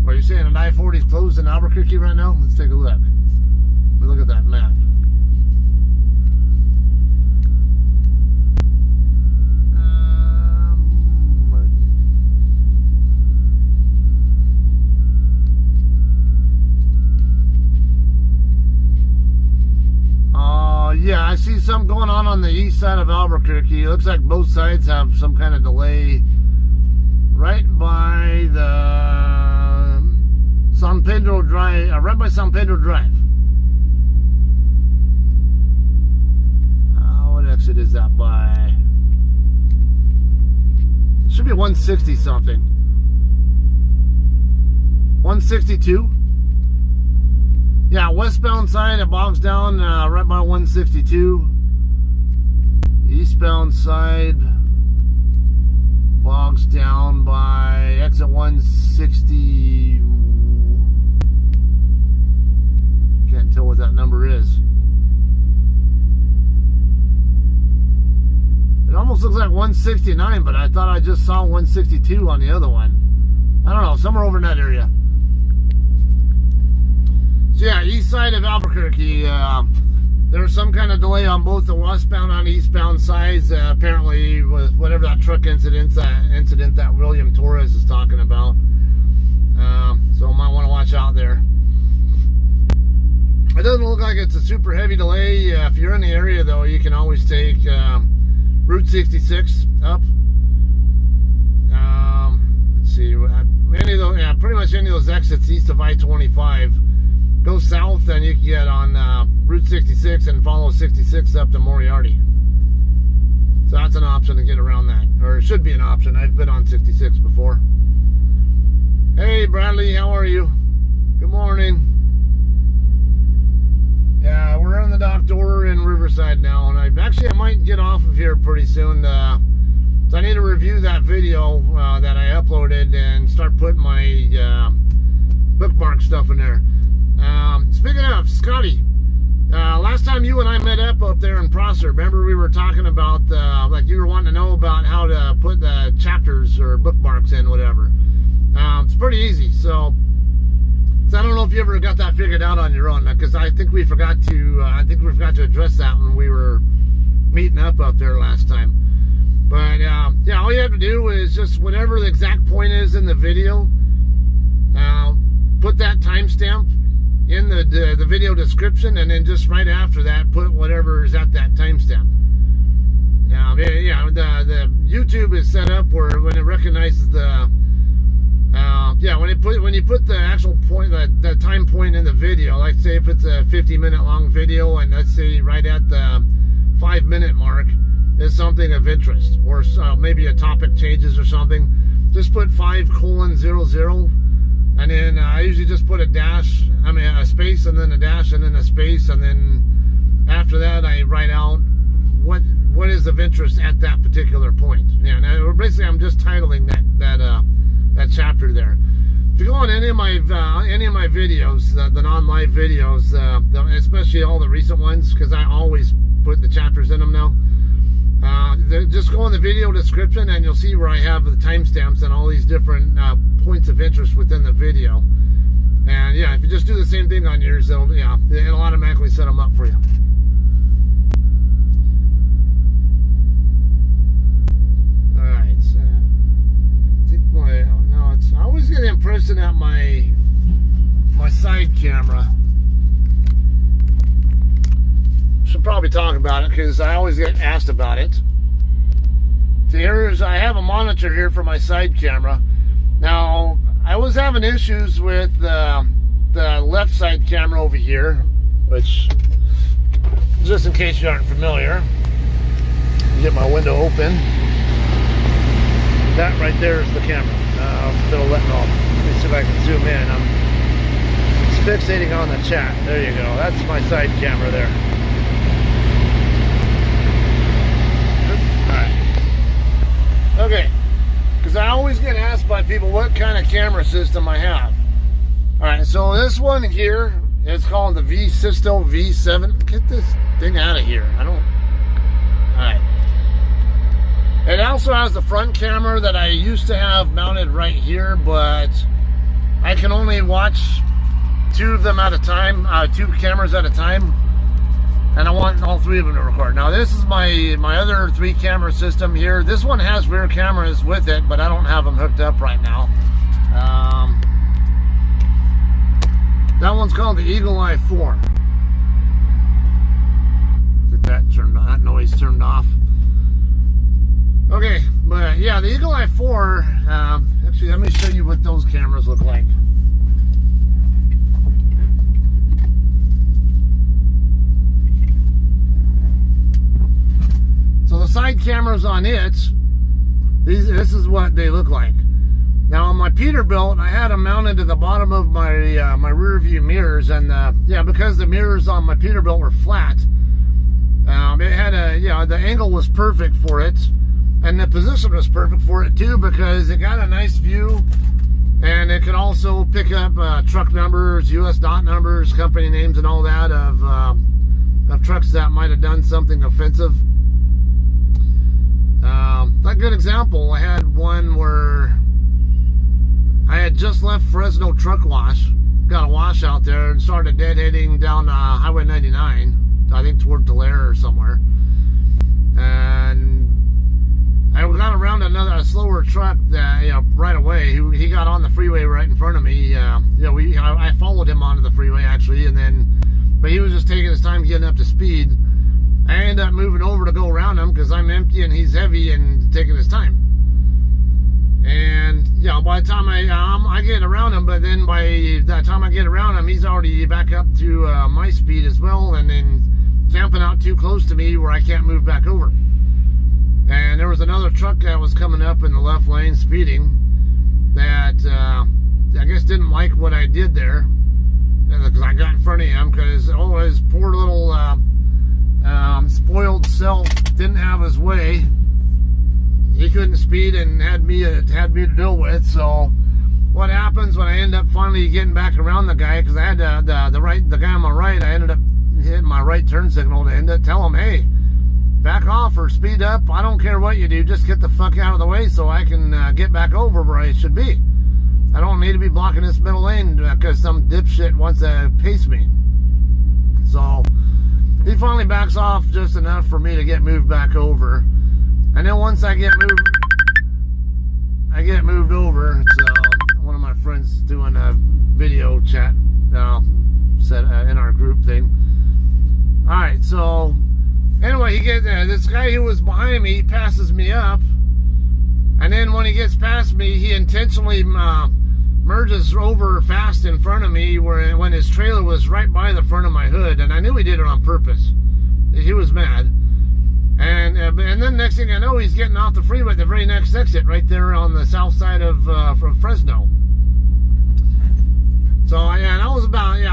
Are you saying an I-40 is closed in Albuquerque right now? Let's take a look. Let me look at that map. Yeah, I see something going on the east side of Albuquerque. It looks like both sides have some kind of delay right by the San Pedro Drive, right by San Pedro Drive. What exit is that by? It should be 160 something. 162? Yeah, westbound side, it bogs down right by 162. Eastbound side bogs down by exit 160. Can't tell what that number is. It almost looks like 169, but I thought I just saw 162 on the other one. I don't know, somewhere over in that area. So yeah, east side of Albuquerque, there's some kind of delay on both the westbound and eastbound sides, apparently with whatever that truck incident that William Torres is talking about. So might want to watch out there. It doesn't look like it's a super heavy delay. If you're in the area though, you can always take Route 66 up. Let's see, pretty much any of those exits east of I-25. Go south and you can get on Route 66 and follow 66 up to Moriarty. So that's an option to get around that, or it should be an option. I've been on 66 before. Hey Bradley, how are you? Good morning. Yeah, we're on the dock door in Riverside now, and I might get off of here pretty soon. So I need to review that video that I uploaded and start putting my bookmark stuff in there. Speaking of, Scotty, last time you and I met up there in Prosser, remember we were talking about, like you were wanting to know about how to put the chapters or bookmarks in, whatever. It's pretty easy, so I don't know if you ever got that figured out on your own, because I think we forgot to address that when we were meeting up there last time. But yeah, all you have to do is just whatever the exact point is in the video, put that timestamp in the video description, and then just right after that, put whatever is at that timestamp. Yeah, the YouTube is set up where when it recognizes the when you put the actual point, the time point in the video, like say if it's a 50-minute long video, and let's say right at the 5-minute mark is something of interest, or maybe a topic changes or something, just put 5:00, and then I usually just put a space, and then a dash, and then a space, and then after that I write out what is of interest at that particular point. Yeah, and basically I'm just titling that chapter there. If you go on any of my videos, the non-live videos, especially all the recent ones, because I always put the chapters in them now. Just go in the video description and you'll see where I have the timestamps and all these different points of interest within the video. And yeah, if you just do the same thing on yours, it'll automatically set them up for you. All right. So I always get the impression that my side camera. Should probably talk about it because I always get asked about it. So I have a monitor here for my side camera. Now I was having issues with the left side camera over here, which, just in case you aren't familiar, get my window open. That right there is the camera. I'm still letting off. Let me see if I can zoom in. It's fixating on the chat. There you go. That's my side camera there. Okay, because I always get asked by people what kind of camera system I have. Alright, so this one here is called the V-Sisto V7. Get this thing out of here. Alright. It also has the front camera that I used to have mounted right here, but I can only watch two of them at a time, two cameras at a time. And I want all three of them to record. Now this is my other 3-camera system here. This one has rear cameras with it, but I don't have them hooked up right now. That one's called the Eagle Eye 4. Get that noise turned off. Okay, but yeah, the Eagle Eye 4. Actually, let me show you what those cameras look like. So the side cameras on it, this is what they look like. Now on my Peterbilt, I had them mounted to the bottom of my my rear view mirrors, and because the mirrors on my Peterbilt were flat, it had the angle was perfect for it, and the position was perfect for it too, because it got a nice view, and it could also pick up truck numbers, US dot numbers, company names, and all that of trucks that might have done something offensive. A good example, I had one where I had just left Fresno Truck Wash, got a wash out there, and started deadheading down Highway 99, I think toward Tulare or somewhere. And I got around a slower truck that right away. He got on the freeway right in front of me. I followed him onto the freeway actually, but he was just taking his time getting up to speed. I ended up moving over to go around him because I'm empty and he's heavy and taking his time. And by the time I get around him, but then by that time I get around him, he's already back up to my speed as well, and then camping out too close to me where I can't move back over. and there was another truck that was coming up in the left lane speeding that I guess didn't like what I did there, because I got in front of him, because his poor little spoiled self didn't have his way. He couldn't speed and had me to deal with. So what happens when I end up finally getting back around the guy, because I had the guy on my right, I ended up hitting my right turn signal to end up tell him, hey, back off or speed up. I don't care what you do, just get the fuck out of the way so I can get back over where I should be. I don't need to be blocking this middle lane because some dipshit wants to pace me. So he finally backs off just enough for me to get moved back over. And then once I get moved over, it's one of my friends doing a video chat set in our group thing. All right, so anyway, he gets this guy who was behind me, he passes me up, and then when he gets past me, he intentionally merges over fast in front of me when his trailer was right by the front of my hood, and I knew he did it on purpose. He was mad. And then next thing I know, he's getting off the freeway at the very next exit, right there on the south side of from Fresno. So yeah, and I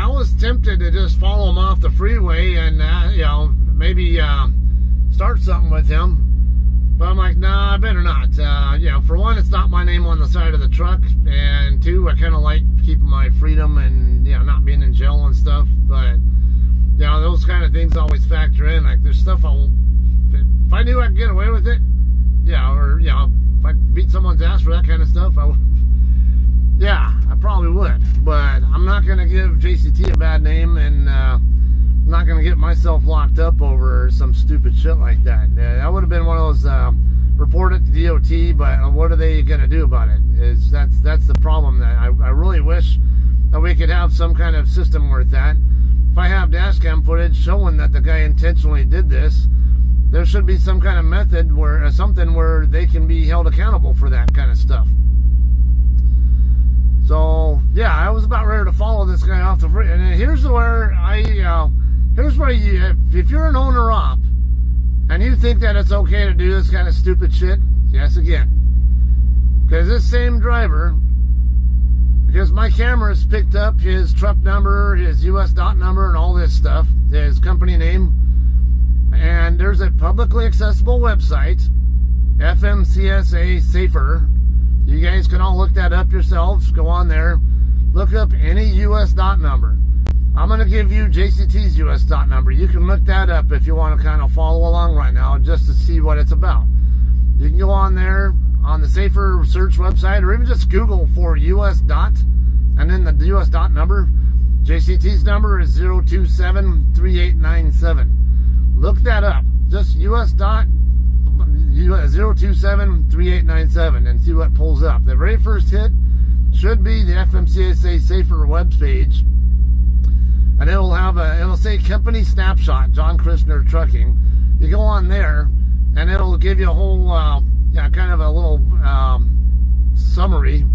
was tempted to just follow him off the freeway and maybe start something with him. But I'm like, nah, I better not. For one, it's not my name on the side of the truck, and two, I kind of like keeping my freedom and not being in jail and stuff. But those kind of things always factor in. Like, there's stuff if I knew I could get away with it, or if I beat someone's ass for that kind of stuff, I probably would. But I'm not gonna give JCT a bad name, and I'm not gonna get myself locked up over some stupid shit like that. That would have been one of those report it to DOT, but what are they gonna do about it? That's the problem. That I really wish that we could have some kind of system with that. If I have dash cam footage showing that the guy intentionally did this, there should be some kind of method where they can be held accountable for that kind of stuff. So yeah, I was about ready to follow this guy off the freeway, and here's where if you're an owner op and you think that it's okay to do this kind of stupid shit, yes again, because this same driver, because my camera's picked up his truck number, his US dot number, and all this stuff, his company name. And there's a publicly accessible website, FMCSA Safer. You guys can all look that up yourselves. Go on there, look up any US dot number. I'm going to give you JCT's US dot number. You can look that up if you want to kind of follow along right now just to see what it's about. You can go on there on the Safer search website, or even just Google for US dot and then the US dot number. JCT's number is 0273897. Look that up. Just US dot 0273897 and see what pulls up. The very first hit should be the FMCSA Safer web page, and it'll say company snapshot, John Christner Trucking. You go on there, and it'll give you a whole kind of a little summary,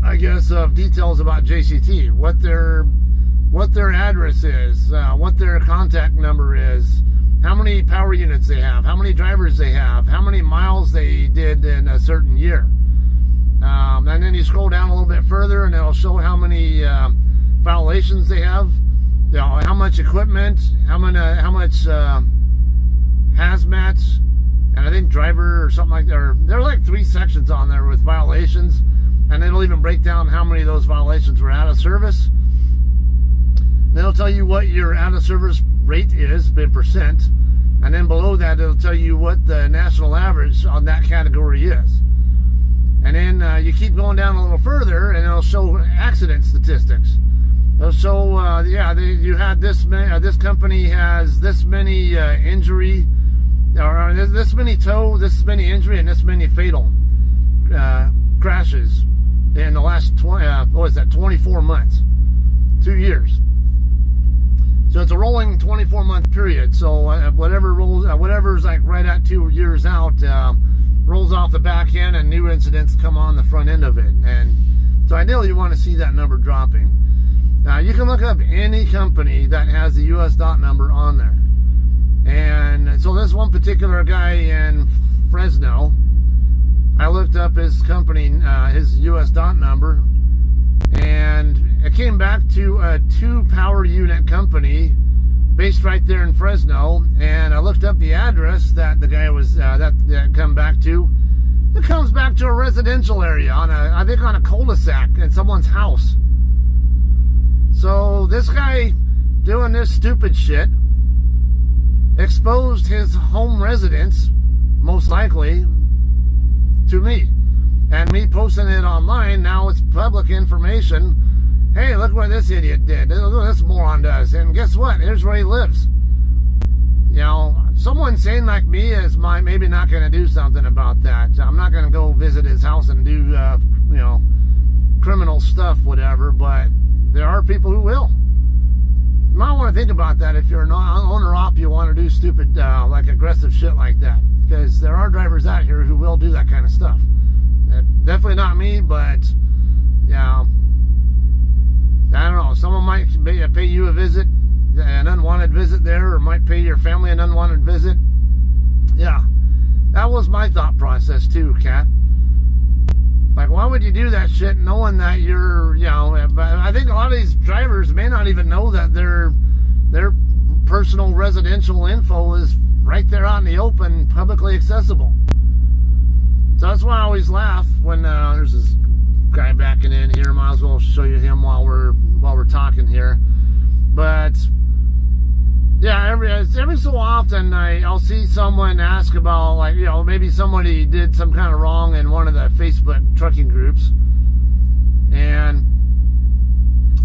I guess, of details about JCT, what their address is, what their contact number is, how many power units they have, how many drivers they have, how many miles they did in a certain year. And then you scroll down a little bit further, and it'll show how many violations they have, how much equipment, how much hazmats, and I think driver or something like that. There are like 3 sections on there with violations, and it'll even break down how many of those violations were out of service. And it'll tell you what your out of service rate is in percent, and then below that it'll tell you what the national average on that category is. And then you keep going down a little further, and it'll show accident statistics. It'll show you had this many, this company has this many injury, or this many tow, this many injury, and this many fatal crashes in the last 24 months, 2 years. So it's a rolling 24-month period. So whatever's like right at 2 years out, rolls off the back end, and new incidents come on the front end of it. And so ideally, you want to see that number dropping. Now you can look up any company that has the US dot number on there. And so this one particular guy in Fresno. I looked up his company, his US dot number, and it came back to a 2-power unit company based right there in Fresno. And I looked up the address that the guy was that come back to. It comes back to a residential area I think on a cul-de-sac in someone's house. So this guy doing this stupid shit exposed his home residence, most likely, to me. And me posting it online, now it's public information. Hey, look what this idiot did. Look what this moron does. And guess what? Here's where he lives. You know, someone sane like me is maybe not going to do something about that. I'm not going to go visit his house and do, you know, criminal stuff, whatever. But there are people who will. You might want to think about that if you're an owner-op, you want to do stupid, like aggressive shit like that. Because there are drivers out here who will do that kind of stuff. Definitely not me, but, yeah, I don't know. Someone might pay you a visit, an unwanted visit there, or might pay your family an unwanted visit. Yeah, that was my thought process too, Kat. Like, why would you do that shit knowing that you're, you know, I think a lot of these drivers may not even know that their personal residential info is right there out in the open, publicly accessible. So that's why I always laugh when there's this guy backing in here. Might as well show you him while we're talking here. But yeah, every so often I'll see someone ask about, like, you know, maybe somebody did some kind of wrong in one of the Facebook trucking groups. And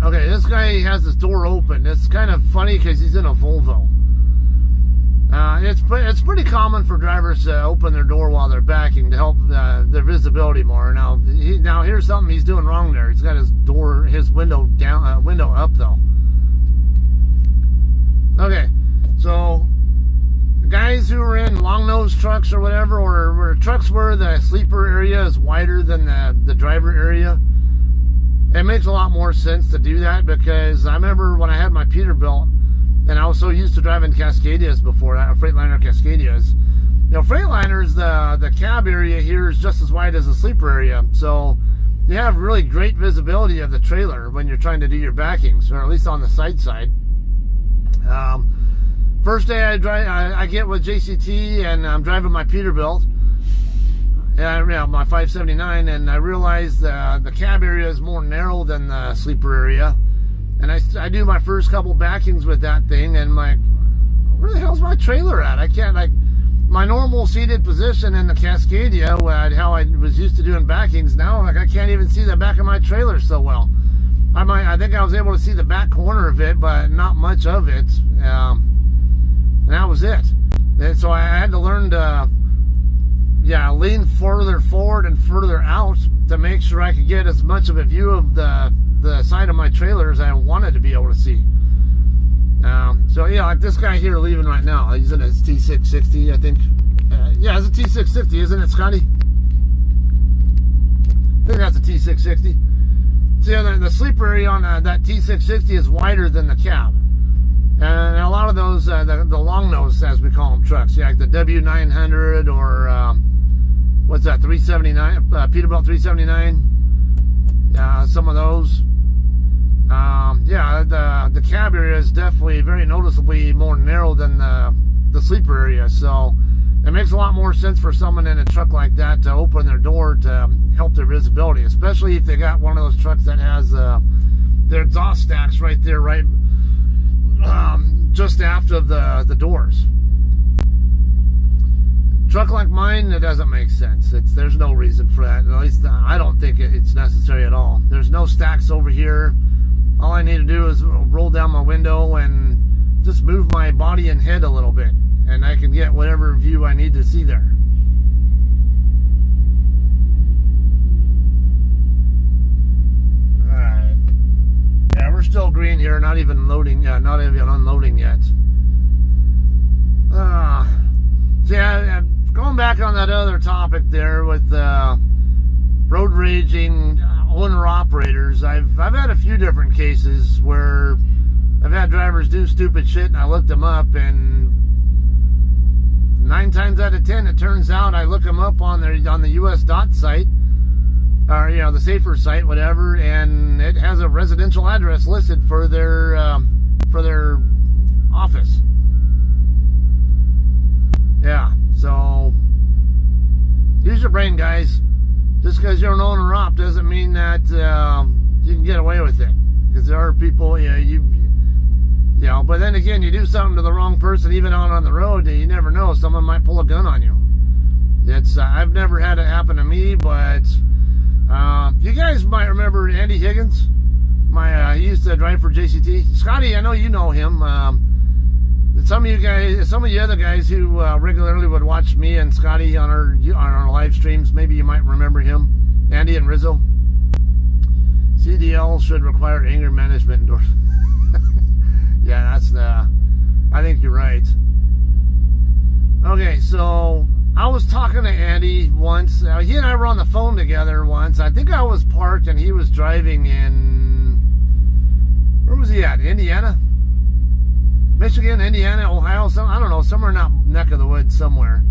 okay, this guy has his door open. It's kind of funny because he's in a Volvo. It's pretty common for drivers to open their door while they're backing to help their visibility more. Now here's something he's doing wrong there. He's got his window down, window up though. Okay, so guys who are in long nose trucks or whatever, or trucks where the sleeper area is wider than the driver area, it makes a lot more sense to do that, because I remember when I had my Peterbilt, and I was so used to driving Cascadias before, Freightliner Cascadias. You know, Freightliners, the cab area here is just as wide as the sleeper area, so you have really great visibility of the trailer when you're trying to do your backings, or at least on the side. First day I get with JCT and I'm driving my Peterbilt, and my 579, and I realize the cab area is more narrow than the sleeper area. And I do my first couple backings with that thing, and like, where the hell's my trailer at? I can't, like, my normal seated position in the Cascadia, how I was used to doing backings, now like I can't even see the back of my trailer so well. I think I was able to see the back corner of it, but not much of it. And that was it. And so I had to learn to, lean further forward and further out to make sure I could get as much of a view of the side of my trailer as I wanted to be able to see. So yeah, like this guy here leaving right now. He's in his T660, I think. Yeah, it's a T660, isn't it, Scotty? I think that's a T660. See, the sleeper area on that T660 is wider than the cab. And a lot of those, the long nose, as we call them, trucks, like the W900 or what's that, 379, Peterbilt 379, some of those. The cab area is definitely very noticeably more narrow than the sleeper area. So it makes a lot more sense for someone in a truck like that to open their door to help their visibility, especially if they got one of those trucks that has their exhaust stacks right there, right just after the doors. Truck like mine, it doesn't make sense. There's no reason for that. At least I don't think it's necessary at all. There's no stacks over here. All I need to do is roll down my window and just move my body and head a little bit, and I can get whatever view I need to see there. Alright. Yeah, we're still green here, not even loading, not even unloading yet. So yeah, going back on that other topic there with road raging owner-operators, I've had a few different cases where I've had drivers do stupid shit, and I looked them up, and 9 times out of 10, it turns out I look them up on the US dot site, or the safer site, whatever, and it has a residential address listed for their office. Yeah, so use your brain, guys. Just because you're an owner op doesn't mean that you can get away with it. Because there are people, but then again, you do something to the wrong person, even out on the road, you never know. Someone might pull a gun on you. I've never had it happen to me, but you guys might remember Andy Higgins. He used to drive for JCT. Scotty, I know you know him. Some of you other guys who regularly would watch me and Scotty on our live streams, maybe you might remember him. Andy and Rizzo. CDL should require anger management endorsement. Yeah, I think you're right. Okay, so I was talking to Andy once. He and I were on the phone together once. I think I was parked and he was driving in, where was he at? Indiana? Michigan, Indiana, Ohio, I don't know, somewhere in that neck of the woods somewhere.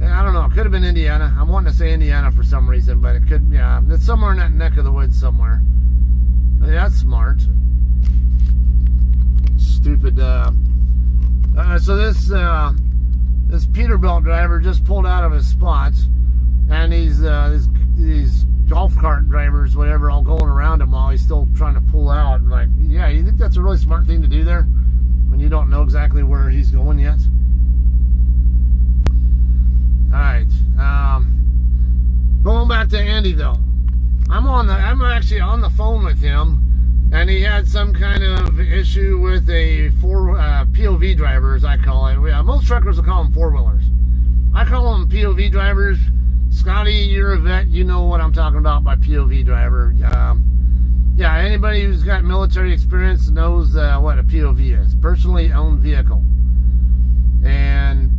I don't know, it could have been Indiana. I'm wanting to say Indiana for some reason, but it could, it's somewhere in that neck of the woods somewhere. Yeah, that's smart. Stupid, so this Peterbilt driver just pulled out of his spots, and these golf cart drivers, whatever, all going around him while he's still trying to pull out. Like, yeah, you think that's a really smart thing to do there when you don't know exactly where he's going yet? Alright, going back to Andy though. I'm actually on the phone with him, and he had some kind of issue with a POV driver, as I call it. Most truckers will call them four-wheelers. I call them POV drivers. Scotty, you're a vet. You know what I'm talking about by POV driver. Yeah, anybody who's got military experience knows what a POV is. Personally owned vehicle. And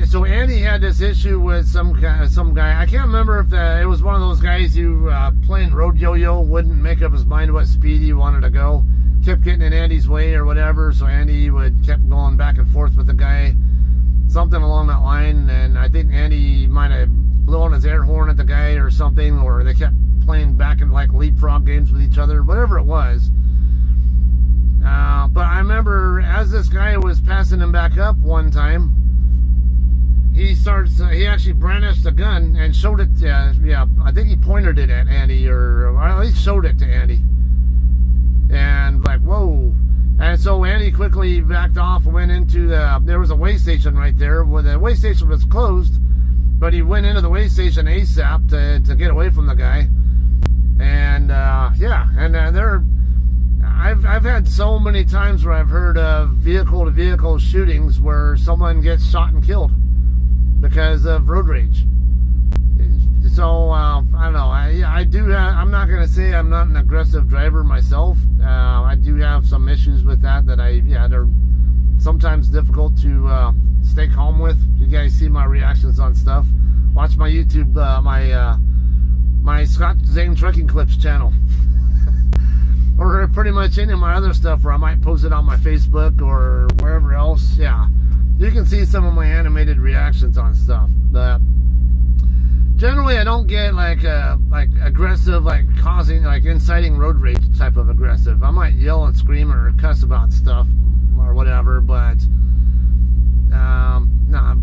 so Andy had this issue with some guy. I can't remember if it was one of those guys who playing road yo-yo, wouldn't make up his mind what speed he wanted to go. Kept getting in Andy's way or whatever, so Andy kept going back and forth with the guy. Something along that line, and I think Andy might have blown his air horn at the guy or something, or they kept playing back in like leapfrog games with each other, whatever it was. But I remember as this guy was passing him back up one time, he actually brandished a gun and showed it, I think he pointed it at Andy, or at least showed it to Andy. And like, whoa. And so Andy quickly backed off and went into there was a way station right there. Well, the way station was closed, but he went into the way station ASAP to get away from the guy. And I've had so many times where I've heard of vehicle-to-vehicle shootings where someone gets shot and killed because of road rage. So I don't know. I do have, I'm not going to say I'm not an aggressive driver myself. I do have some issues with that they're sometimes difficult to stay calm with. You guys see my reactions on stuff. Watch my YouTube, my Scott Zane Trucking Clips channel. Or pretty much any of my other stuff where I might post it on my Facebook or wherever else. Yeah, you can see some of my animated reactions on stuff. But generally, I don't get like aggressive, like causing, like inciting road rage type of aggressive. I might yell and scream or cuss about stuff or whatever, but no.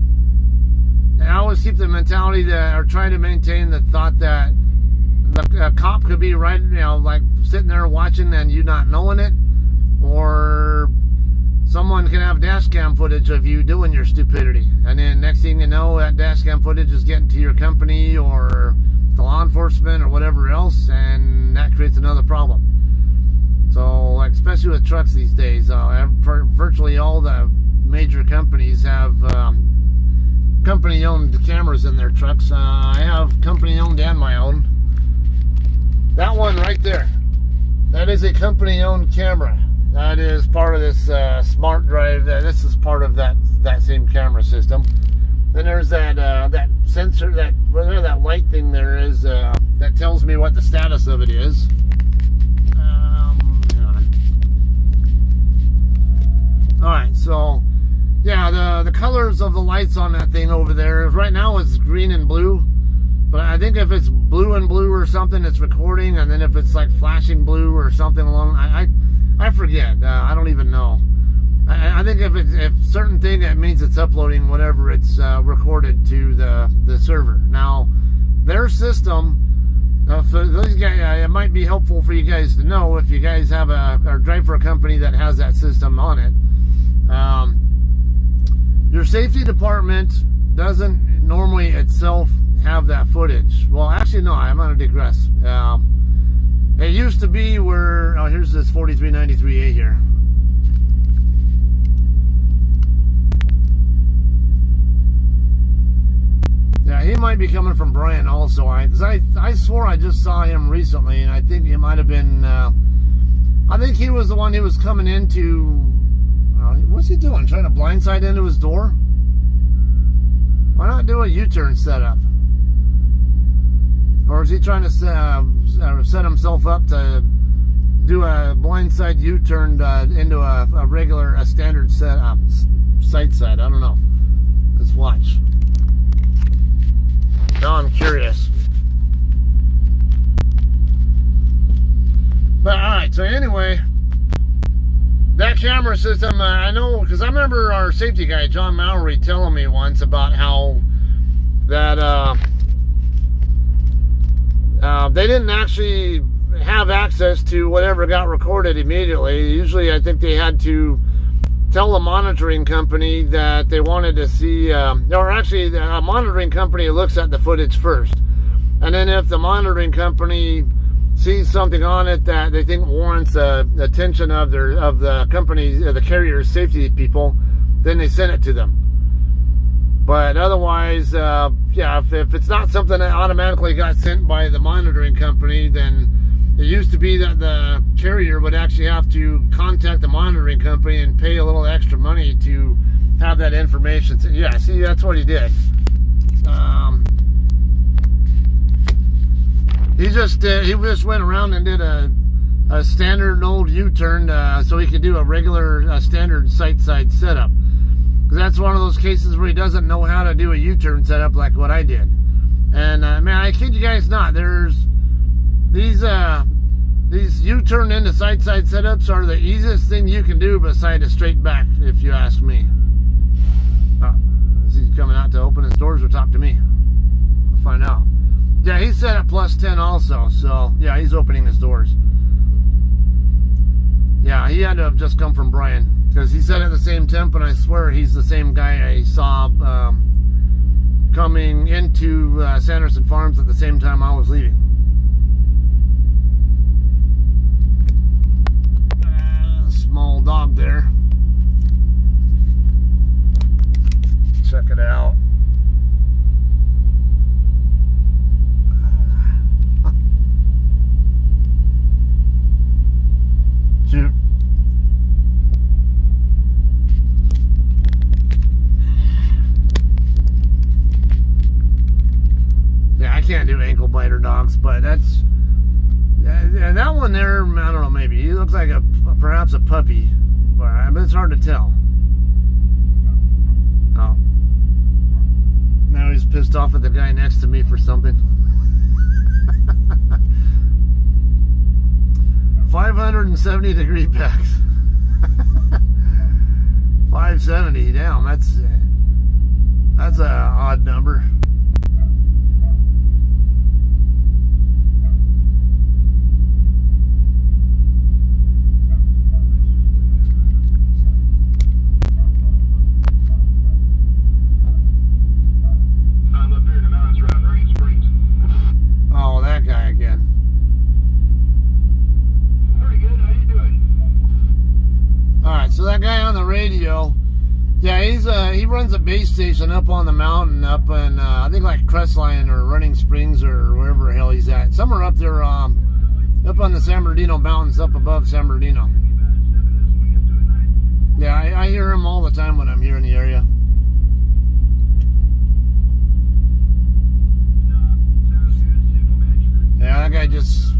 I always keep the mentality that, or try to maintain the thought that a cop could be right, like sitting there watching and you not knowing it, or someone can have dash cam footage of you doing your stupidity, and then next thing you know, that dash cam footage is getting to your company or the law enforcement or whatever else, and that creates another problem. So, like, especially with trucks these days, virtually all the major companies have company-owned cameras in their trucks. I have company-owned and my own. That one right there, that is a company-owned camera. That is part of this smart drive. This is part of that same camera system. Then there's that sensor, whatever that light thing there is, that tells me what the status of it is. Hang on. So, yeah, the colors of the lights on that thing over there, right now it's green and blue. But I think if it's blue and blue or something, it's recording. And then if it's like flashing blue or something along, I forget. I don't even know. I think if certain thing, it means it's uploading whatever it's recorded to the server. Now, their system, for those guys, it might be helpful for you guys to know if you guys have or drive for a company that has that system on it. Your safety department doesn't normally itself have that footage. Well, actually, no, I'm going to digress. It used to be where, oh, here's this 4393A here. Yeah, he might be coming from Brian also. I swore I just saw him recently, and I think he might have been, I think he was the one who was coming into, what's he doing? Trying to blindside into his door? Why not do a U-turn setup? Or is he trying to set himself up to do a blindside U-turn into a standard sight side? I don't know. Let's watch. Now I'm curious. But alright, so anyway, that camera system, I know, because I remember our safety guy, John Mowry, telling me once about how that they didn't actually have access to whatever got recorded immediately. Usually I think they had to tell a monitoring company that they wanted to see, or actually a monitoring company looks at the footage first. And then if the monitoring company sees something on it that they think warrants attention of the company, the carrier's safety people, then they send it to them. But otherwise, yeah, if it's not something that automatically got sent by the monitoring company, then it used to be that the carrier would actually have to contact the monitoring company and pay a little extra money to have that information. So, yeah, see, that's what he did. He just went around and did a standard old U-turn so he could do a regular standard sight side setup. Because that's one of those cases where he doesn't know how to do a U-turn setup like what I did. And man, I kid you guys not, there's these U-turn into sight side setups are the easiest thing you can do beside a straight back, if you ask me. Is he coming out to open his doors or talk to me? We'll find out. Yeah, he's set at +10 also, so yeah, he's opening his doors. Yeah, he had to have just come from Brian, because he said at the same temp, and I swear he's the same guy I saw coming into Sanderson Farms at the same time I was leaving. Small dog there. Check it out. Shoot. Yeah, I can't do ankle biter dogs, but that's that one there. I don't know. Maybe he looks like perhaps a puppy, but it's hard to tell. Oh, now he's pissed off at the guy next to me for something. 570-degree packs. 570. Damn, that's a odd number. I'm up here in the mountains around Rain Springs. Oh, that guy again. Alright, so that guy on the radio, yeah, he runs a base station up on the mountain, up in, I think like Crestline or Running Springs or wherever the hell he's at. Somewhere up there, up on the San Bernardino Mountains, up above San Bernardino. Yeah, I hear him all the time when I'm here in the area. Yeah, that guy just...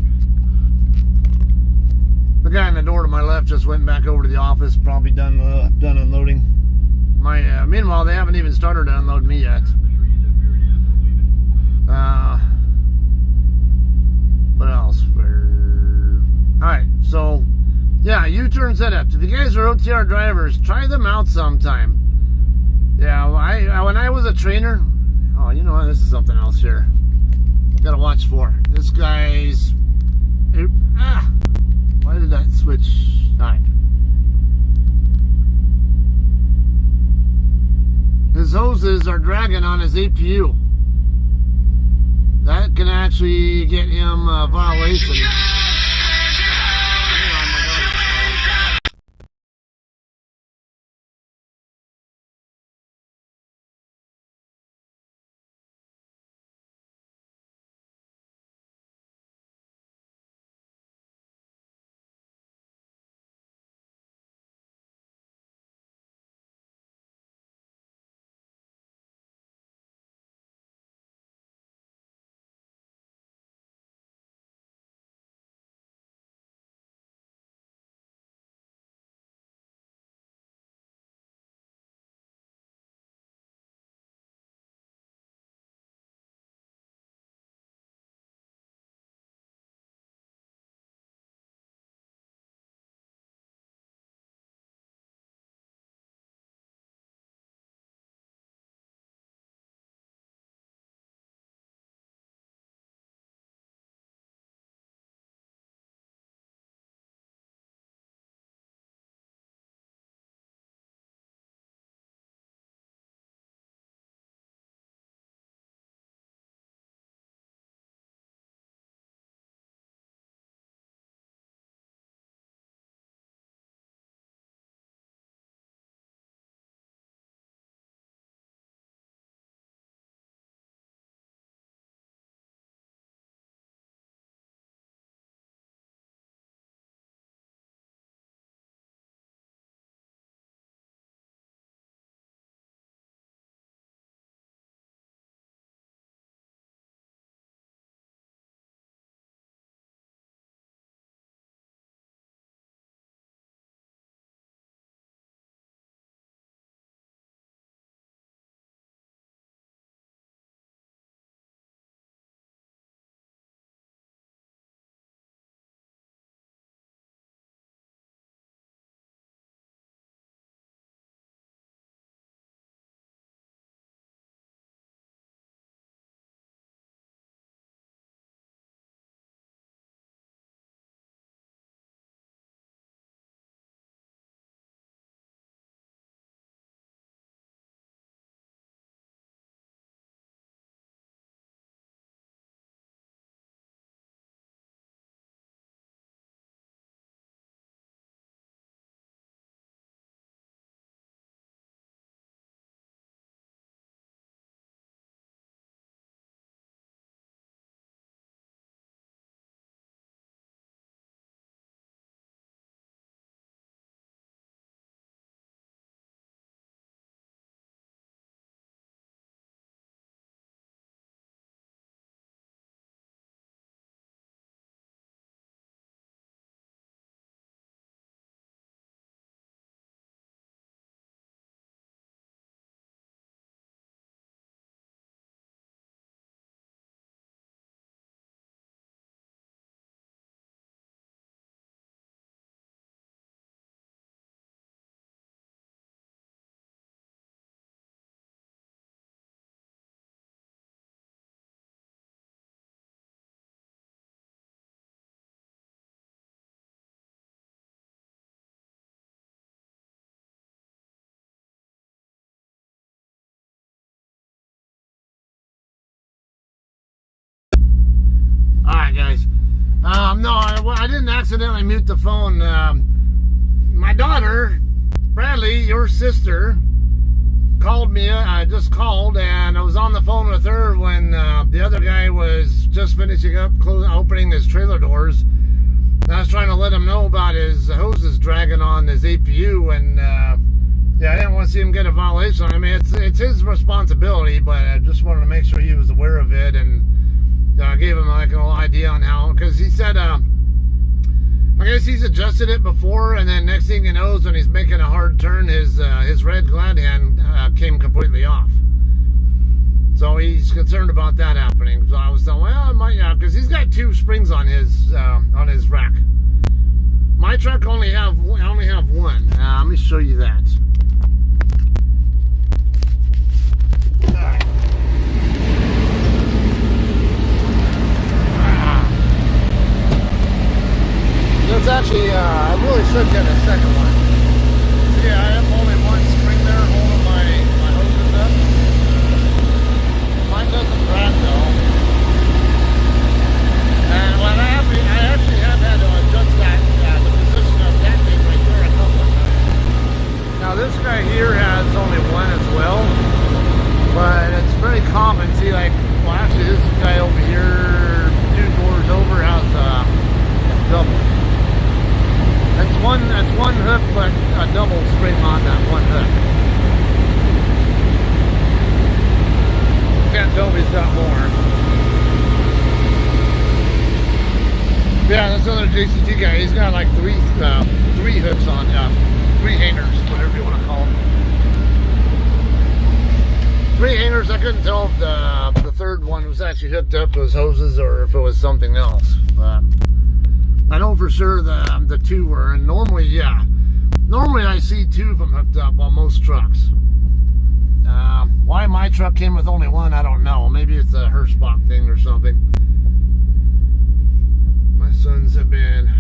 The guy in the door to my left just went back over to the office, probably done unloading. Meanwhile, they haven't even started to unload me yet. What else? Alright, so yeah, U-turn setups. If you guys are OTR drivers, try them out sometime. Yeah, when I was a trainer, oh, you know what? This is something else here. Gotta watch for. This guy's. Why did that switch? Alright. His hoses are dragging on his APU. That can actually get him a violation. Alright, guys. No, I didn't accidentally mute the phone. My daughter, Bradley, your sister, called me. I just called, and I was on the phone with her when the other guy was just finishing up opening his trailer doors. I was trying to let him know about his hoses dragging on his APU, and yeah, I didn't want to see him get a violation. I mean, it's his responsibility, but I just wanted to make sure he was aware of it, and I gave him like a little idea on how, because he said, I I guess he's adjusted it before, and then next thing he knows, when he's making a hard turn, his red glad hand came completely off. So he's concerned about that happening. So I was telling, well, I might, yeah, because he's got 2 springs on his rack. My truck I only have one. Let me show you that. That's actually, I really should get a second one. See, I have only one spring there holding my hoses up. Mine doesn't drag though. And when I actually have had to adjust that, the position of that thing right there a couple of times. Now this guy here has only one as well, but it's very common. See, like, well, actually this guy over here, 2 doors over, has a double. That's one hook, but a double spring on that one hook. Can't tell if he's got more. Yeah, this other JCT guy, he's got like three hooks on, 3 hangers, whatever you want to call them. 3 hangers. I couldn't tell if the third one was actually hooked up to his hoses or if it was something else, but I know for sure the 2 were, and normally, yeah. Normally I see 2 of them hooked up on most trucks. Why my truck came with only 1, I don't know. Maybe it's a Hirschbach thing or something. My sons have been,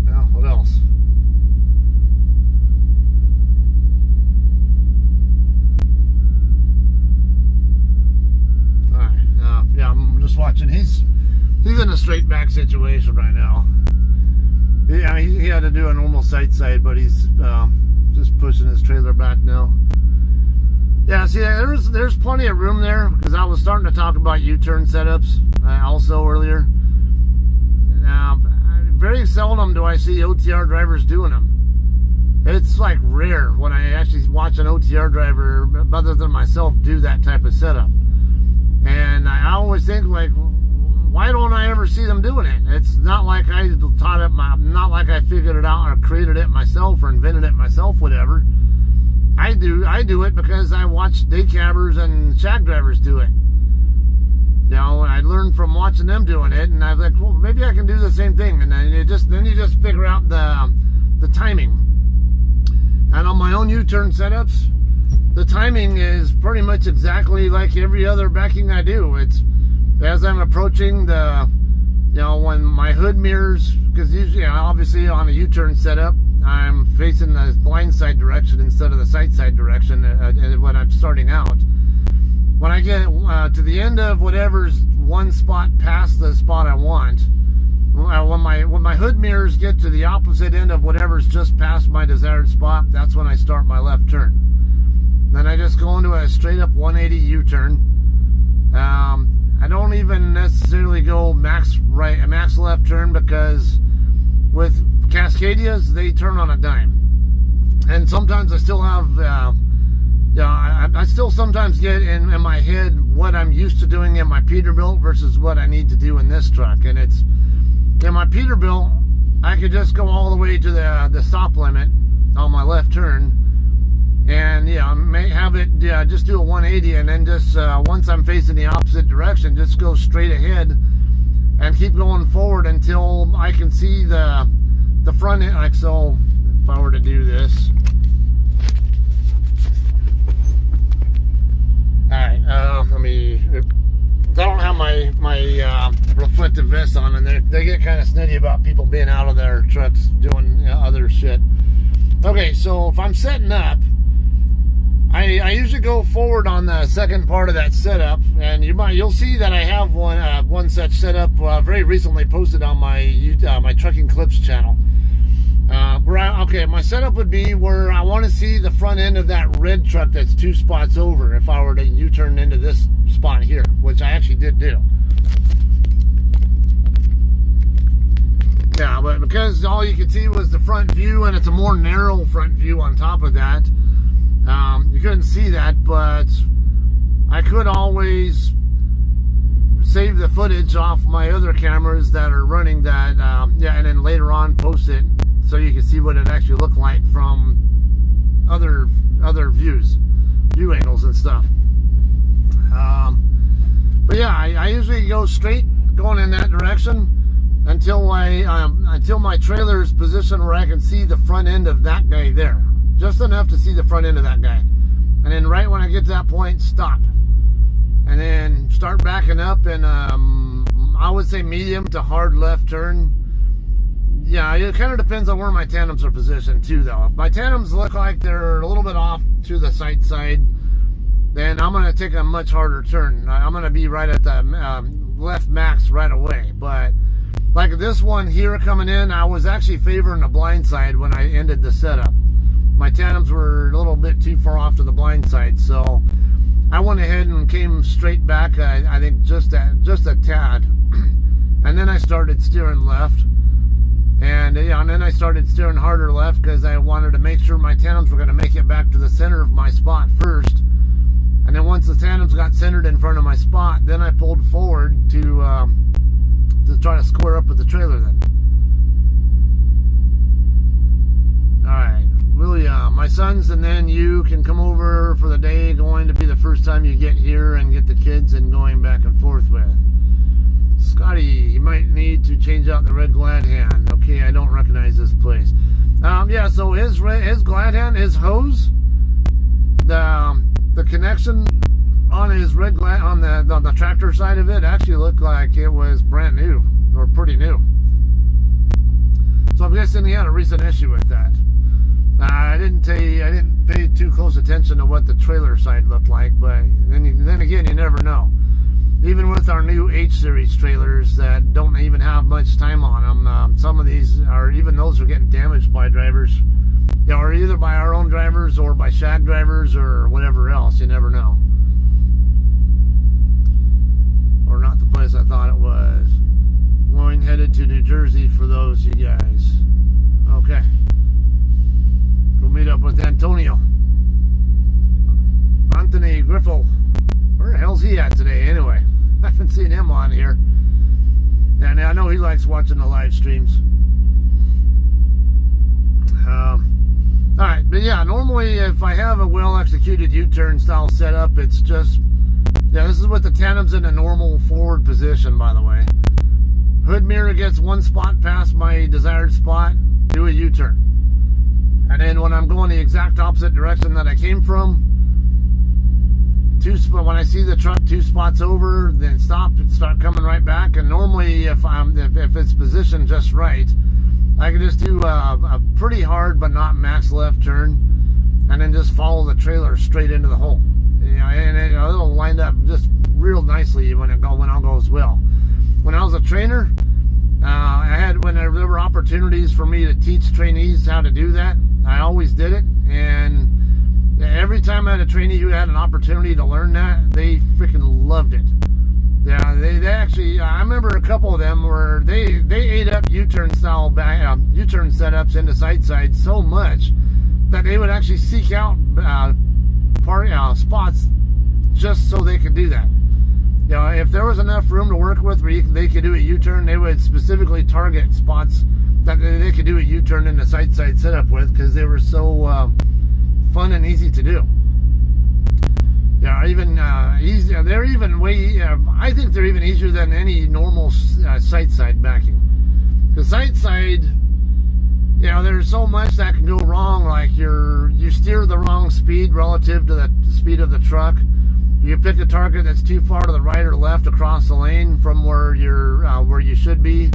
well, what else? Yeah, I'm just watching. He's in a straight back situation right now. Yeah, he had to do a normal side, but he's just pushing his trailer back now. Yeah, see, there's plenty of room there, because I was starting to talk about U-turn setups also earlier. Very seldom do I see OTR drivers doing them. It's like rare when I actually watch an OTR driver, other than myself, do that type of setup. And I always think, like, why don't I ever see them doing it? It's not like I taught it, not like I figured it out or created it myself or invented it myself, whatever. I do it because I watch day cabbers and shack drivers do it. You know, I learned from watching them doing it, and I was like, well, maybe I can do the same thing. And then you just figure out the timing. And on my own U-turn setups, the timing is pretty much exactly like every other backing I do. It's as I'm approaching when my hood mirrors, because usually, obviously on a U-turn setup, I'm facing the blind side direction instead of the sight side direction when I'm starting out. When I get to the end of whatever's one spot past the spot I want, when my hood mirrors get to the opposite end of whatever's just past my desired spot, that's when I start my left turn. Then I just go into a straight up 180 U-turn. I don't even necessarily go max left turn, because with Cascadias, they turn on a dime. And sometimes I still have, I still sometimes get in my head what I'm used to doing in my Peterbilt versus what I need to do in this truck. And it's, in my Peterbilt, I could just go all the way to the stop limit on my left turn. And I may have it, just do a 180, and then just once I'm facing the opposite direction, just go straight ahead and keep going forward until I can see the front end. Like so, if I were to do this. All right, I don't have my reflective vest on, and they get kind of snitty about people being out of their trucks doing other shit. Okay, so if I'm setting up, I usually go forward on the second part of that setup, and you'll see that I have one such setup very recently posted on my Trucking Clips channel. My setup would be where I want to see the front end of that red truck that's 2 spots over. If I were to U-turn into this spot here, which I actually did do. Yeah, but because all you could see was the front view, and it's a more narrow front view on top of that. You couldn't see that, but I could always save the footage off my other cameras that are running that, and then later on post it so you can see what it actually looked like from other view angles and stuff. But yeah, I usually go straight going in that direction until my trailer's positioned where I can see the front end of that guy there, just enough to see the front end of that guy, and then right when I get to that point, stop. And then start backing up, and I would say medium to hard left turn. Yeah, it kind of depends on where my tandems are positioned too, though. If my tandems look like they're a little bit off to the side, then I'm going to take a much harder turn. I'm going to be right at the left max right away. But like this one here coming in, I was actually favoring the blind side when I ended the setup. My tandems were a little bit too far off to the blind side, so I went ahead and came straight back, I think just a tad. And then I started steering left. And then I started steering harder left because I wanted to make sure my tandems were going to make it back to the center of my spot first. And then once the tandems got centered in front of my spot, then I pulled forward to try to square up with the trailer then. Alright, William, my sons and then you can come over for the day. Going to be the first time you get here and get the kids and going back and forth with. Scotty, you might need to change out the red glad hand. Okay, I don't recognize this place. Yeah, so his glad hand, his hose, the connection on his red glad on the tractor side of it actually looked like it was brand new or pretty new. So I'm guessing he had a recent issue with that. I didn't pay too close attention to what the trailer side looked like, but then again, you never know. Even with our new H-Series trailers that don't even have much time on them, some of these those are getting damaged by drivers, or either by our own drivers or by shag drivers or whatever else. You never know. Or not the place I thought it was. Going headed to New Jersey for those you guys. Okay. Go meet up with Antonio. Anthony Griffel. Where the hell's he at today anyway? I haven't seen him on here. And I know he likes watching the live streams. Alright, but yeah, normally if I have a well-executed U-turn style setup, it's just... Yeah, this is with the tandems in a normal forward position, by the way. Hood mirror gets one spot past my desired spot, do a U-turn. And then when I'm going the exact opposite direction that I came from, when I see the truck 2 spots over, then stop and start coming right back. And normally if it's positioned just right, I can just do a pretty hard but not max left turn, and then just follow the trailer straight into the hole. And it'll line up just real nicely when all goes well. When I was a trainer, when there were opportunities for me to teach trainees how to do that, I always did it. And every time I had a trainee who had an opportunity to learn that, they freaking loved it. Yeah, they actually, I remember a couple of them where they ate up U-turn style U-turn setups into side so much that they would actually seek out spots just so they could do that. You know, if there was enough room to work with where they could do a U-turn, they would specifically target spots that they could do a U-turn in the side setup with, because they were so fun and easy to do. Yeah, even easier. They're even way. I think they're even easier than any normal side backing. Because side, you know, there's so much that can go wrong. Like you steer the wrong speed relative to the speed of the truck. You pick a target that's too far to the right or left across the lane from where where you should be,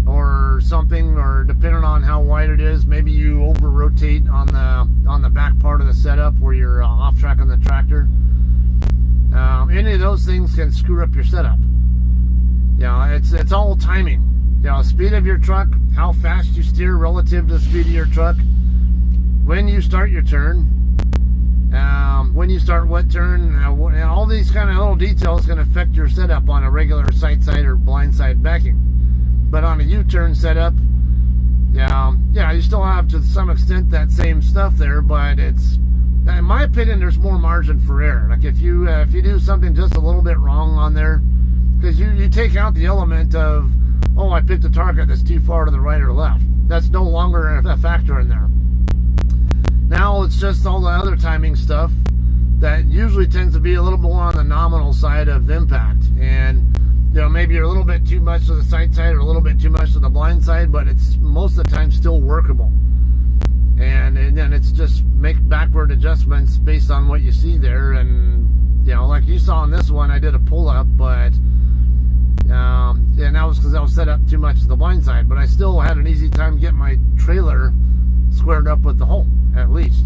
or something. Or depending on how wide it is, maybe you over rotate on the back part of the setup where you're off track on the tractor. Any of those things can screw up your setup. You know, it's all timing. You know, speed of your truck, how fast you steer relative to the speed of your truck, when you start your turn, when you start what turn, all these kind of little details can affect your setup on a regular side or blind side backing. But on a U-turn setup, yeah, you still have to some extent that same stuff there, but it's Now, in my opinion, there's more margin for error. Like if you do something just a little bit wrong on there, because you take out the element of, oh, I picked a target that's too far to the right or left. That's no longer a factor in there. Now it's just all the other timing stuff that usually tends to be a little more on the nominal side of impact. And maybe you're a little bit too much to the sight side or a little bit too much to the blind side, but it's most of the time still workable. And then it's just make backward adjustments based on what you see there. And like you saw in this one, I did a pull up, but and that was because I was set up too much to the blind side, but I still had an easy time getting my trailer squared up with the hole, at least.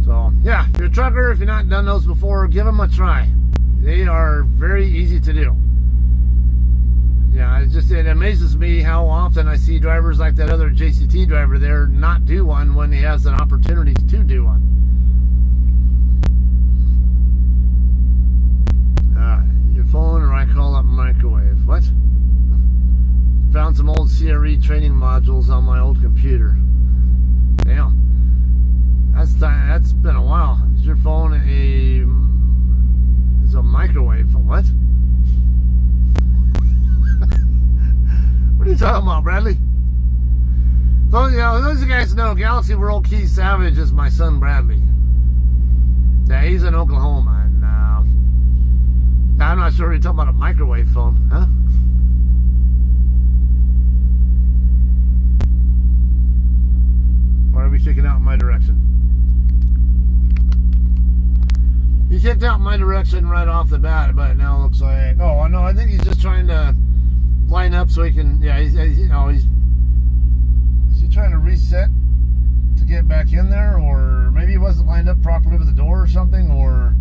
So yeah, if you're a trucker, if you've not done those before, give them a try. They are very easy to do. Yeah, it amazes me how often I see drivers like that other JCT driver there not do one when he has an opportunity to do one. Your phone, or I call up microwave. What? Found some old CRE training modules on my old computer. Damn. That's been a while. Is your phone is a microwave? What? What are you talking about, Bradley? So, those of you guys know, Galaxy World Key Savage is my son Bradley. Yeah, he's in Oklahoma, and I'm not sure you're talking about a microwave phone, huh? Why are we kicking out in my direction? He kicked out in my direction right off the bat, but now it looks like, oh no, I think he's just trying to line up so he can, is he trying to reset to get back in there, or maybe he wasn't lined up properly with the door or something, or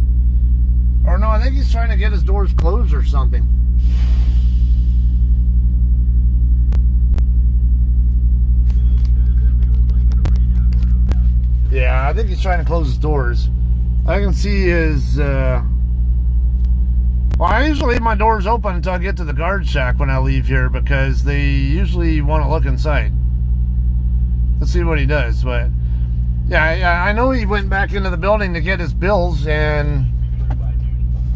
no, I think he's trying to get his doors closed or something. Yeah, I think he's trying to close his doors. I can see his, well, I usually leave my doors open until I get to the guard shack when I leave here, because they usually want to look inside. Let's see what he does, but yeah, I know he went back into the building to get his bills, and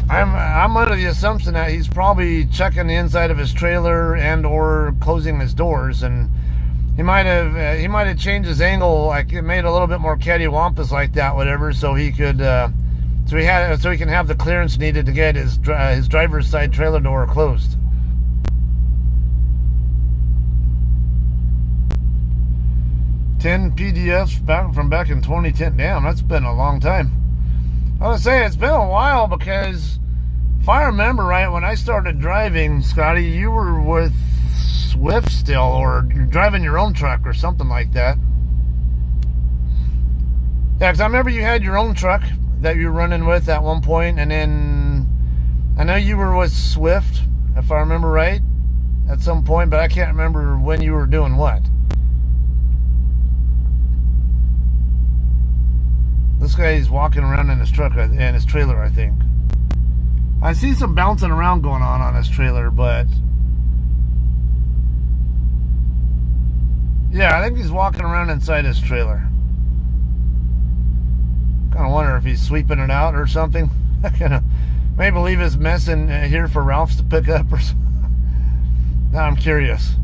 I'm under the assumption that he's probably checking the inside of his trailer and or closing his doors, and he might have changed his angle, like it made a little bit more cattywampus like that, whatever, so he could so he can have the clearance needed to get his driver's side trailer door closed. PDFs back in 2010. Damn, that's been a long time. I was saying, it's been a while, because if I remember right, when I started driving, Scotty, you were with Swift still, or you're driving your own truck or something like that. Yeah, because I remember you had your own truck that you were running with at one point, and then I know you were with Swift, if I remember right, at some point, but I can't remember when you were doing what. This guy's walking around in his truck and his trailer, I think. I see some bouncing around going on his trailer, but yeah, I think he's walking around inside his trailer. Kind of wonder if he's sweeping it out or something. Maybe leave his mess in here for Ralph's to pick up or something. Now I'm curious.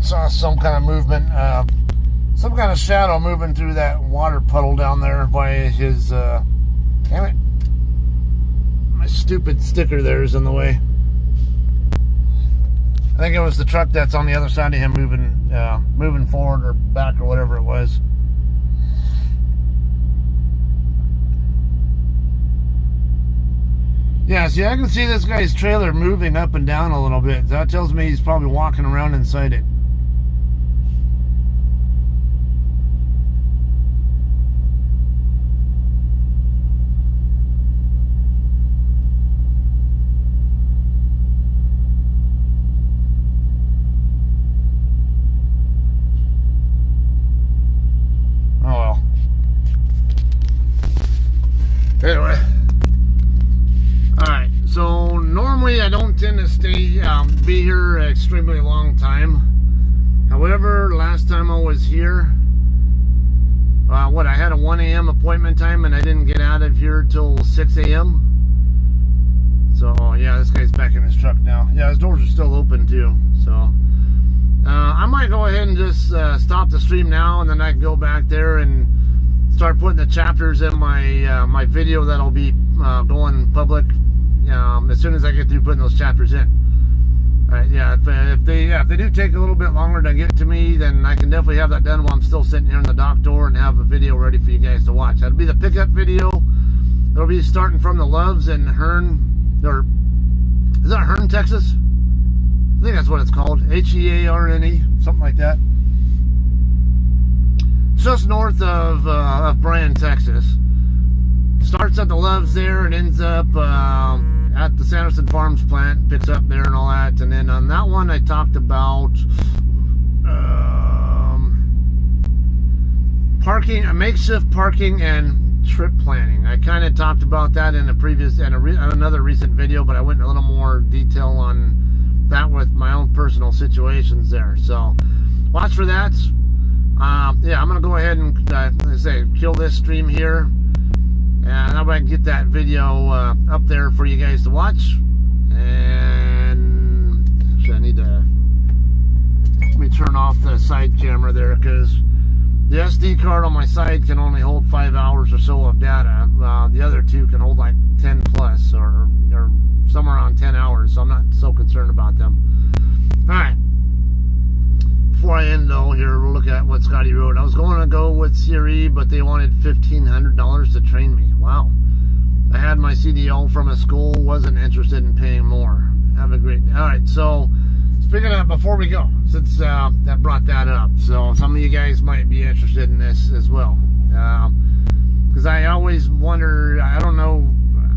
Saw some kind of movement, some kind of shadow moving through that water puddle down there by his, damn it, my stupid sticker there is in the way. I think it was the truck that's on the other side of him moving forward or back or whatever it was. Yeah, see, I can see this guy's trailer moving up and down a little bit. That tells me he's probably walking around inside it. be here an extremely long time. However, last time I was here, I had a 1 a.m. appointment time and I didn't get out of here till 6 a.m. So yeah, this guy's back in his truck now. Yeah, his doors are still open too. So I might go ahead and just stop the stream now, and then I can go back there and start putting the chapters in my my video that'll be going public as soon as I get through putting those chapters in. Yeah, if they do take a little bit longer to get to me, then I can definitely have that done while I'm still sitting here in the dock door and have a video ready for you guys to watch. That'll be the pickup video. It'll be starting from the Loves in Hearne, or is that Hearne, Texas? I think that's what it's called. Hearne, something like that. It's just north of Bryan, Texas. Starts at the Loves there and ends up at the Sanderson Farms plant, picks up there and all that. And then on that one I talked about parking, makeshift parking and trip planning. I kind of talked about that in a previous and another recent video, but I went in a little more detail on that with my own personal situations there. So watch for that. Yeah, I'm gonna go ahead and kill this stream here. And that way I can get that video up there for you guys to watch. And actually I need to, let me turn off the side camera there, because the SD card on my side can only hold 5 hours or so of data. The other two can hold like 10 plus or somewhere around 10 hours, so I'm not so concerned about them. Alright, before I end though, here we'll look at what Scotty wrote. I was going to go with CRE, but they wanted $1,500 to train me. Wow. I had my CDL from a school, wasn't interested in paying more. Have a great day. Alright, so speaking of, before we go, since that brought that up, so some of you guys might be interested in this as well. Because I always wonder, I don't know,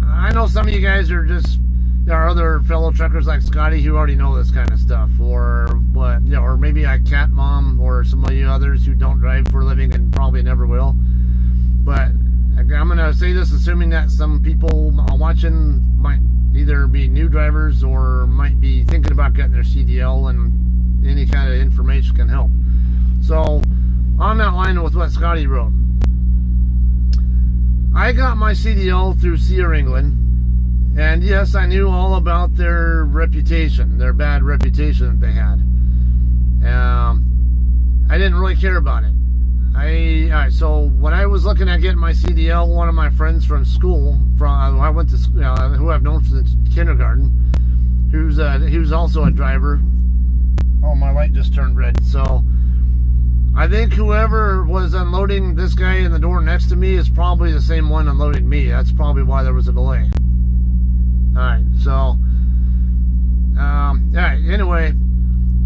I know some of you guys are just, there are other fellow truckers like Scotty who already know this kind of stuff, or maybe a cat mom, or some of you others who don't drive for a living and probably never will. But I'm going to say this assuming that some people watching might either be new drivers or might be thinking about getting their CDL, and any kind of information can help. So on that line with what Scotty wrote, I got my CDL through Sierra England. And yes, I knew all about their reputation, their bad reputation that they had. I didn't really care about it. So when I was looking at getting my CDL, one of my friends from school, who I've known since kindergarten, he was also a driver. Oh, my light just turned red. So I think whoever was unloading this guy in the door next to me is probably the same one unloading me. That's probably why there was a delay. Alright, so anyway,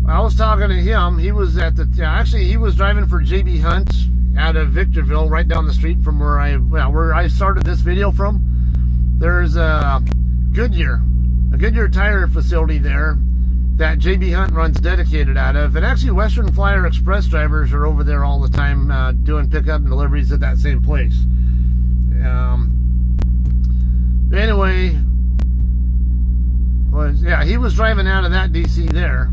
I was talking to him. He was at he was driving for JB Hunt out of Victorville, right down the street from where I started this video from. There's a Goodyear tire facility there that JB Hunt runs dedicated out of, and actually Western Flyer Express drivers are over there all the time doing pickup and deliveries at that same place. Anyway, he was driving out of that DC there,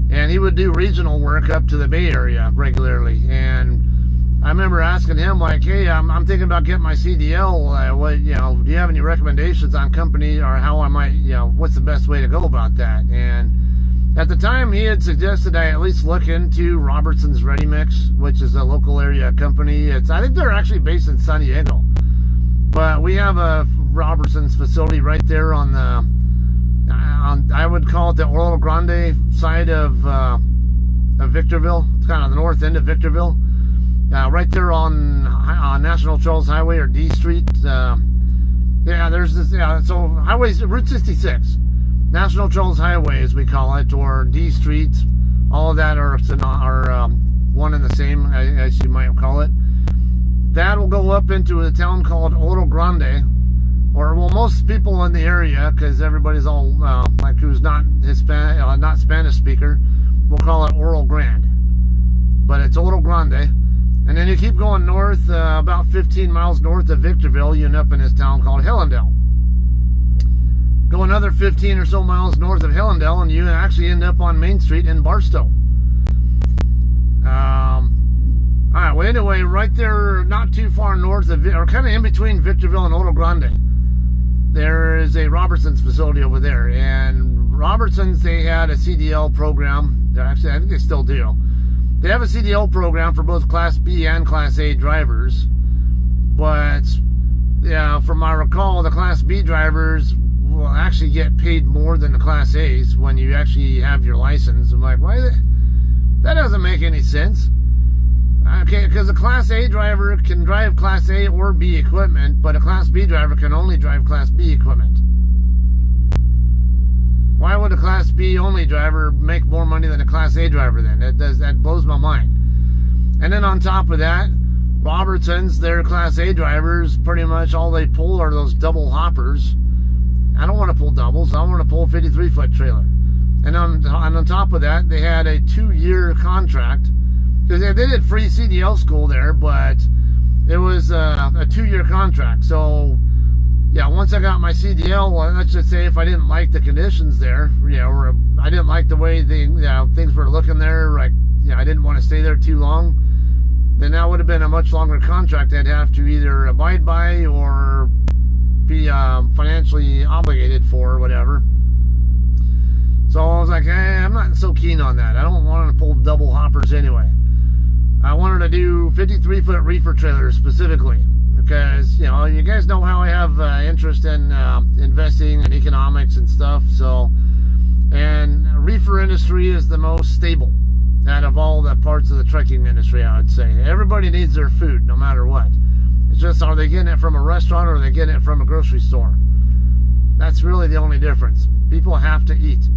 and he would do regional work up to the Bay Area regularly. And I remember asking him, like, hey, I'm thinking about getting my CDL. Do you have any recommendations on company, or how I might, what's the best way to go about that? And at the time, he had suggested I at least look into Robertson's Ready Mix, which is a local area company. I think they're actually based in San Diego, but we have a Robertson's facility right there on the I would call it the Oro Grande side of Victorville. It's kind of the north end of Victorville, right there on National Charles Highway, or D Street. There's this. So highways, Route 66, National Charles Highway as we call it, or D Street. All of that are one and the same, as you might call it. That will go up into a town called Oro Grande. Or, well, most people in the area, because everybody's all who's not Hispanic, not Spanish speaker, we'll call it Oro Grande, but it's Oro Grande. And then you keep going north, about 15 miles north of Victorville, you end up in this town called Hellendale. Go another 15 or so miles north of Hellendale, and you actually end up on Main Street in Barstow. All right, well, anyway, right there, not too far north of, or kind of in between Victorville and Oto Grande, there is a Robertson's facility over there. And Robertson's, they had a CDL program. Actually, I think they still do. They have a CDL program for both Class B and Class A drivers. But, yeah, from my recall, the Class B drivers will actually get paid more than the Class A's when you actually have your license. I'm like, why? That doesn't make any sense. Okay, because a Class A driver can drive Class A or B equipment, but a Class B driver can only drive Class B equipment. Why would a Class B only driver make more money than a Class A driver then? That blows my mind. And then on top of that, Robertson's, their Class A drivers, pretty much all they pull are those double hoppers. I don't want to pull doubles. I want to pull a 53-foot trailer. And on top of that, they had a 2-year contract. Because they did free CDL school there, but it was a 2-year contract. So, yeah, once I got my CDL, well, let's just say if I didn't like the conditions there, or I didn't like the way things were looking there, like, I didn't want to stay there too long, then that would have been a much longer contract I'd have to either abide by or be financially obligated for or whatever. So I was like, hey, I'm not so keen on that. I don't want to pull double hoppers anyway. I wanted to do 53-foot reefer trailers specifically because, you guys know how I have interest in investing and economics and stuff. So, and reefer industry is the most stable out of all the parts of the trucking industry, I would say. Everybody needs their food no matter what. It's just, are they getting it from a restaurant or are they getting it from a grocery store? That's really the only difference. People have to eat.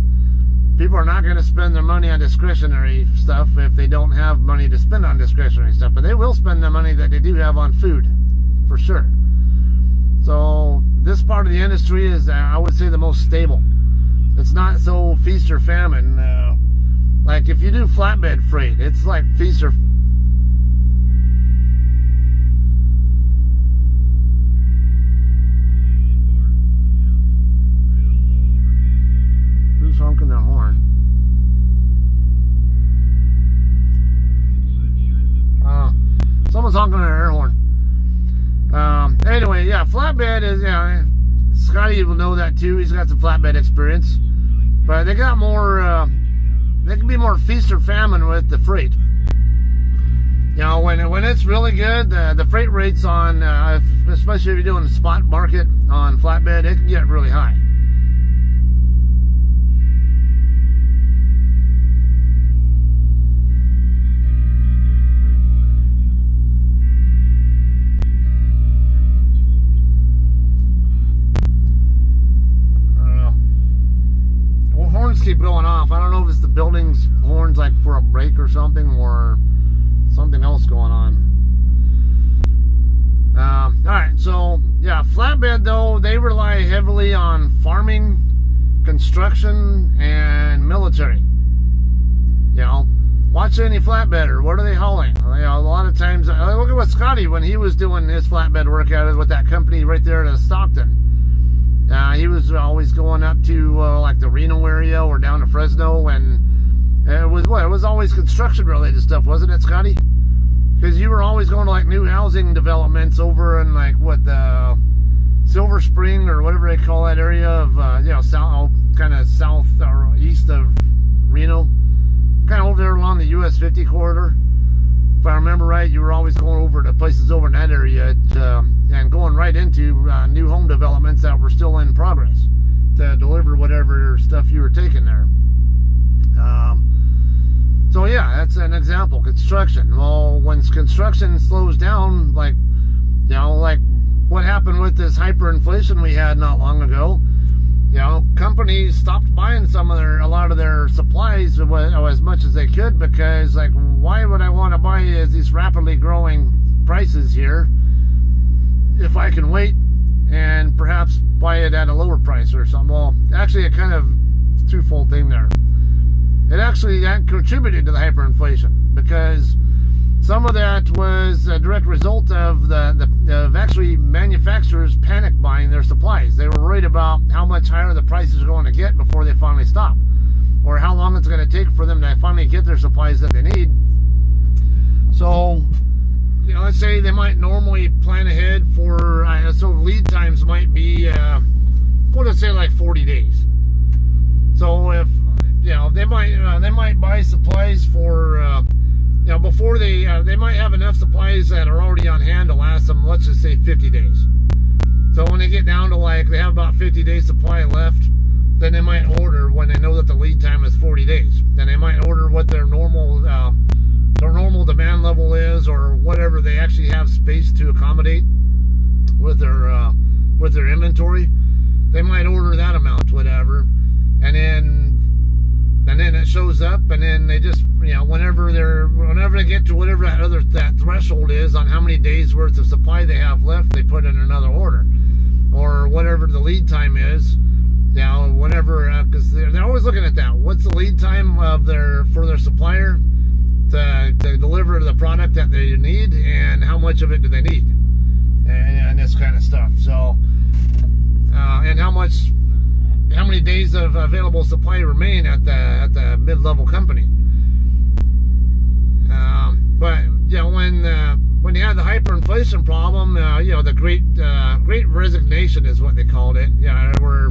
People are not going to spend their money on discretionary stuff if they don't have money to spend on discretionary stuff. But they will spend the money that they do have on food, for sure. So this part of the industry is, I would say, the most stable. It's not so feast or famine. Like if you do flatbed freight, it's like feast or... Who's honking their horn? Someone's honking their air horn. Anyway, yeah, flatbed is, Scotty will know that too. He's got some flatbed experience. But they got more, they can be more feast or famine with the freight. When it's really good, the freight rates on, especially if you're doing the spot market on flatbed, it can get really high. Horns keep going off. I don't know if it's the building's horns, like for a break or something, or something else going on. Alright, so yeah, flatbed though, they rely heavily on farming, construction, and military. Watch any flatbedder. What are they hauling? A lot of times, look at what Scotty, when he was doing his flatbed work out with that company right there at Stockton. He was always going up to like the Reno area or down to Fresno, and it was always construction related stuff, wasn't it, Scotty? Because you were always going to like new housing developments over in like the Silver Spring or whatever they call that area of south, kind of south or east of Reno, kind of over there along the US 50 corridor. If I remember right, you were always going over to places over in that area and going right into new home developments that were still in progress to deliver whatever stuff you were taking there. So yeah, that's an example. Construction. Well, when construction slows down, like what happened with this hyperinflation we had not long ago, companies stopped buying a lot of their supplies as much as they could, because like, why would I want to buy these rapidly growing prices here if I can wait and perhaps buy it at a lower price or something? Well, actually, a kind of twofold thing there. That contributed to the hyperinflation, because some of that was a direct result of of actually manufacturers panic buying their supplies. They were worried about how much higher the prices are going to get before they finally stop, or how long it's going to take for them to finally get their supplies that they need. So, let's say they might normally plan ahead for, so lead times might be, what let's say like 40 days. So if, they might buy supplies for, before they might have enough supplies that are already on hand to last them, let's just say 50 days. So when they get down to they have about 50 days supply left, then they might order when they know that the lead time is 40 days. Then they might order what their normal demand level is, or whatever they actually have space to accommodate with their inventory. They might order that amount, whatever, and then it shows up, and then they just, whenever they get to whatever that threshold is on how many days worth of supply they have left, they put in another order, or whatever the lead time is. Whenever, because they're always looking at that. What's the lead time for their supplier to deliver the product that they need, and how much of it do they need, and this kind of stuff. So, and how many days of available supply remain at the mid-level company. But when you had the hyperinflation problem, the great resignation is what they called it. Where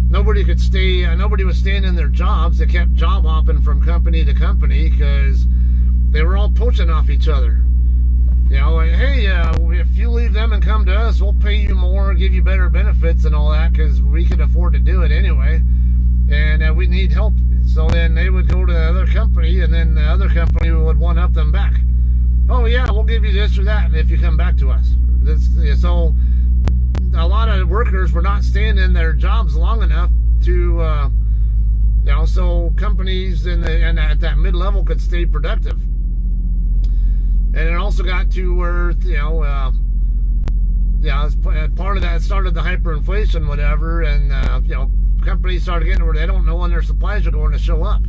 nobody was staying in their jobs. They kept job hopping from company to company because they were all poaching off each other. Hey, if you leave them and come to us, we'll pay you more, give you better benefits and all that, because we can afford to do it anyway, and we need help. So then they would go to the other company, and then the other company would one-up them back. Oh yeah, we'll give you this or that if you come back to us. So a lot of workers were not staying in their jobs long enough to, so companies and at that mid-level could stay productive. And it also got to where, part of that started the hyperinflation, whatever, and, companies started getting where they don't know when their supplies are going to show up.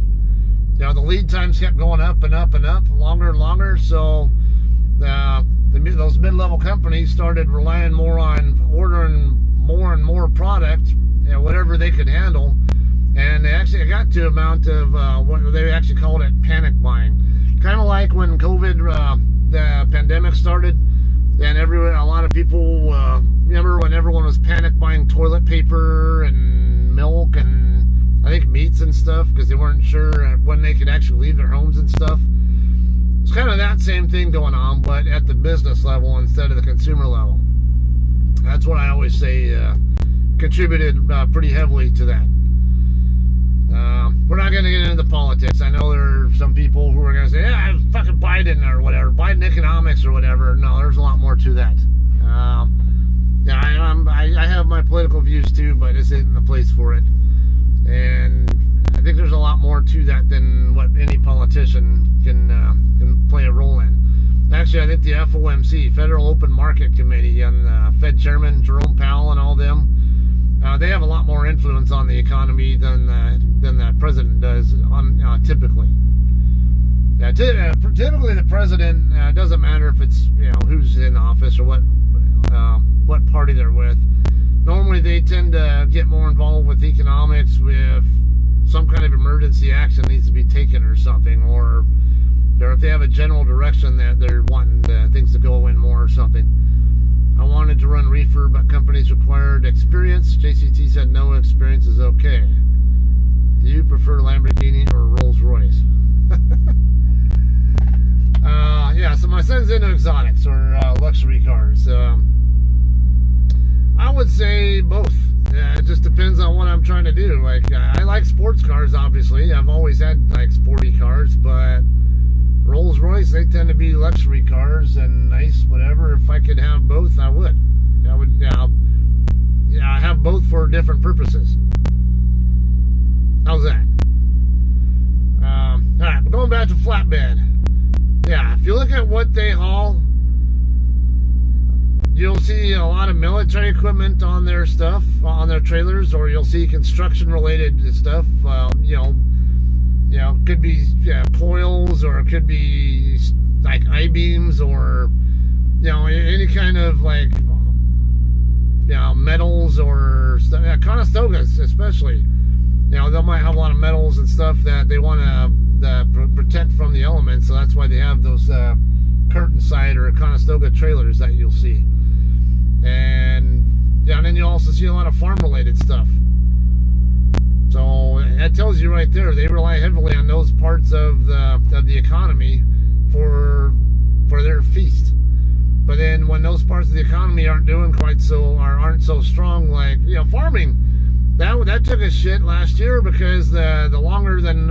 The lead times kept going up and up and up, longer and longer, so those mid-level companies started relying more on ordering more and more product, whatever they could handle, and they actually got to amount of what they actually called it panic buying. Kind of like when COVID, the pandemic started, and a lot of people remember when everyone was panic buying toilet paper and milk and I think meats and stuff because they weren't sure when they could actually leave their homes and stuff. It's kind of that same thing going on, but at the business level instead of the consumer level. That's what I always say contributed pretty heavily to that. We're not going to get into politics. I know there are some people who are going to say, yeah, fucking Biden or whatever, Biden economics or whatever. No, there's a lot more to that. I have my political views too, but this isn't the place for it. And I think there's a lot more to that than what any politician can play a role in. Actually, I think the FOMC, Federal Open Market Committee, and Fed Chairman Jerome Powell and all them, they have a lot more influence on the economy than the president does typically. Typically the president doesn't matter if it's who's in office or what party they're with. Normally they tend to get more involved with economics with some kind of emergency action needs to be taken or something, or if they have a general direction that they're wanting things to go in more or something. I wanted to run reefer, but companies required experience. JCT said no, experience is okay. Do you prefer Lamborghini or Rolls Royce? So my son's into exotics or luxury cars. I would say both. It just depends on what I'm trying to do. I like sports cars, obviously. I've always had sporty cars, but Rolls Royce, they tend to be luxury cars and nice, whatever. If I could have both, I would. I have both for different purposes. How's that? Alright, but going back to flatbed. Yeah, if you look at what they haul, you'll see a lot of military equipment on their stuff, on their trailers, or you'll see construction-related stuff. Could be coils, or it could be like I-beams or, any kind of like, metals or stuff. Conestogas especially. They might have a lot of metals and stuff that they want to protect from the elements, so that's why they have those curtain side or Conestoga trailers that you'll see. And then you'll also see a lot of farm-related stuff. So that tells you right there, they rely heavily on those parts of the economy for their feast. But then when those parts of the economy aren't doing quite so, or aren't so strong, like farming, that took a shit last year because the longer than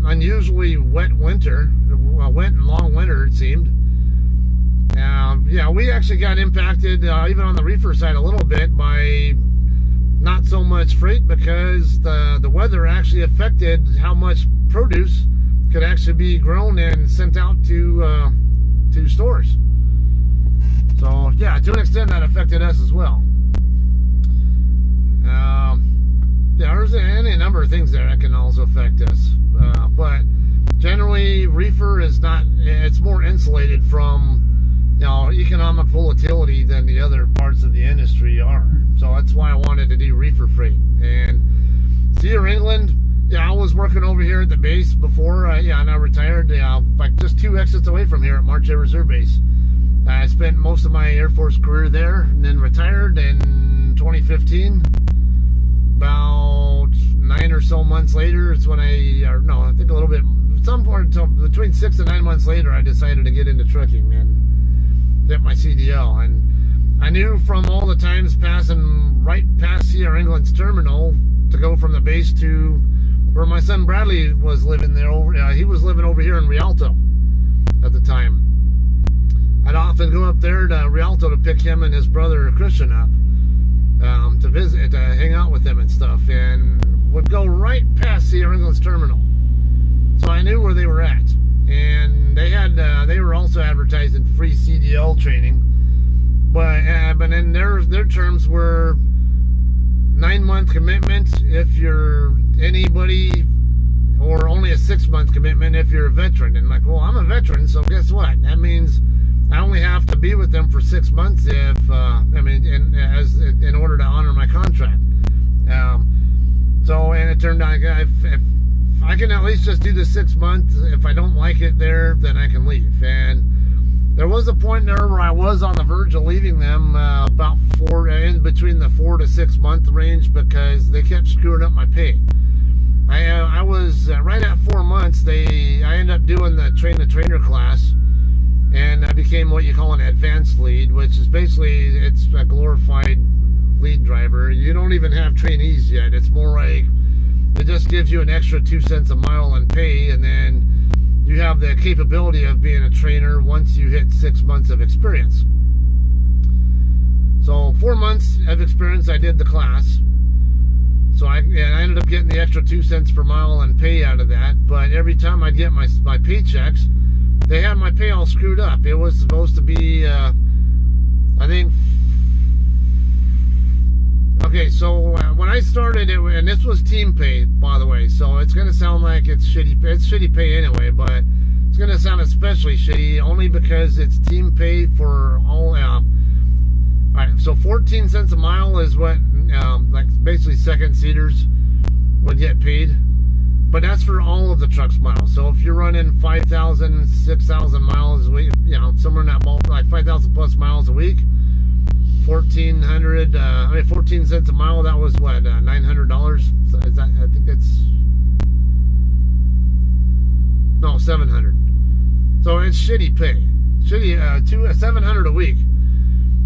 unusually wet winter, wet and long winter it seemed. We actually got impacted even on the reefer side a little bit by not so much freight because the weather actually affected how much produce could actually be grown and sent out to stores. So to an extent that affected us as well. There's any number of things there that can also affect us, but generally reefer is not, it's more insulated from economic volatility than the other parts of the industry are. So that's why I wanted to do reefer freight. And Cedar England, I was working over here at the base before, and I retired, like just 2 exits away from here at March Air Reserve Base. I spent most of my Air Force career there and then retired in 2015. About 9 or so months later, it's when I think a little bit, some part between 6 and 9 months later, I decided to get into trucking and get my CDL. And I knew from all the times passing right past Sierra England's terminal to go from the base to where my son Bradley was living there. He was living over here in Rialto at the time. I'd often go up there to Rialto to pick him and his brother Christian up. To visit, to hang out with them and stuff, and would go right past Sierra England's terminal. So I knew where they were at, and they were also advertising free CDL training, but then their terms were 9-month commitment if you're anybody, or only a 6-month commitment if you're a veteran. And like, well, I'm a veteran, so guess what? That means I only have to be with them for 6 months if in order to honor my contract. And it turned out if I can at least just do the 6 months, if I don't like it there, then I can leave. And there was a point there where I was on the verge of leaving them about in between the 4 to 6 month range because they kept screwing up my pay. I was right at 4 months. I ended up doing the train-the-trainer class. And I became what you call an advanced lead, which is basically, it's a glorified lead driver. You don't even have trainees yet. It's more like, it just gives you an extra 2 cents a mile in pay, and then you have the capability of being a trainer once you hit 6 months of experience. So 4 months of experience, I did the class. So I ended up getting the extra 2 cents per mile in pay out of that. But every time I'd get my paychecks, they had my pay all screwed up. It was supposed to be, I think, okay, so when I started, and this was team pay, by the way, so it's going to sound like it's shitty pay anyway, but it's going to sound especially shitty only because it's team pay for all, alright, so 14 cents a mile is what, like, basically second seaters would get paid. But that's for all of the truck's miles. So if you're running 5,000, 6,000 miles a week, somewhere in that ball, like 5,000 plus miles a week, 14 cents a mile, that was what, $900? So is that, I think it's, no, 700. So it's shitty pay. $700 a week.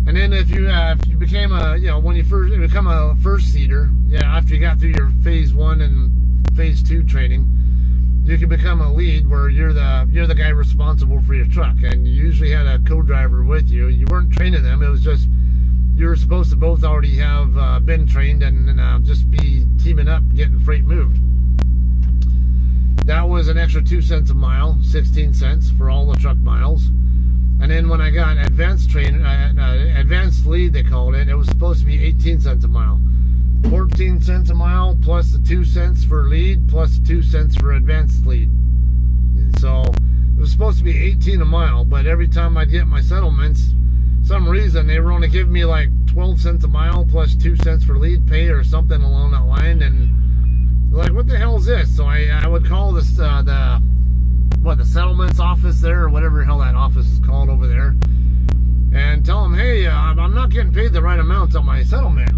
And then if you became when you become a first seater, after you got through your phase 1 and phase 2 training, you can become a lead where you're the guy responsible for your truck, and you usually had a co-driver with you. You weren't training them, it was just you were supposed to both already have been trained and just be teaming up getting freight moved. That was an extra 2 cents a mile, 16 cents for all the truck miles. And then when I got advanced lead, they called it, it was supposed to be 18 cents a mile. 14 cents a mile plus the 2 cents for lead plus the 2 cents for advanced lead. And so was supposed to be 18 a mile, but every time I'd get my settlements, some reason they were only giving me like 12 cents a mile plus 2 cents for lead pay or something along that line. And like, what the hell is this? So I would call this the settlements office there, or whatever the hell that office is called over there, and tell them, hey, I'm not getting paid the right amount on my settlement.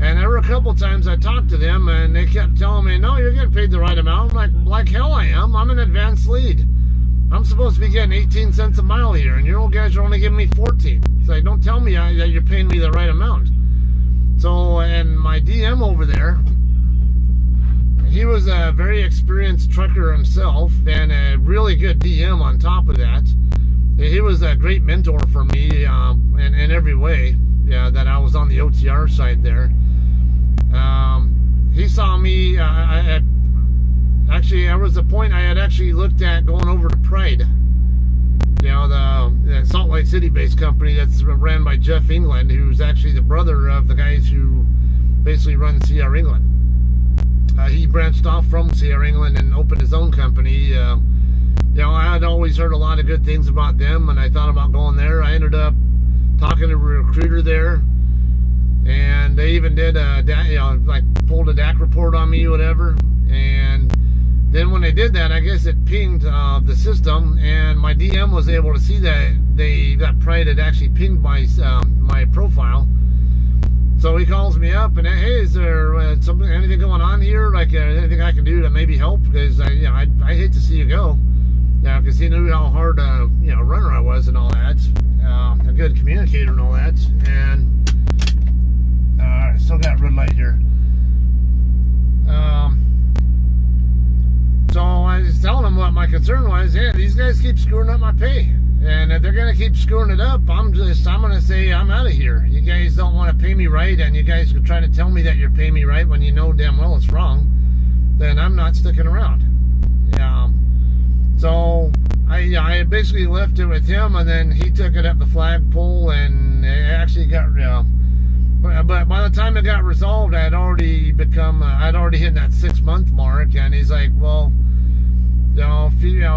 And there were a couple times I talked to them, and they kept telling me, no, you're getting paid the right amount. I'm like hell I am. I'm an advanced lead. I'm supposed to be getting 18 cents a mile here, and your old guys are only giving me 14. It's like, don't tell me that you're paying me the right amount. So, and my DM over there, he was a very experienced trucker himself, and a really good DM on top of that. He was a great mentor for me in every way. Yeah, that I was on the OTR side there. He saw me. Actually, there was a point I had actually looked at going over to Pride. You know, the Salt Lake City-based company that's ran by Jeff England, who's actually the brother of the guys who basically run CR England. He branched off from CR England and opened his own company. You know, I had always heard a lot of good things about them, and I thought about going there. I ended up talking to a recruiter there, and they even did pulled a DAC report on me, whatever. And then when they did that, I guess it pinged the system, and my DM was able to see that Pride had actually pinged my profile. So he calls me up and, hey, is there anything going on here? Like anything I can do to maybe help? Because I hate to see you go. Yeah, because he knew how hard runner I was and all that, a good communicator and all that. And I still got red light here. So I was telling him what my concern was. Yeah, these guys keep screwing up my pay, and if they're gonna keep screwing it up, I'm gonna say I'm out of here. You guys don't want to pay me right, and you guys are trying to tell me that you're paying me right when you know damn well it's wrong. Then I'm not sticking around. Yeah. So I basically left it with him, and then he took it up the flagpole, and it actually got. But by the time it got resolved, I'd already hit that 6-month mark, and he's like, well,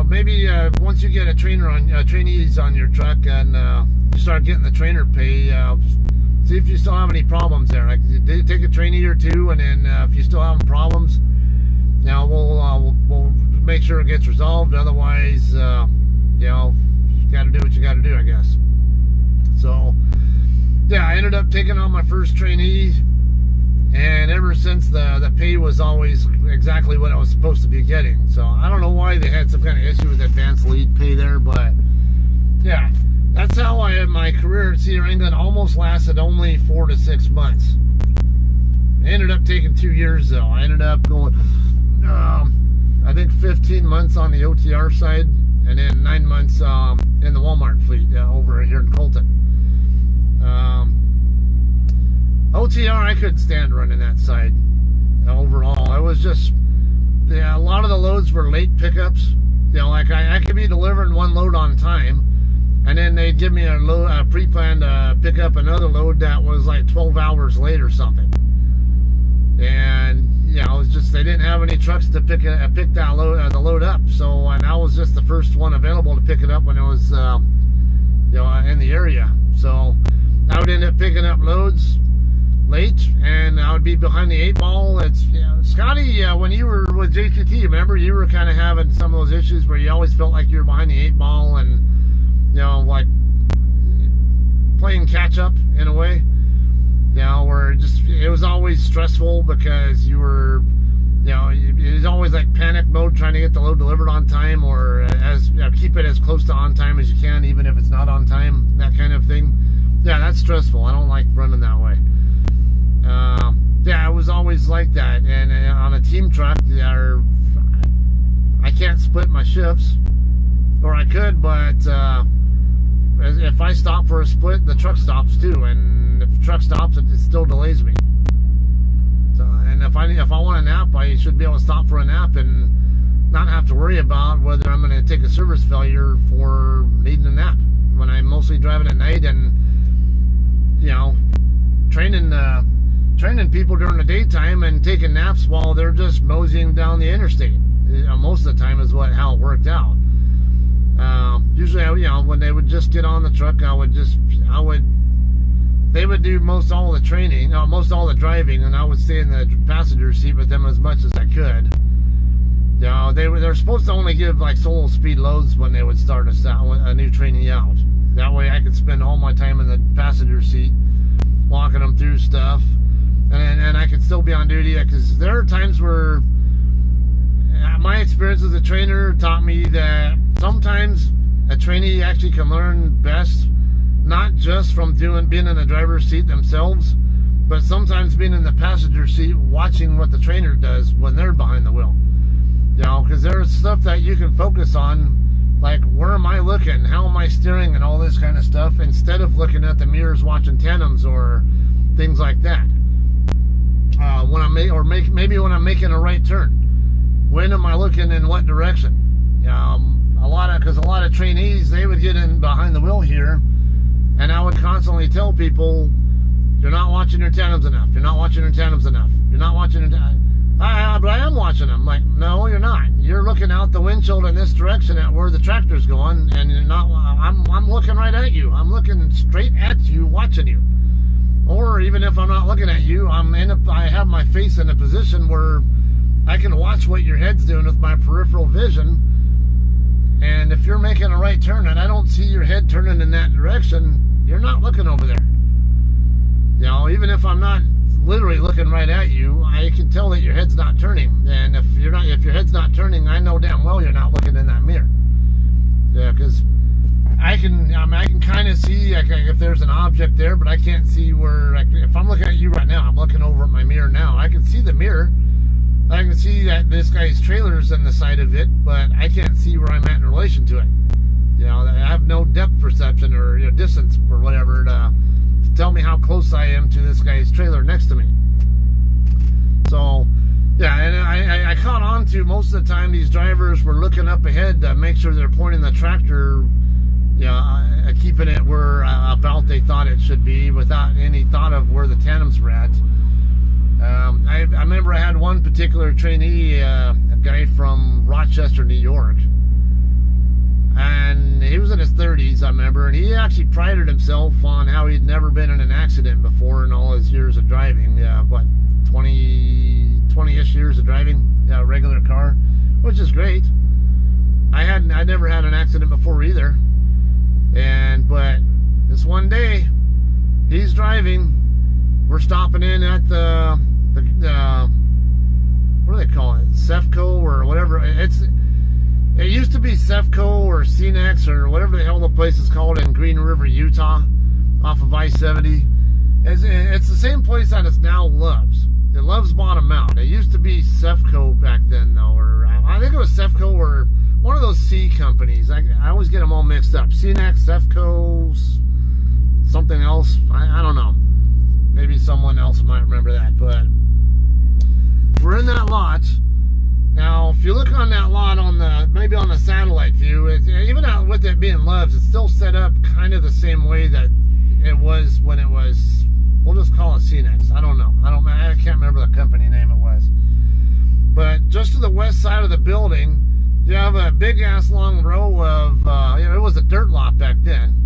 maybe once you get trainees on your truck, and you start getting the trainer pay, see if you still have any problems there. Like, take a trainee or two, and then if you still have problems, we'll make sure it gets resolved. Otherwise, you got to do what you got to do, I guess. So, yeah, I ended up taking on my first trainee, and ever since the pay was always exactly what I was supposed to be getting. So I don't know why they had some kind of issue with advanced lead pay there, but yeah, that's how my career at CR England almost lasted only 4 to 6 months. I ended up taking 2 years though. I ended up going, I think 15 months on the OTR side, and then 9 months in the Walmart fleet over here in Colton. OTR, I couldn't stand running that side overall. I was just, a lot of the loads were late pickups. Like I could be delivering one load on time, and then they'd give me a pre-planned pick up another load that was like 12 hours late or something. And it was just, they didn't have any trucks to pick that load up. So, and I was just the first one available to pick it up when it was in the area. So I would end up picking up loads late, and I would be behind the 8 ball. It's Scotty, when you were with JTT, remember you were kind of having some of those issues where you always felt like you were behind the 8 ball, and like playing catch up in a way. Where it was always stressful because you were, it was always like panic mode trying to get the load delivered on time, or keep it as close to on time as you can, even if it's not on time, that kind of thing. Yeah, that's stressful. I don't like running that way. Yeah, it was always like that. And on a team truck, I can't split my shifts, or I could, but if I stop for a split, the truck stops too, and if the truck stops, it still delays me. So, and if I want a nap, I should be able to stop for a nap and not have to worry about whether I'm going to take a service failure for needing a nap when I'm mostly driving at night and training people during the daytime and taking naps while they're just moseying down the interstate. Most of the time is how it worked out. Usually, when they would just get on the truck, they would do most all the training, most all the driving, and I would stay in the passenger seat with them as much as I could. They're supposed to only give like solo speed loads when they would start a new trainee out. That way I could spend all my time in the passenger seat walking them through stuff, and I could still be on duty, because there are times where my experience as a trainer taught me that sometimes a trainee actually can learn best not just from being in the driver's seat themselves, but sometimes being in the passenger seat watching what the trainer does when they're behind the wheel. Because there's stuff that you can focus on, like where am I looking, how am I steering, and all this kind of stuff, instead of looking at the mirrors watching tandems or things like that. Maybe when I'm making a right turn, when am I looking in what direction? Because a lot of trainees, they would get in behind the wheel here, and I would constantly tell people, you're not watching your tandems enough. You're not watching your tandems enough. You're not watching your tandems. But I am watching them. Like, no, you're not. You're looking out the windshield in this direction at where the tractor's going, and you're not. I'm looking right at you. I'm looking straight at you, watching you. Or even if I'm not looking at you, I have my face in a position where I can watch what your head's doing with my peripheral vision. And if you're making a right turn and I don't see your head turning in that direction, you're not looking over there. Even if I'm not literally looking right at you, I can tell that your head's not turning. And if your head's not turning, I know damn well you're not looking in that mirror. Because I can kind of see if there's an object there, but I can't see where. If I'm looking at you right now, I'm looking over at my mirror now. I can see the mirror. I can see that this guy's trailer's in the side of it, but I can't see where I'm at in relation to it. I have no depth perception or distance or whatever to tell me how close I am to this guy's trailer next to me. So, and I caught on to most of the time these drivers were looking up ahead to make sure they're pointing the tractor, keeping it where about they thought it should be, without any thought of where the tandems were at. I remember I had one particular trainee, a guy from Rochester, New York, and he was in his 30s, I remember, and he actually prided himself on how he'd never been in an accident before in all his years of driving. 20-ish years of driving a regular car, which is great. I never had an accident before either, but this one day he's driving. We're stopping in at the what do they call it? Cefco or whatever. It used to be Cefco or CNEX or whatever the hell the place is called in Green River, Utah, off of I-70. It's the same place that it's now Love's. Love's bottom out. It used to be Cefco back then, though, or I think it was Cefco or one of those C companies. I always get them all mixed up. CNEX, Cefco, something else. I don't know. Maybe someone else might remember that, but we're in that lot. Now, if you look on that lot maybe on the satellite view, even out with it being Love's, it's still set up kind of the same way that it was when it was, we'll just call it CNEX. I don't know. I can't remember the company name it was. But just to the west side of the building, you have a big ass long row of, it was a dirt lot back then.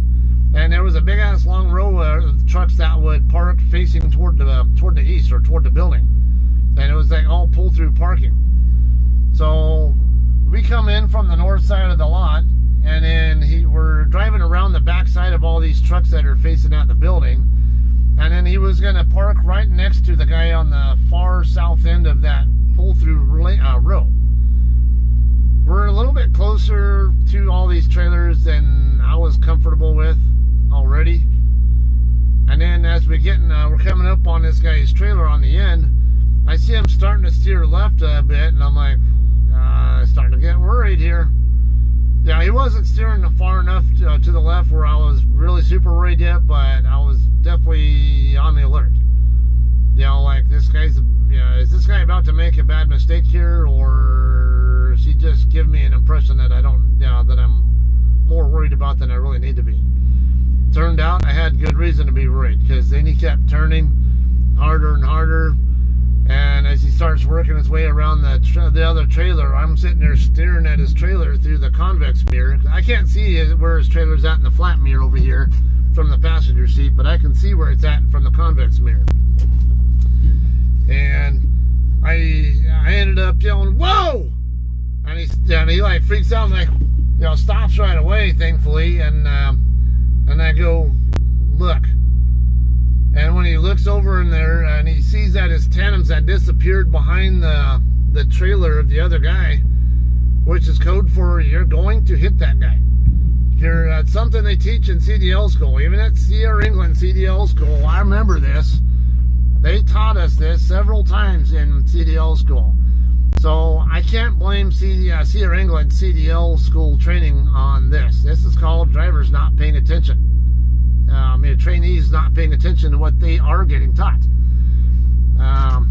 And there was a big ass long row of trucks that would park facing toward the east or toward the building, and it was like all pull through parking. So we come in from the north side of the lot, and then we're driving around the back side of all these trucks that are facing out the building, and then he was going to park right next to the guy on the far south end of that pull through row. We're a little bit closer to all these trailers than I was comfortable with already. And then as we're coming up on this guy's trailer on the end, I see him starting to steer left a bit, and I'm like, starting to get worried here. Yeah, he wasn't steering far enough to the left where I was really super worried yet, but I was definitely on the alert. Like is this guy about to make a bad mistake here, or is he just giving me an impression that that I'm more worried about than I really need to be? Turned out I had good reason to be worried, because then he kept turning harder and harder, And as he starts working his way around the other trailer, I'm sitting there staring at his trailer through the convex mirror. I can't see where his trailer's at in the flat mirror over here from the passenger seat, but I can see where it's at from the convex mirror. And I ended up yelling, "Whoa!" And he like freaks out and like, you know, stops right away, thankfully. And I go, "Look." And when he looks over in there and he sees that his tandems had disappeared behind the trailer of the other guy, which is code for you're going to hit that guy. If you're at something they teach in CDL school, even at Sierra England CDL school, I remember this. They taught us this several times in CDL school. So I can't blame Sierra England CDL school training on this. This is called drivers not paying attention. Trainees not paying attention to what they are getting taught. I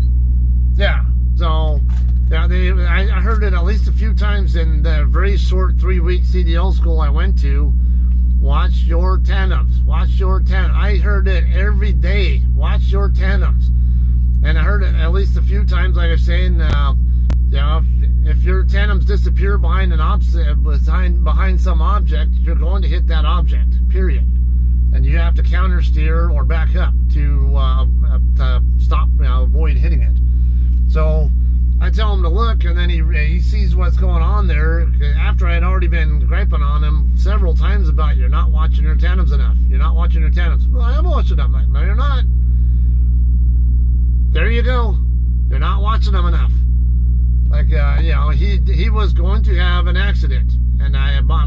heard it at least a few times in the very short 3-week CDL school I went to. Watch your tandems. Watch your tandems. I heard it every day. Watch your tandems. And I heard it at least a few times, like I was saying, if your tandems disappear behind behind some object, you're going to hit that object, period. And you have to counter steer or back up to stop, avoid hitting it. So I tell him to look, and then he sees what's going on there after I had already been griping on him several times about you're not watching your tandems enough. You're not watching your tandems. Well, I am watching them. Like, no, you're not. There you go. You're not watching them enough. Like, he was going to have an accident, and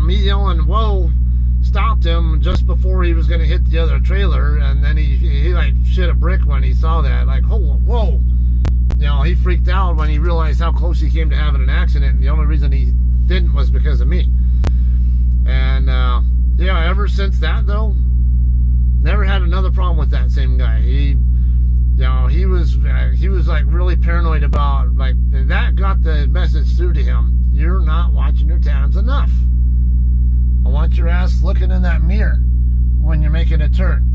me yelling, "Whoa!" stopped him just before he was going to hit the other trailer, and then he like shit a brick when he saw that. Like, whoa. He freaked out when he realized how close he came to having an accident, and the only reason he didn't was because of me. And ever since that though, never had another problem with that same guy. He was like really paranoid about, like, that got the message through to him. You're not watching your tandems enough. I want your ass looking in that mirror when you're making a turn.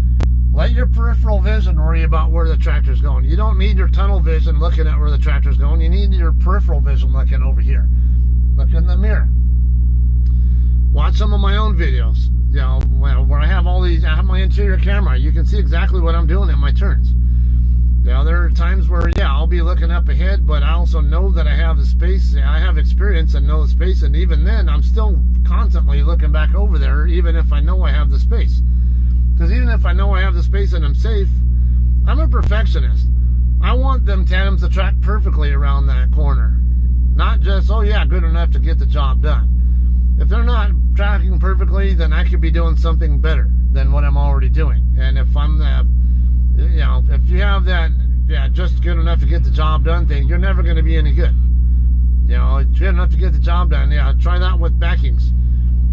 Let your peripheral vision worry about where the tractor's going. You don't need your tunnel vision looking at where the tractor's going. You need your peripheral vision looking over here. Look in the mirror. Watch some of my own videos, where I have I have my interior camera. You can see exactly what I'm doing in my turns. There are times where, I'll be looking up ahead, but I also know that I have the space. I have experience and know the space, and even then, I'm still constantly looking back over there, even if I know I have the space. Because even if I know I have the space and I'm safe, I'm a perfectionist. I want them tandems to track perfectly around that corner. Not just, good enough to get the job done. If they're not tracking perfectly, then I could be doing something better than what I'm already doing. And if I'm if you have that, just good enough to get the job done thing, you're never going to be any good. It's good enough to get the job done. Try that with backings.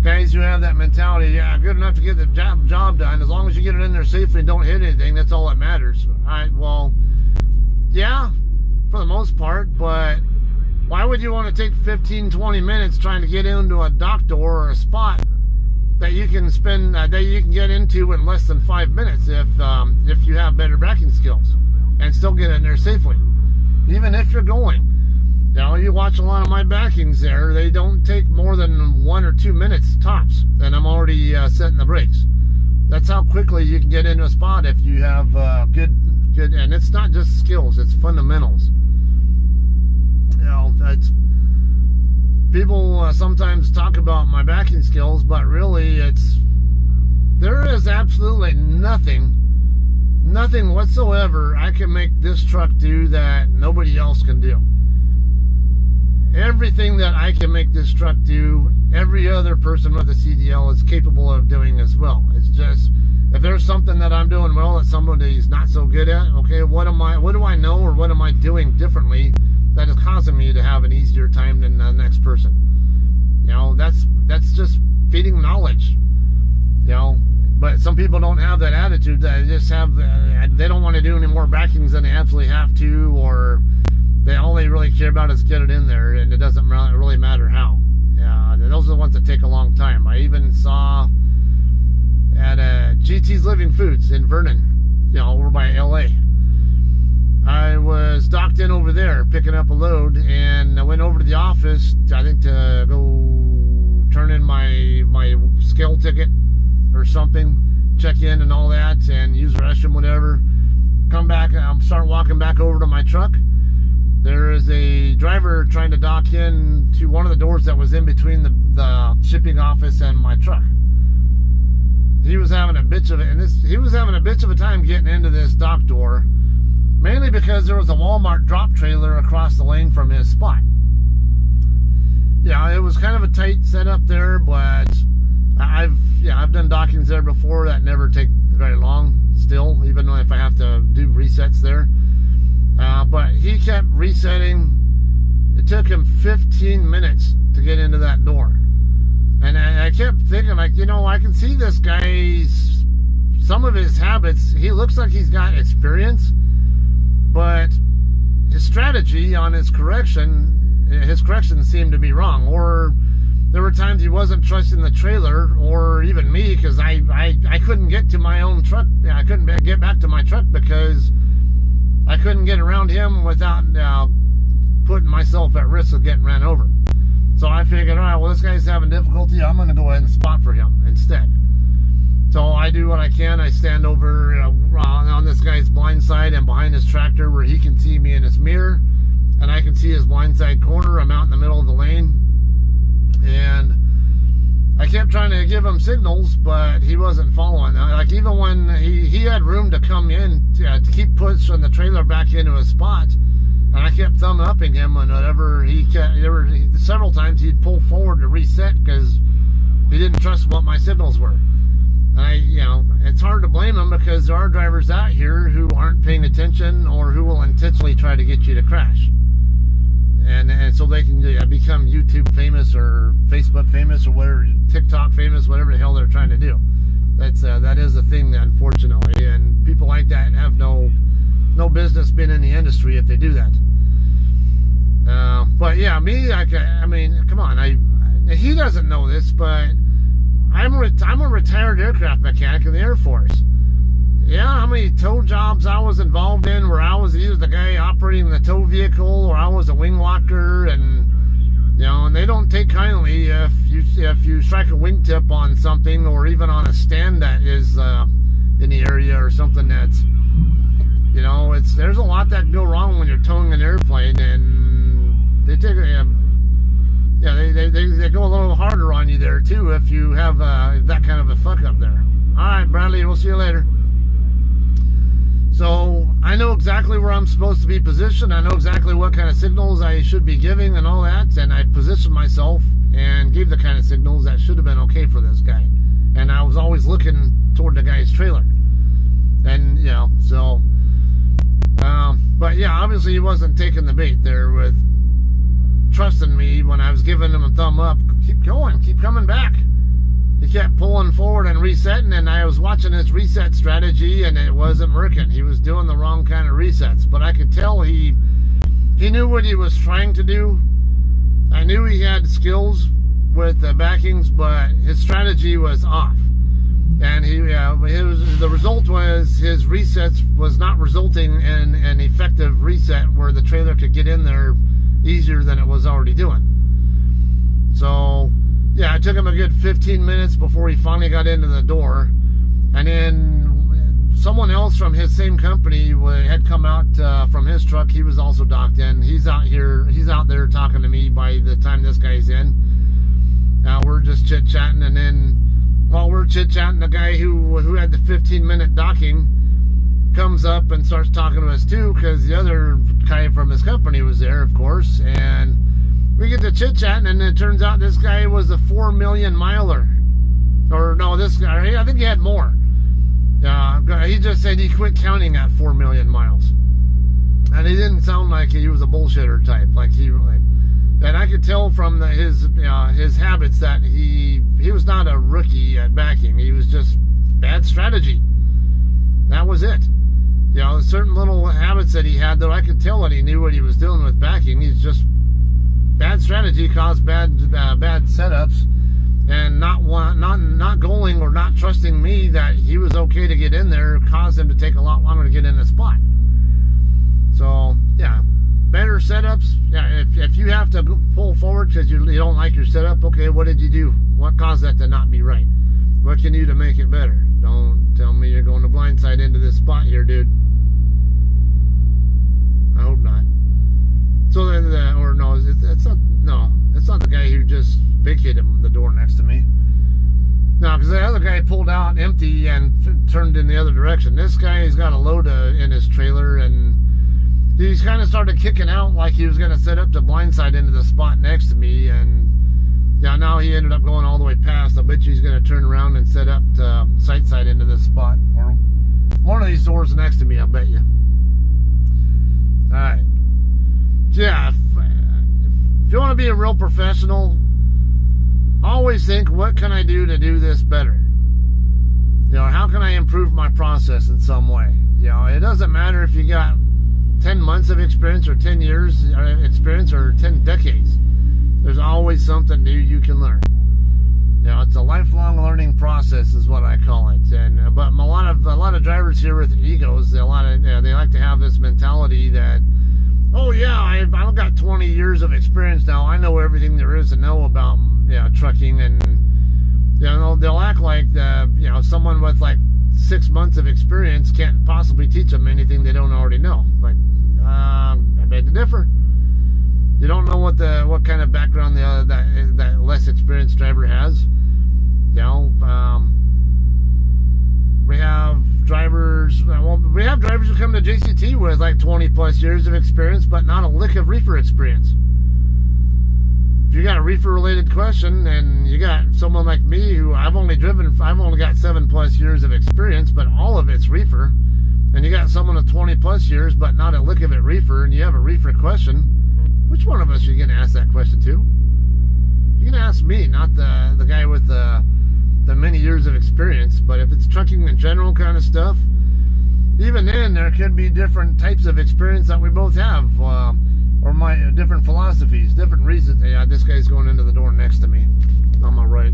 Guys who have that mentality, good enough to get the job done. As long as you get it in there safely and don't hit anything, that's all that matters. For the most part, but why would you want to take 15-20 minutes trying to get into a dock door or a spot that you can get into in less than 5 minutes if you have better backing skills and still get in there safely? Even if you're going, you watch a lot of my backings there, they don't take more than 1 or 2 minutes tops, and I'm already setting the brakes. That's how quickly you can get into a spot if you have good, and it's not just skills, it's fundamentals. People sometimes talk about my backing skills, but really there is absolutely nothing whatsoever I can make this truck do that nobody else can do. Everything that I can make this truck do, every other person with a CDL is capable of doing as well. It's just, if there's something that I'm doing well that somebody's not so good at, okay, what do I know, or what am I doing differently that is causing me to have an easier time than the next person? That's just feeding knowledge. But some people don't have that attitude. They just have, they don't want to do any more backings than they absolutely have to, or all they really care about is get it in there, and it doesn't really matter how. Those are the ones that take a long time. I even saw at GT's Living Foods in Vernon, over by LA. I was docked in over there picking up a load, and I went over to the office, I think to go turn in my scale ticket or something, check in and all that, and use the restroom, whatever. Come back, start walking back over to my truck. There is a driver trying to dock in to one of the doors that was in between the shipping office and my truck. He was having a bitch of it, and he was having a bitch of a time getting into this dock door, mainly because there was a Walmart drop trailer across the lane from his spot. Yeah, it was kind of a tight setup there, but I've done dockings there before that never take very long still, even if I have to do resets there. But he kept resetting. It took him 15 minutes to get into that door. And I kept thinking, like, you know, I can see this guy's, some of his habits, he looks like he's got experience, but his strategy on his corrections seemed to be wrong. Or there were times he wasn't trusting the trailer, or even me, because I couldn't get to my own truck. I couldn't get back to my truck because I couldn't get around him without putting myself at risk of getting ran over. So I figured, all right, well, this guy's having difficulty. I'm going to go ahead and spot for him instead. So I do what I can. I stand over on this guy's blind side and behind his tractor where he can see me in his mirror, and I can see his blind side corner. I'm out in the middle of the lane, and I kept trying to give him signals, but he wasn't following. Like, even when he had room to come in to keep pushing the trailer back into his spot, and I kept thumb upping him on whatever several times he'd pull forward to reset because he didn't trust what my signals were. And it's hard to blame him because there are drivers out here who aren't paying attention or who will intentionally try to get you to crash. And so they can become YouTube famous or Facebook famous or whatever, TikTok famous, whatever the hell they're trying to do. That is a thing, unfortunately, and people like that have no business being in the industry if they do that. But yeah, me, I mean, come on, he doesn't know this, but I'm a retired aircraft mechanic in the Air Force. Yeah, how many tow jobs I was involved in where I was either the guy operating the tow vehicle or I was a wing walker, and they don't take kindly if you strike a wingtip on something or even on a stand that is in the area or something that's, there's a lot that can go wrong when you're towing an airplane, and they take they go a little harder on you there too if you have that kind of a fuck up there. All right, Bradley, we'll see you later. So I know exactly where I'm supposed to be positioned. I know exactly what kind of signals I should be giving and all that, and I positioned myself and gave the kind of signals that should have been okay for this guy. And I was always looking toward the guy's trailer, and but yeah, obviously he wasn't taking the bait there with trusting me when I was giving him a thumb up. Keep going, keep coming back. He kept pulling forward and resetting, and I was watching his reset strategy, and it wasn't working. He was doing the wrong kind of resets, but I could tell he knew what he was trying to do. I knew he had skills with the backings, but his strategy was off. And the result was his resets was not resulting in an effective reset where the trailer could get in there easier than it was already doing. So yeah, it took him a good 15 minutes before he finally got into the door. And then someone else from his same company had come out from his truck. He was also docked in. He's out there talking to me by the time this guy's in. We're just chit-chatting, and then while we're chit-chatting, the guy who had the 15-minute docking comes up and starts talking to us too, because the other guy from his company was there, of course, and we get to chit-chatting, and it turns out this guy was a 4 million miler. Or no, this guy, I think he had more. He just said he quit counting at 4 million miles. And he didn't sound like he was a bullshitter type. And I could tell from his habits that he was not a rookie at backing. He was just bad strategy. That was it. Certain little habits that he had, though, I could tell that he knew what he was doing with backing. He's just bad strategy caused bad setups, and not going or not trusting me that he was okay to get in there caused him to take a lot longer to get in the spot. So yeah, better setups. Yeah, if you have to pull forward because you don't like your setup, okay, what did you do? What caused that to not be right? What can you do to make it better? Don't tell me you're going to blindside into this spot here, dude. I hope not. So then, or no, it's not. No, it's not the guy who just vacated the door next to me. No, because the other guy pulled out empty and turned in the other direction. This guy, he's got a load in his trailer, and he's kind of started kicking out like he was going to set up to blindside into the spot next to me, and yeah, now he ended up going all the way past. I bet you he's going to turn around and set up to sight side into this spot, or one of these doors next to me, I bet you. All right. Yeah, if you want to be a real professional, always think, what can I do to do this better? You know, how can I improve my process in some way? You know, it doesn't matter if you got 10 months of experience or 10 years experience or 10 decades. There's always something new you can learn. You know, it's a lifelong learning process is what I call it. And but a lot of drivers here with egos, they like to have this mentality that, oh yeah, I've got 20 years of experience now. I know everything there is to know about trucking, and they'll act like someone with like 6 months of experience can't possibly teach them anything they don't already know. Like, I beg to differ. You don't know what kind of background that less experienced driver has. We have drivers who come to JCT with like 20 plus years of experience, but not a lick of reefer experience. If you got a reefer related question, and you got someone like me who I've only got 7+ years of experience, but all of it's reefer, and you got someone with 20 plus years but not a lick of it reefer, and you have a reefer question, which one of us are you going to ask that question to? You're going to ask me, not the guy with the many years of experience. But if it's trucking in general kind of stuff, even then there could be different types of experience that we both have, or my different philosophies, different reasons. Yeah, this guy's going into the door next to me on my right.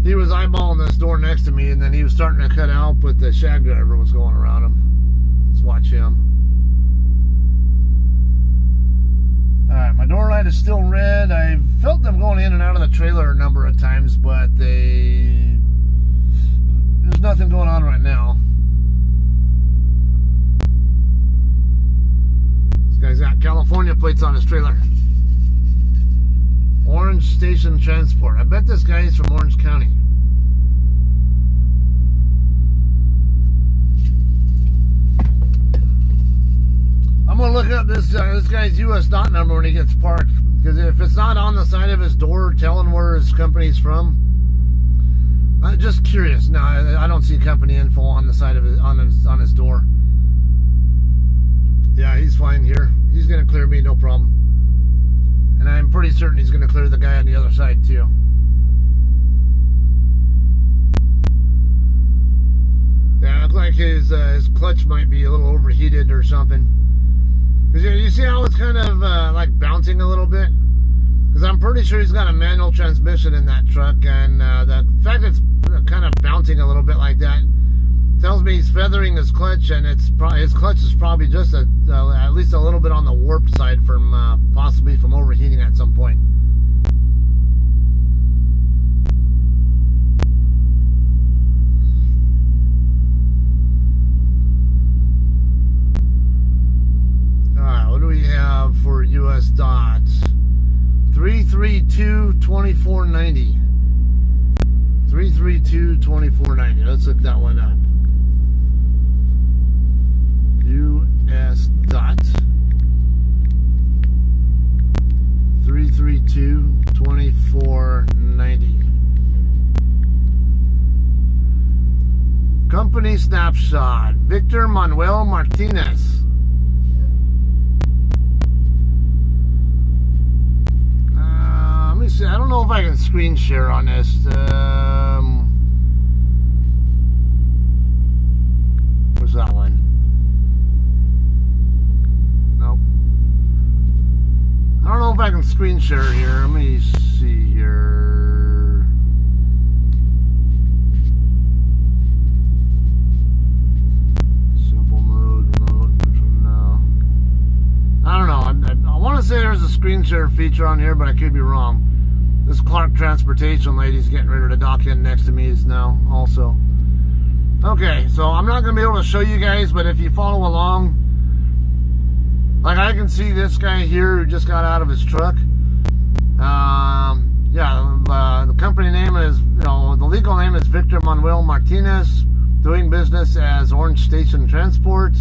He was eyeballing this door next to me, and then he was starting to cut out, but the shag driver was going around him. Let's watch him. Alright, my door light is still red. I felt them going in and out of the trailer a number of times, but there's nothing going on right now. This guy's got California plates on his trailer. Orange Station Transport. I bet this guy is from Orange County. I'm going to look up this guy's U.S. dot number when he gets parked, because if it's not on the side of his door telling where his company's from, I'm just curious. No, I don't see company info on the side of on his door. Yeah, he's fine here. He's going to clear me, no problem. And I'm pretty certain he's going to clear the guy on the other side too. Yeah, it looks like his clutch might be a little overheated or something. Because you see how it's kind of like bouncing a little bit? Because I'm pretty sure he's got a manual transmission in that truck, and the fact that it's kind of bouncing a little bit like that tells me he's feathering his clutch, and his clutch is probably just at least a little bit on the warped side from possibly from overheating at some point. What do we have for US dots? 332-2490. 332-2490. Let's look that one up. US dot 332-2490. Company snapshot. Victor Manuel Martinez. Let me see. I don't know if I can screen share on this. What's that one? Nope. I don't know if I can screen share here. Let me see here. Simple mode, remote, no. want to say there's a screen share feature on here, but I could be wrong. This Clark Transportation lady's getting ready to dock in next to me now also. Okay, so I'm not going to be able to show you guys, but if you follow along, like I can see this guy here who just got out of his truck. The company name is, the legal name is Victor Manuel Martinez, doing business as Orange Station Transport.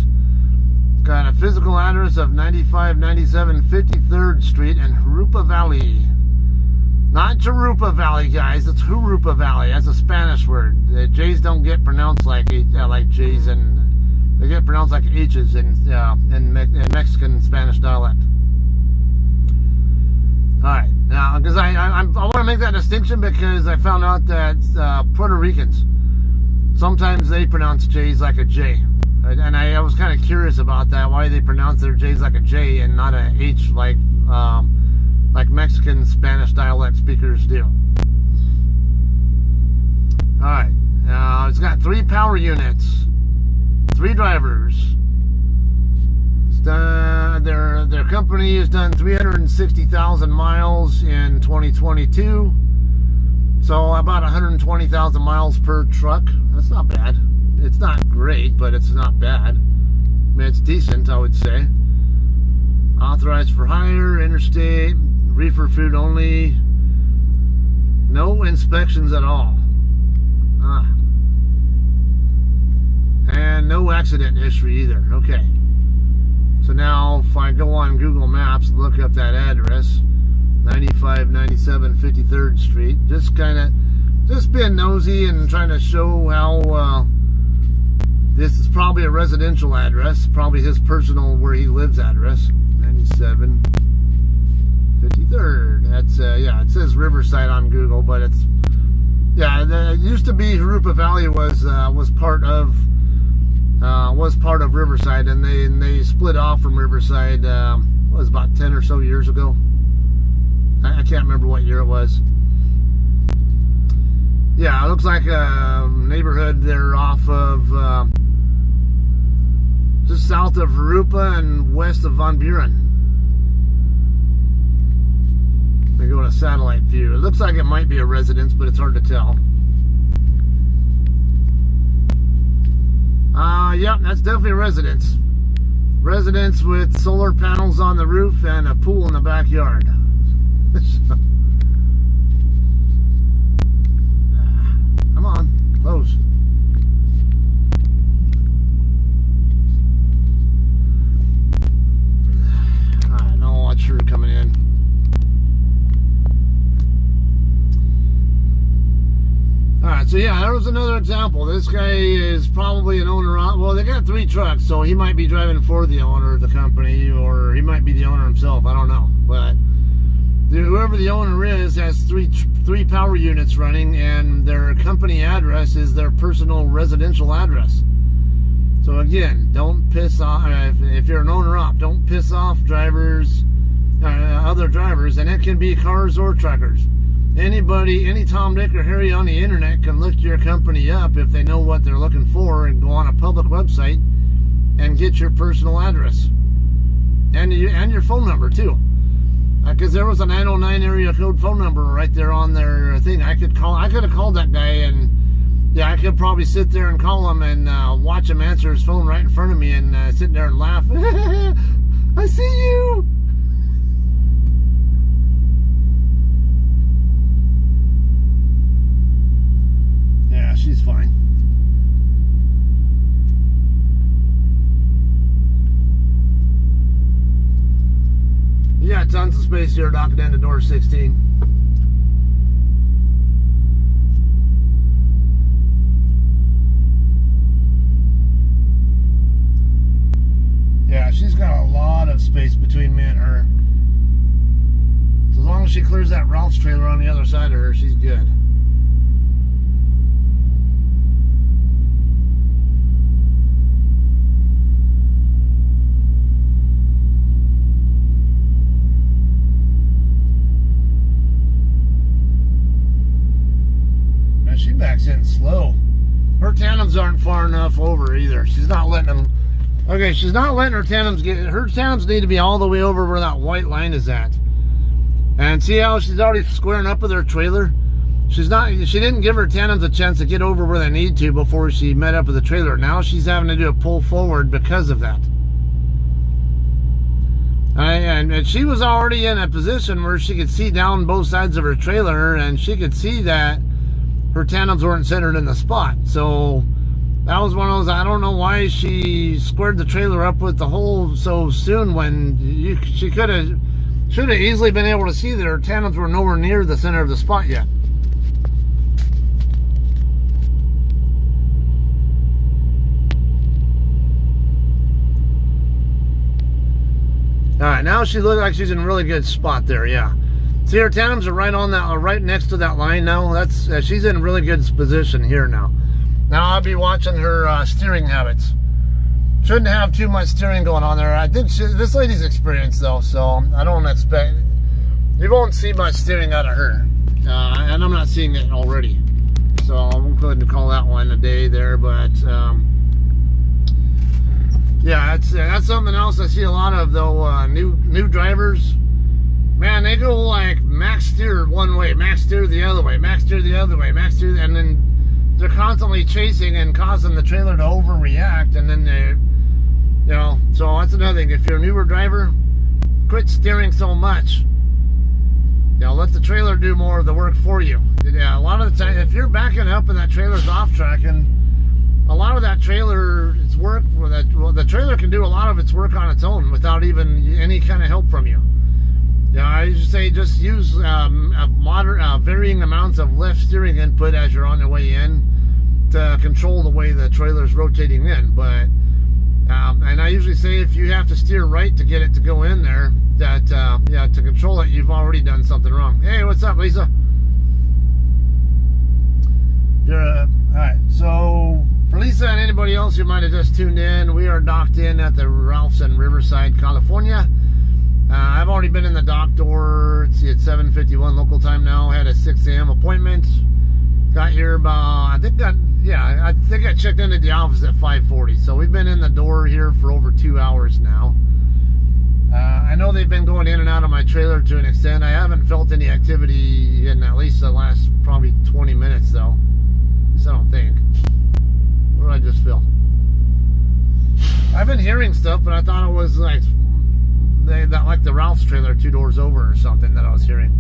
Got a physical address of 9597 53rd Street in Jurupa Valley. Not Jurupa Valley, guys. It's Jurupa Valley. That's a Spanish word. The J's don't get pronounced like J's, and they get pronounced like H's in Mexican Spanish dialect. All right, now because I want to make that distinction because I found out that Puerto Ricans sometimes they pronounce J's like a J, and I was kind of curious about that. Why they pronounce their J's like a J and not a H like Mexican Spanish dialect speakers do. All right, it's got 3 power units, 3 drivers. Their company has done 360,000 miles in 2022, so about 120,000 miles per truck. That's not bad. It's not great, but it's not bad. I mean, it's decent, I would say. Authorized for hire, interstate, reefer food only, no inspections at all. And no accident history either. Okay. So now if I go on Google Maps, look up that address, 9597 53rd Street, just being nosy and trying to show how this is probably a residential address, probably his personal where he lives address, 97 53rd. That's it says Riverside on Google, but it's it used to be Jurupa Valley was part of Riverside, and they split off from Riverside. Was about 10 or so years ago. I can't remember what year it was. Yeah, it looks like a neighborhood there off of just south of Jurupa and west of Van Buren. They go to satellite view. It looks like it might be a residence, but it's hard to tell. Yep, that's definitely a residence. Residence with solar panels on the roof and a pool in the backyard. Come on, close. Alright, no watcher coming in. Alright, so yeah, there was another example. This guy is probably an owner. Well, they got 3 trucks, so he might be driving for the owner of the company, or he might be the owner himself. I don't know. But whoever the owner is has three power units running, and their company address is their personal residential address. So again, don't piss off. If you're an owner-op, don't piss off drivers, other drivers, and it can be cars or truckers. Anybody, any Tom, Dick, or Harry on the internet can look your company up if they know what they're looking for and go on a public website and get your personal address and your phone number too. Because there was a 909 area code phone number right there on their thing. I could have called that guy, and yeah, I could probably sit there and call him and watch him answer his phone right in front of me and sit there and laugh. I see you. Yeah, she's fine. You got tons of space here docking into door 16. Yeah, she's got a lot of space between me and her. So as long as she clears that Ralph's trailer on the other side of her, she's good. She backs in slow. Her tandems aren't far enough over either. She's not letting them Okay, she's not letting her tandems get... Her tandems need to be all the way over where that white line is at. And see how she's already squaring up with her trailer? She didn't give her tandems a chance to get over where they need to before she met up with the trailer. Now she's having to do a pull forward because of that. And she was already in a position where she could see down both sides of her trailer, and she could see that her tandems weren't centered in the spot. So that was one of those, I don't know why she squared the trailer up with the hole so soon when she should have easily been able to see that her tandems were nowhere near the center of the spot yet. Alright, now she looks like she's in a really good spot there, yeah. See, her tandems are right on that, right next to that line now. That's she's in a really good position here now. Now I'll be watching her steering habits. Shouldn't have too much steering going on there. This lady's experienced though, so I don't expect... You won't see much steering out of her. And I'm not seeing it already. So I won't go ahead and call that one a day there, but... yeah, that's something else I see a lot of though. New drivers, man, they go like max steer one way, max steer the other way, max steer the other way, max steer, and then they're constantly chasing and causing the trailer to overreact, and then they, so that's another thing. If you're a newer driver, quit steering so much. Let the trailer do more of the work for you. Yeah, a lot of the time, if you're backing up and that trailer's off tracking, a lot of that trailer, the trailer can do a lot of its work on its own without even any kind of help from you. I usually say just use varying amounts of left steering input as you're on your way in to control the way the trailer's rotating in. But and I usually say if you have to steer right to get it to go in there, that to control it, you've already done something wrong. Hey, what's up, Lisa? Alright, so for Lisa and anybody else who might have just tuned in, we are docked in at the Ralph's in Riverside, California. I've already been in the dock door. Let's see, it's 7:51 local time now. Had a 6 a.m. appointment. Got here about, I think I checked into the office at 5:40. So we've been in the door here for over 2 hours now. I know they've been going in and out of my trailer to an extent. I haven't felt any activity in at least the last probably 20 minutes though. I don't think. What did I just feel? I've been hearing stuff, but I thought it was like like the Ralph's trailer 2 doors over or something that I was hearing.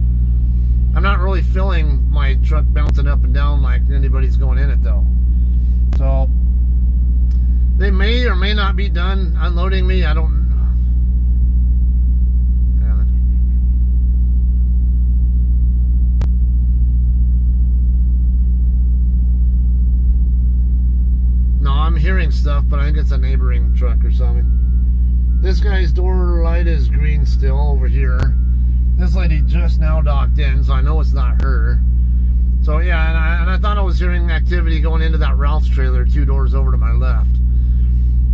I'm not really feeling my truck bouncing up and down like anybody's going in it though. So they may or may not be done unloading me. I don't know. No, I'm hearing stuff, but I think it's a neighboring truck or something. This guy's door light is green still over here. This lady just now docked in, so I know it's not her. So yeah, and I thought I was hearing activity going into that Ralph's trailer 2 doors over to my left.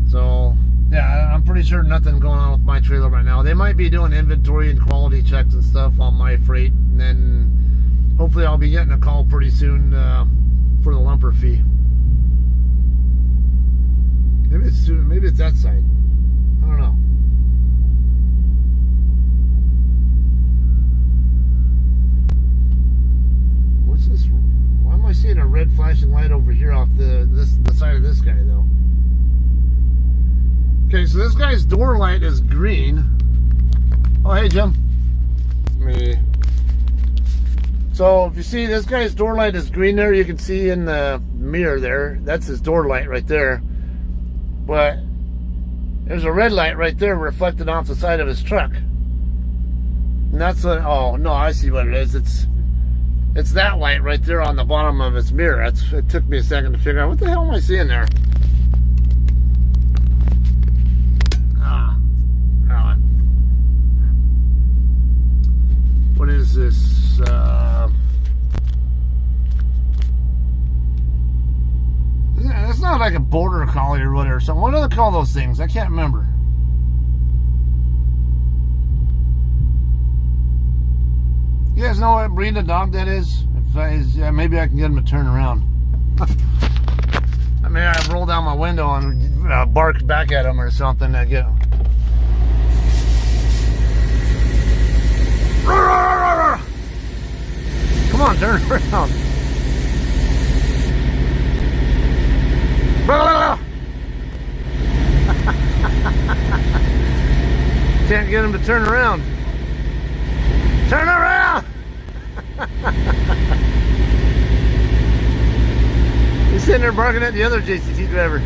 So yeah, I'm pretty sure nothing going on with my trailer right now. They might be doing inventory and quality checks and stuff on my freight, and then hopefully I'll be getting a call pretty soon for the lumper fee. Maybe it's that side. I don't know. What's this? Why am I seeing a red flashing light over here off the side of this guy though? Okay, so this guy's door light is green. Oh, hey Jim. Me. So if you see this guy's door light is green there, you can see in the mirror there. That's his door light right there. But there's a red light right there reflected off the side of his truck. And that's a, oh no, I see what it is. It's that light right there on the bottom of his mirror. It took me a second to figure out what the hell am I seeing there. What is this? It's not like a border collie or whatever. So what do they call those things? I can't remember. You guys know what breed of dog that is? Maybe I can get him to turn around. Maybe I roll down my window and bark back at him or something to get him. Come on, turn around. Can't get him to turn around. Turn around! He's sitting there barking at the other JCT driver.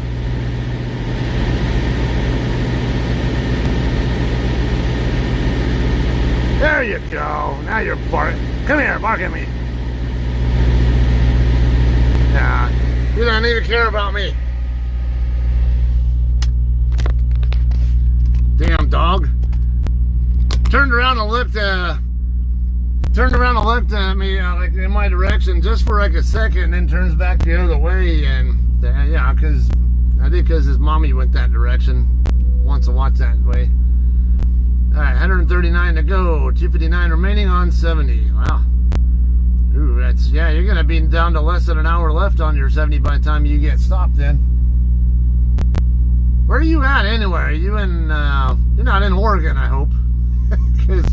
There you go. Now you're barking. Come here, bark at me. Nah, you don't even care about me. Damn dog. Turned around and looked at me like in my direction just for like a second, and then turns back the other way. And yeah, because his mommy went that direction. Wants to watch that way. All right, 139 to go. 259 remaining on 70. Wow. Ooh, that's, yeah, you're gonna be down to less than an hour left on your 70 by the time you get stopped. Then. Where are you at anyway? Are you in? You're not in Oregon, I hope. Because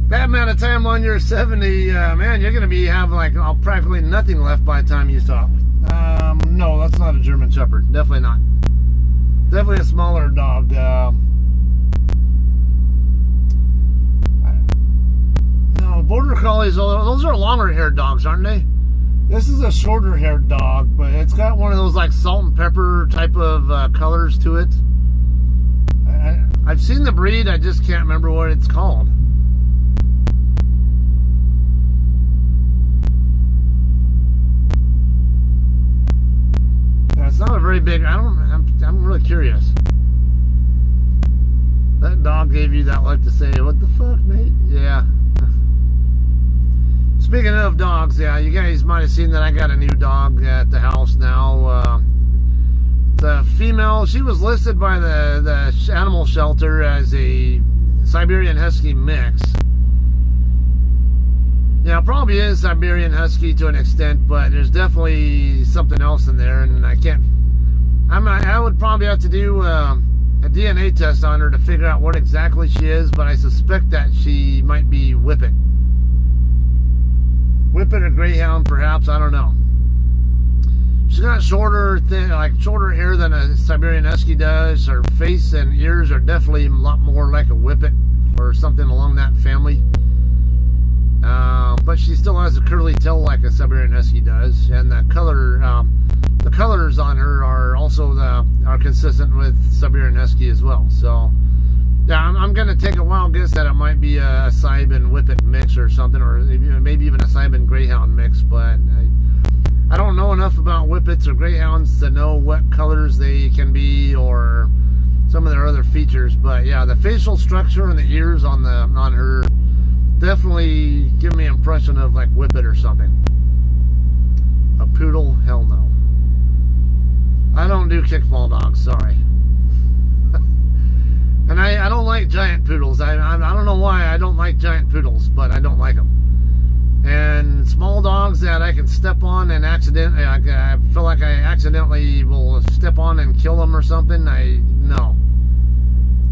that amount of time on your 70, man, you're going to have like practically nothing left by the time you stop. No, that's not a German Shepherd. Definitely not. Definitely a smaller dog. No, Border Collies, those are longer haired dogs, aren't they? This is a shorter haired dog, but it's got one of those like salt and pepper type of colors to it. I've seen the breed, I just can't remember what it's called. Yeah, it's not a very big, I'm really curious. That dog gave you that look to say, what the fuck, mate? Yeah. Speaking of dogs, yeah, you guys might have seen that I got a new dog at the house now. The female, she was listed by the animal shelter as a Siberian Husky mix. Yeah, probably is Siberian Husky to an extent, but there's definitely something else in there, and I would probably have to do a DNA test on her to figure out what exactly she is, but I suspect that she might be Whippet. Whippet or Greyhound, perhaps, I don't know. She's got shorter hair than a Siberian Husky does. Her face and ears are definitely a lot more like a Whippet or something along that family. But she still has a curly tail like a Siberian Husky does, and the colors on her are also are consistent with Siberian Husky as well. So yeah, I'm gonna take a wild guess that it might be a Sib and Whippet mix or something, or maybe even a Sib and Greyhound mix, but I don't know enough about Whippets or Greyhounds to know what colors they can be or some of their other features. But yeah, the facial structure and the ears on her definitely give me an impression of like Whippet or something. A poodle? Hell no. I don't do kickball dogs, sorry. And I don't like giant poodles. I don't know why I don't like giant poodles, but I don't like them. And small dogs that I can step on and I feel like I accidentally will step on and kill them or something, no.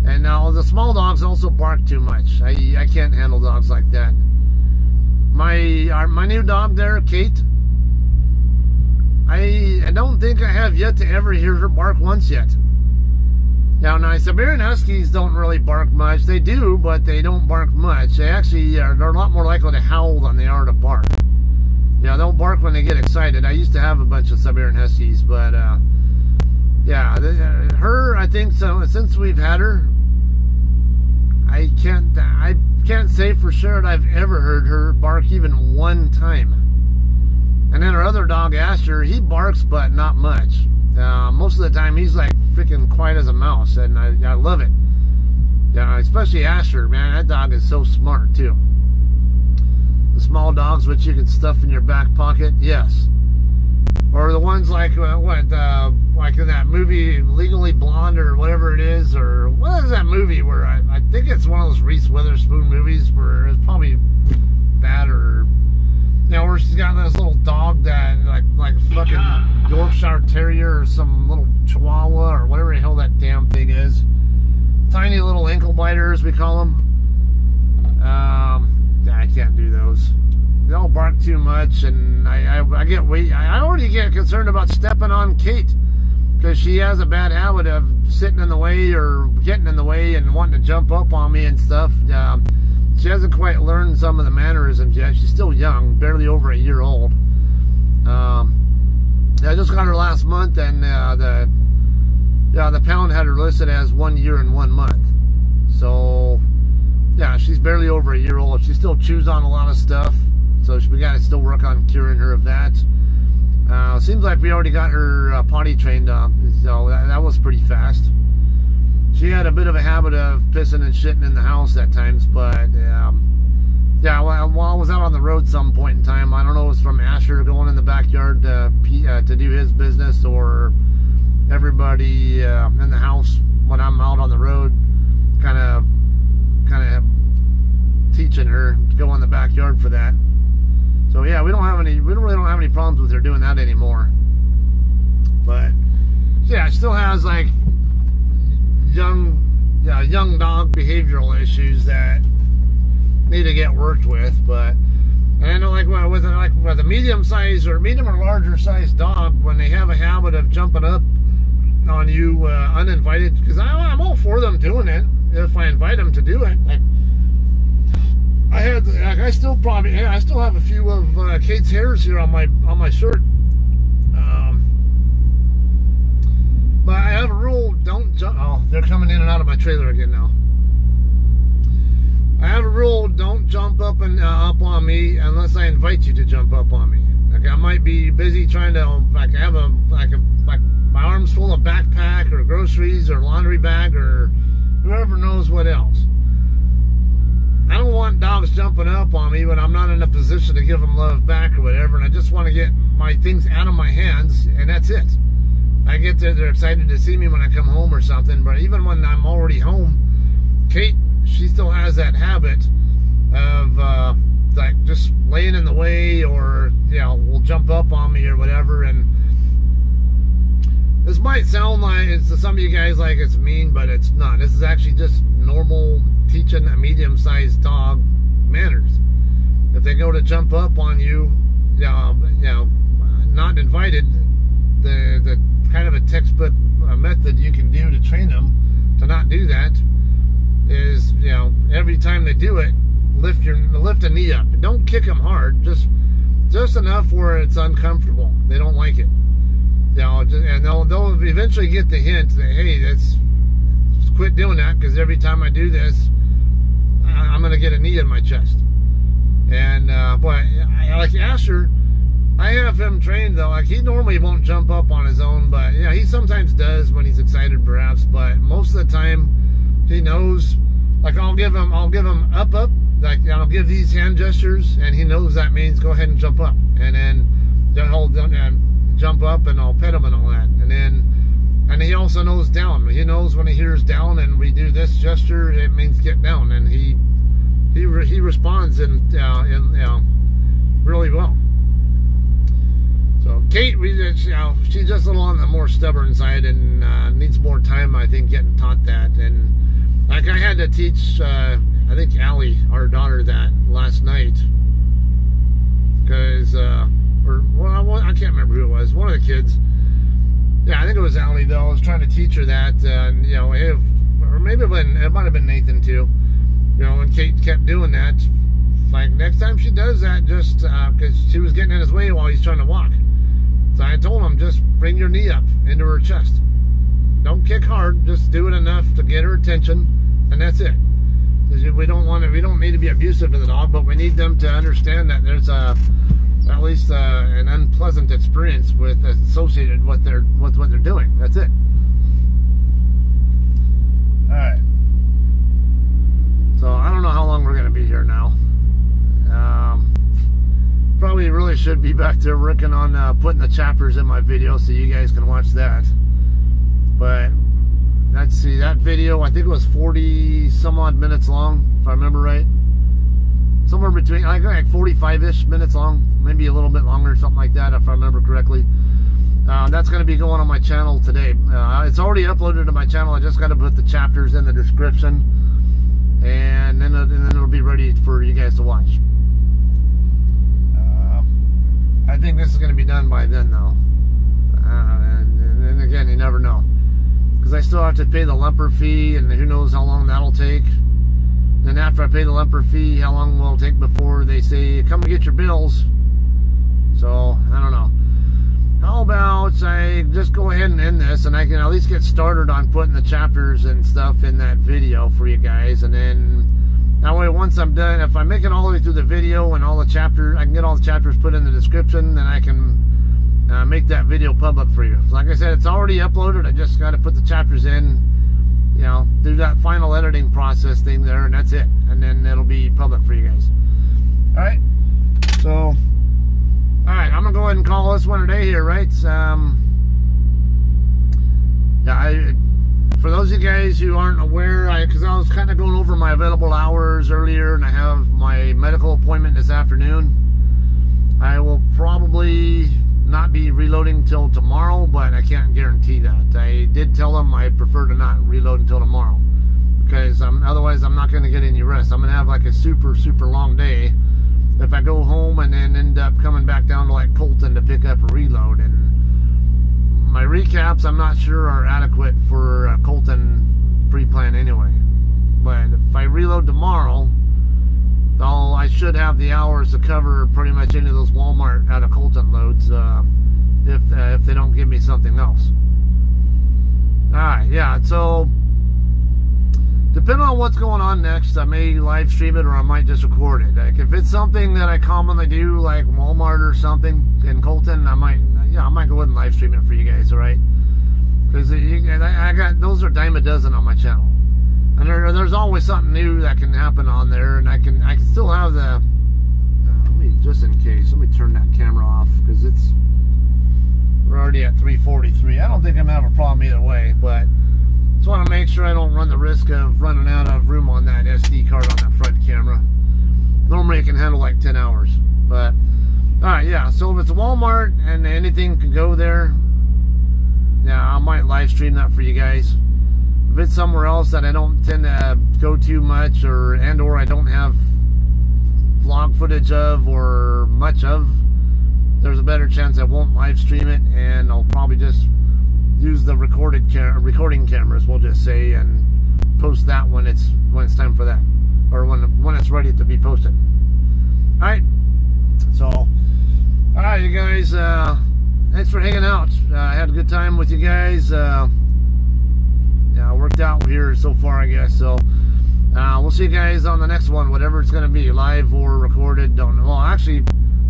And now the small dogs also bark too much. I can't handle dogs like that. My new dog there, Kate, I don't think I have yet to ever hear her bark once yet. Now, Siberian Huskies don't really bark much. They do, but they don't bark much. They're a lot more likely to howl than they are to bark. Yeah, they'll bark when they get excited. I used to have a bunch of Siberian Huskies, but yeah, her, I think so. Since we've had her, I can't say for sure that I've ever heard her bark even one time. And then our other dog, Asher, he barks, but not much. Most of the time, he's like freaking quiet as a mouse, and I love it. Yeah, especially Asher, man. That dog is so smart too. The small dogs which you can stuff in your back pocket, yes. Or the ones like like in that movie Legally Blonde or whatever it is, or what is that movie where I think it's one of those Reese Witherspoon movies where it's probably that, or where where she's got this little dog that like a fucking Yorkshire Terrier or some little Chihuahua or whatever the hell that damn thing is. Tiny little ankle biters, we call them. Yeah, I can't do those. They all bark too much, and I get I already get concerned about stepping on Kate because she has a bad habit of sitting in the way or getting in the way and wanting to jump up on me and stuff. She hasn't quite learned some of the mannerisms yet. She's still young, barely over a year old. I just got her last month, and the pound had her listed as 1 year and 1 month. So yeah, she's barely over a year old. She still chews on a lot of stuff, so we got to still work on curing her of that. Seems like we already got her potty trained up, so that was pretty fast. She had a bit of a habit of pissing and shitting in the house at times, but yeah, while I was out on the road some point in time, I don't know if it was from Asher going in the backyard to do his business, or everybody in the house when I'm out on the road kind of teaching her to go in the backyard for that. So yeah, we really don't have any problems with her doing that anymore. But yeah, she still has like young dog behavioral issues that need to get worked with. But and I know with a medium or larger sized dog, when they have a habit of jumping up on you uninvited, because I'm all for them doing it if I invite them to do it. I still have a few of Kate's hairs here on my shirt. But I have a rule: don't jump. Oh, they're coming in and out of my trailer again now. I have a rule: don't jump up on me unless I invite you to jump up on me. Like, I might be busy trying to have my arms full of backpack or groceries or laundry bag or whoever knows what else. I don't want dogs jumping up on me when I'm not in a position to give them love back or whatever, and I just want to get my things out of my hands, and that's it. I get there, they're excited to see me when I come home or something, but even when I'm already home, Kate, she still has that habit of just laying in the way, or will jump up on me or whatever. And this might sound like to some of you guys like it's mean, but it's not. This is actually just normal teaching a medium-sized dog manners. If they go to jump up on you, not invited, the kind of a textbook method you can do to train them to not do that is, every time they do it, lift a knee up. Don't kick them hard, just enough where it's uncomfortable. They don't like it. And they'll eventually get the hint that, hey, let's quit doing that, because every time I do this, I'm gonna get a knee in my chest. And but like Asher, I have him trained though. Like, he normally won't jump up on his own, but yeah, he sometimes does when he's excited, perhaps. But most of the time, he knows. Like, I'll give him up. Like, I'll give these hand gestures, and he knows that means go ahead and jump up. And then he'll jump up, and I'll pet him and all that. And he also knows down. He knows when he hears down, and we do this gesture, it means get down. And he responds in really well. So Kate, she's just a little on the more stubborn side, and needs more time, I think, getting taught that. And like, I had to teach, I think Allie, our daughter, that last night, because I can't remember who it was. One of the kids. Yeah, I think it was Allie, though. I was trying to teach her that, or maybe it might have been Nathan too. And Kate kept doing that. Like, next time she does that, just because she was getting in his way while he's trying to walk. So I told him, just bring your knee up into her chest. Don't kick hard. Just do it enough to get her attention, and that's it. We don't need to be abusive to the dog, but we need them to understand that there's at least an unpleasant experience associated with what they're doing. That's it. All right. So I don't know how long we're going to be here now. Probably really should be back there working on putting the chapters in my video so you guys can watch that. But let's see, that video, I think it was 40 some odd minutes long, if I remember right. somewhere between like 45-ish minutes long, maybe a little bit longer, something like that, if I remember correctly. That's going to be going on my channel today. It's already uploaded to my channel. I just got to put the chapters in the description, and then it'll be ready for you guys to watch. I think this is going to be done by then, though. And again, you never know, because I still have to pay the lumper fee, and who knows how long that'll take. Then after I pay the lumper fee, how long will it take before they say, come and get your bills? So, I don't know. How about I just go ahead and end this, and I can at least get started on putting the chapters and stuff in that video for you guys, and then that way once I'm done, if I make it all the way through the video and all the chapters, I can get all the chapters put in the description, then I can make that video public for you. So like I said, it's already uploaded. I just got to put the chapters in, you know, do that final editing process thing there, and that's it. And then it'll be public for you guys. All right. So, all right, I'm gonna go ahead and call this one a day here, right? Yeah, for those of you guys who aren't aware, because I was kind of going over my available hours earlier, and I have my medical appointment this afternoon. I will probably not be reloading till tomorrow, but I can't guarantee that. I did tell them I prefer to not reload until tomorrow, because otherwise I'm not going to get any rest. I'm going to have like a super long day if I go home and then end up coming back down to like Colton to pick up a reload. And my recaps, I'm not sure, are adequate for Colton pre-plan anyway. But if I reload tomorrow, I should have the hours to cover pretty much any of those Walmart out of Colton loads, if they don't give me something else. Alright, yeah, so depending on what's going on next, I may live stream it or I might just record it. Like if it's something that I commonly do, like Walmart or something in Colton, I might go ahead and live stream it for you guys, alright? Because I got, those are dime a dozen on my channel. And there's always something new that can happen on there, and I can still have the. Let me, just in case, let me turn that camera off, because we're already at 3:43. I don't think I'm gonna have a problem either way, but just want to make sure I don't run the risk of running out of room on that SD card on that front camera. Normally it can handle like 10 hours, but all right, yeah. So if it's Walmart and anything can go there, yeah, I might live stream that for you guys. If it's somewhere else that I don't tend to go too much, or I don't have vlog footage of or much of, there's a better chance I won't live stream it, and I'll probably just use the recording cameras, we'll just say, and post that when it's time for that, or when it's ready to be posted. All right. So, all right, you guys. Thanks for hanging out. I had a good time with you guys. Yeah, it worked out here so far, I guess. So we'll see you guys on the next one, whatever it's going to be, live or recorded. Don't know. Well, actually,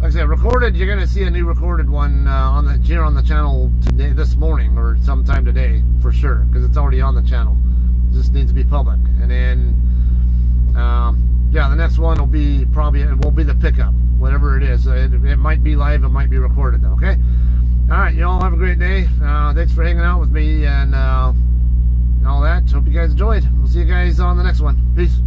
like I said, recorded. You're going to see a new recorded one here on the channel today, this morning, or sometime today for sure, because it's already on the channel. It just needs to be public. And then, yeah, the next one will be the pickup, whatever it is. It might be live, it might be recorded, though. Okay. All right, you all have a great day. Thanks for hanging out with me and all that. Hope you guys enjoyed. We'll see you guys on the next one. Peace.